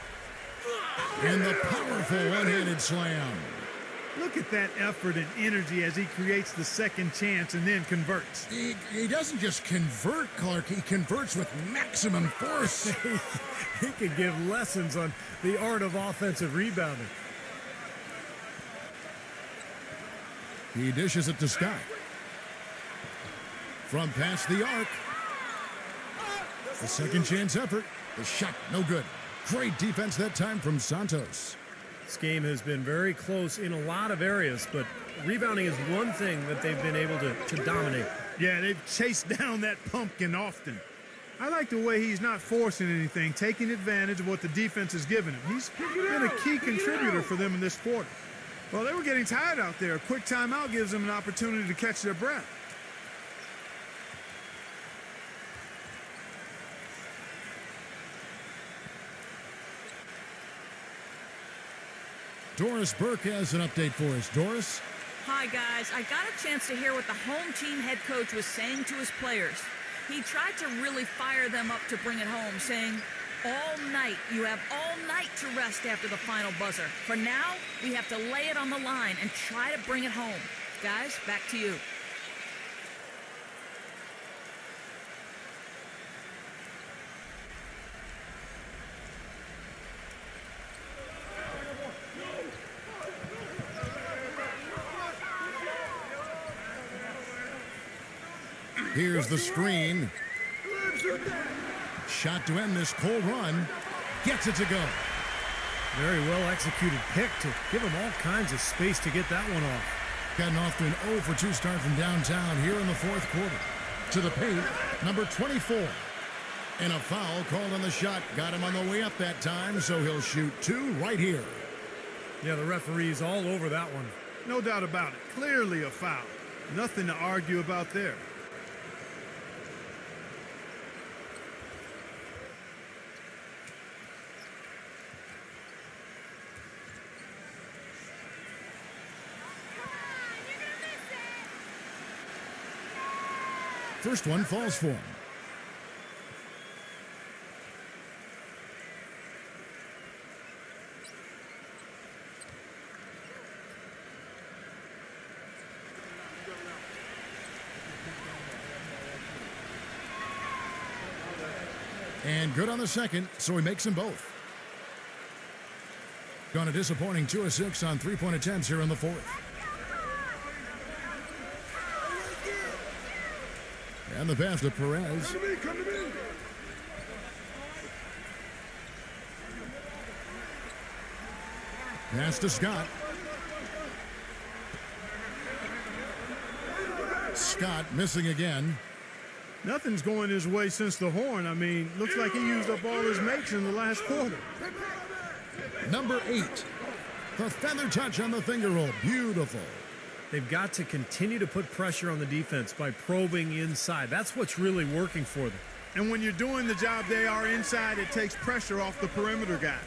And the powerful one-handed slam. Look at that effort and energy as he creates the second chance and then converts. He doesn't just convert, Clark. He converts with maximum force. He could give lessons on the art of offensive rebounding. He dishes it to Scott. From past the arc. The second chance effort. The shot, no good. Great defense that time from Santos. This game has been very close in a lot of areas, but rebounding is one thing that they've been able to dominate. Yeah, they've chased down that pumpkin often. I like the way he's not forcing anything, taking advantage of what the defense has given him. He's been a key contributor for them in this quarter. Well, they were getting tired out there. A quick timeout gives them an opportunity to catch their breath. Doris Burke has an update for us. Doris? Hi, guys. I got a chance to hear what the home team head coach was saying to his players. He tried to really fire them up to bring it home, saying, all night, you have all night to rest after the final buzzer. For now, we have to lay it on the line and try to bring it home. Guys, back to you. Here's the screen. Shot to end this cold run. Gets it to go. Very well executed pick to give him all kinds of space to get that one off. Gotten off to an 0 for 2 start from downtown here in the fourth quarter. To the paint, number 24. And a foul called on the shot. Got him on the way up that time, so he'll shoot 2 right here. Yeah, the referee's all over that one. No doubt about it. Clearly a foul. Nothing to argue about there. First one falls for him. And good on the second, so he makes them both. Gone a disappointing 2 of 6 on three-point attempts here in the fourth. And the pass to Perez. Come to me. Pass to Scott. Scott missing again. Nothing's going his way since the horn. I mean, looks like he used up all his makes in the last quarter. Number 8. The feather touch on the finger roll. Beautiful. They've got to continue to put pressure on the defense by probing inside. That's what's really working for them. And when you're doing the job they are inside, it takes pressure off the perimeter guys.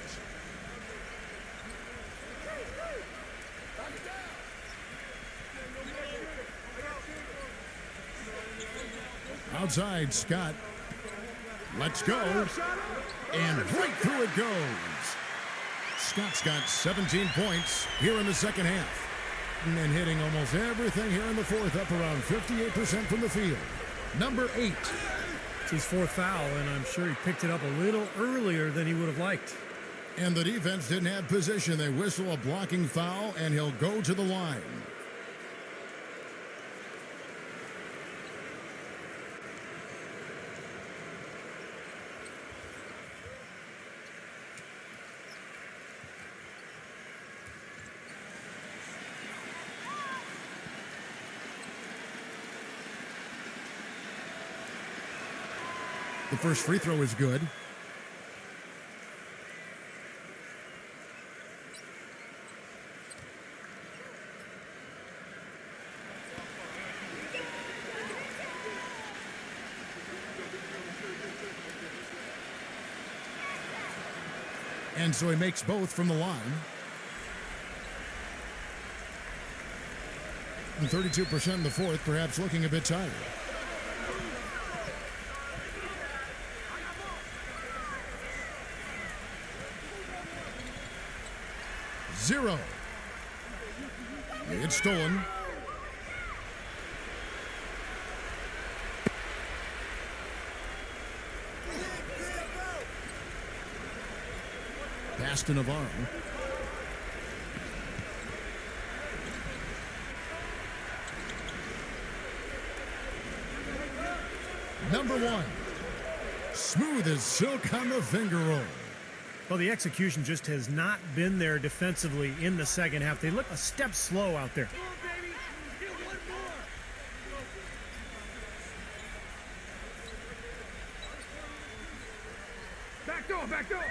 Outside, Scott. Let's go. And right through it goes. Scott's got 17 points here in the second half. And hitting almost everything here in the fourth, up around 58% from the field. Number 8. It's his fourth foul, and I'm sure he picked it up a little earlier than he would have liked. And the defense didn't have position. They whistle a blocking foul, and he'll go to the line. The first free throw is good. And so he makes both from the line. And 32% in the fourth, perhaps looking a bit tired. Zero. It's stolen. Pass to Navarro. Number 1. Smooth as silk on the finger roll. Well, the execution just has not been there defensively in the second half. They look a step slow out there. Back door, back door.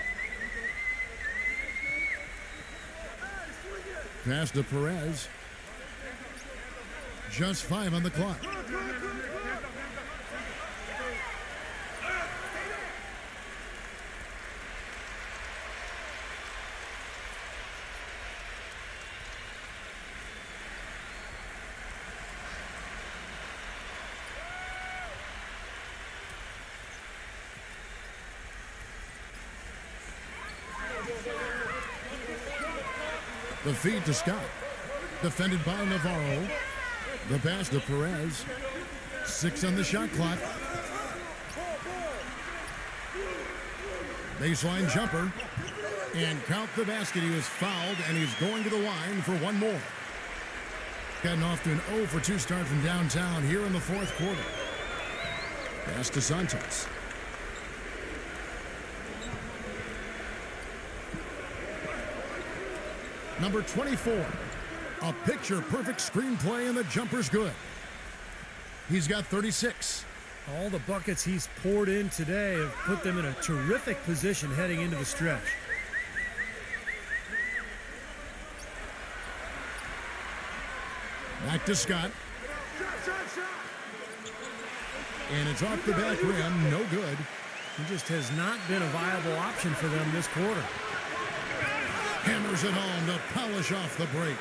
Pass to Perez. Just 5 on the clock. The feed to Scott. Defended by Navarro. The pass to Perez. 6 on the shot clock. Baseline jumper. And count the basket. He was fouled, and he's going to the line for one more. Gotten off to an 0 for 2 start from downtown here in the fourth quarter. Pass to Santos. Number 24, a picture-perfect screenplay, and the jumper's good. He's got 36. All the buckets he's poured in today have put them in a terrific position heading into the stretch. Back to Scott. And it's off the back rim, no good. He just has not been a viable option for them this quarter. Hammers it home to polish off the break.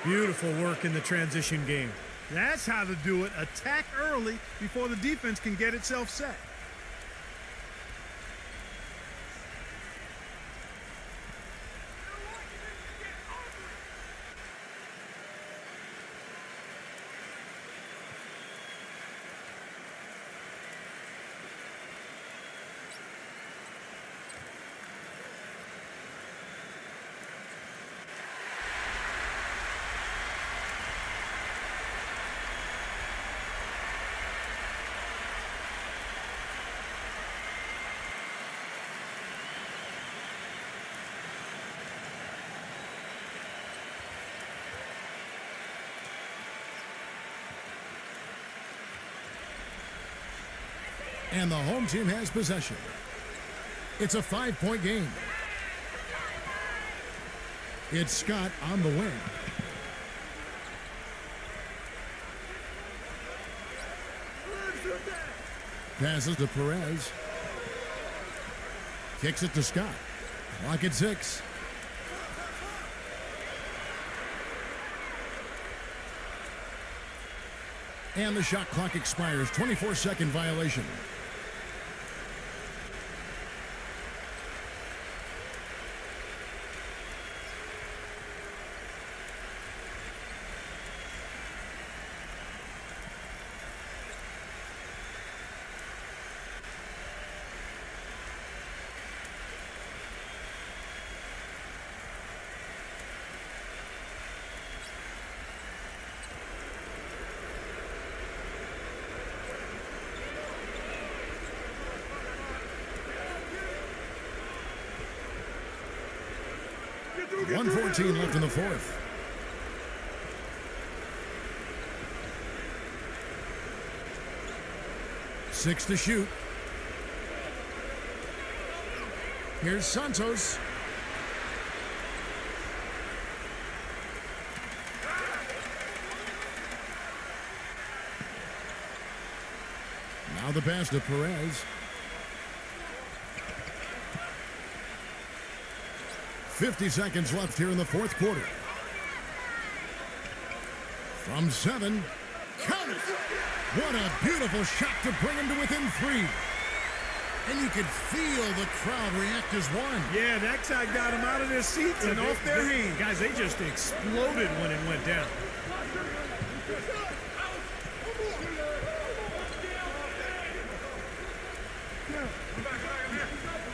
Beautiful work in the transition game. That's how to do it. Attack early before the defense can get itself set. And the home team has possession. It's a 5-point game. It's Scott on the wing. Passes to Perez. Kicks it to Scott. Clock at 6. And the shot clock expires. 24-second violation. .114 left in the fourth. Six to shoot. Here's Santos. Now the pass to Perez. 50 seconds left here in the fourth quarter. From 7. Count it! What a beautiful shot to bring him to within 3. And you could feel the crowd react as one. Yeah, that side got them out of their seats and off their hands. Guys, they just exploded when it went down.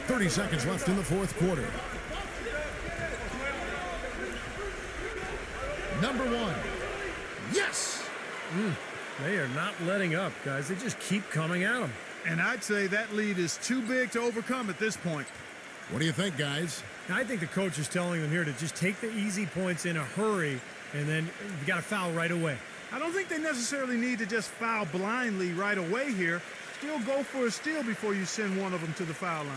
.30 seconds left in the fourth quarter. Number 1. Yes! They are not letting up, guys. They just keep coming at them. And I'd say that lead is too big to overcome at this point. What do you think, guys? I think the coach is telling them here to just take the easy points in a hurry, and then you got to foul right away. I don't think they necessarily need to just foul blindly right away here. Still go for a steal before you send one of them to the foul line.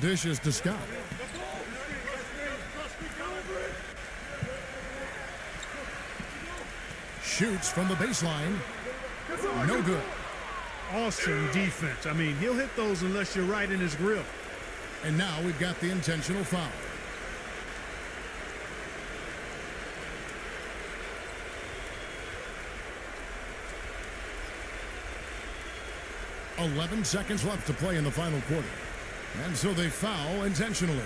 Dishes to Scott. Shoots from the baseline. No good. Awesome defense. I mean, he'll hit those unless you're right in his grill. And now we've got the intentional foul. .11 seconds left to play in the final quarter. And so they foul intentionally.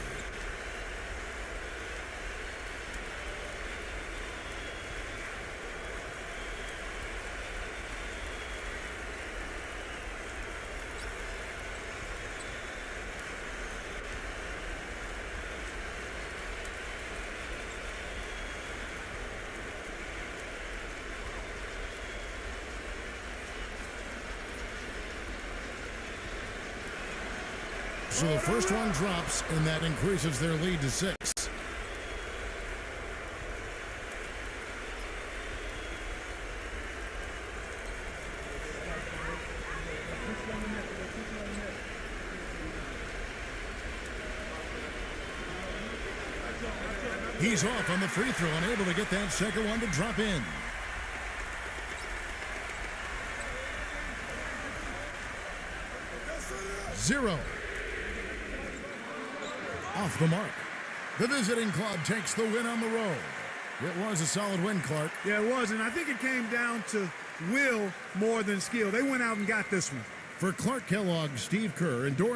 So the first one drops, and that increases their lead to 6. He's off on the free throw, unable to get that second one to drop in. Zero. Off the mark. The visiting club takes the win on the road. It was a solid win, Clark. Yeah, it was, and I think it came down to will more than skill. They went out and got this one. For Clark Kellogg, Steve Kerr, and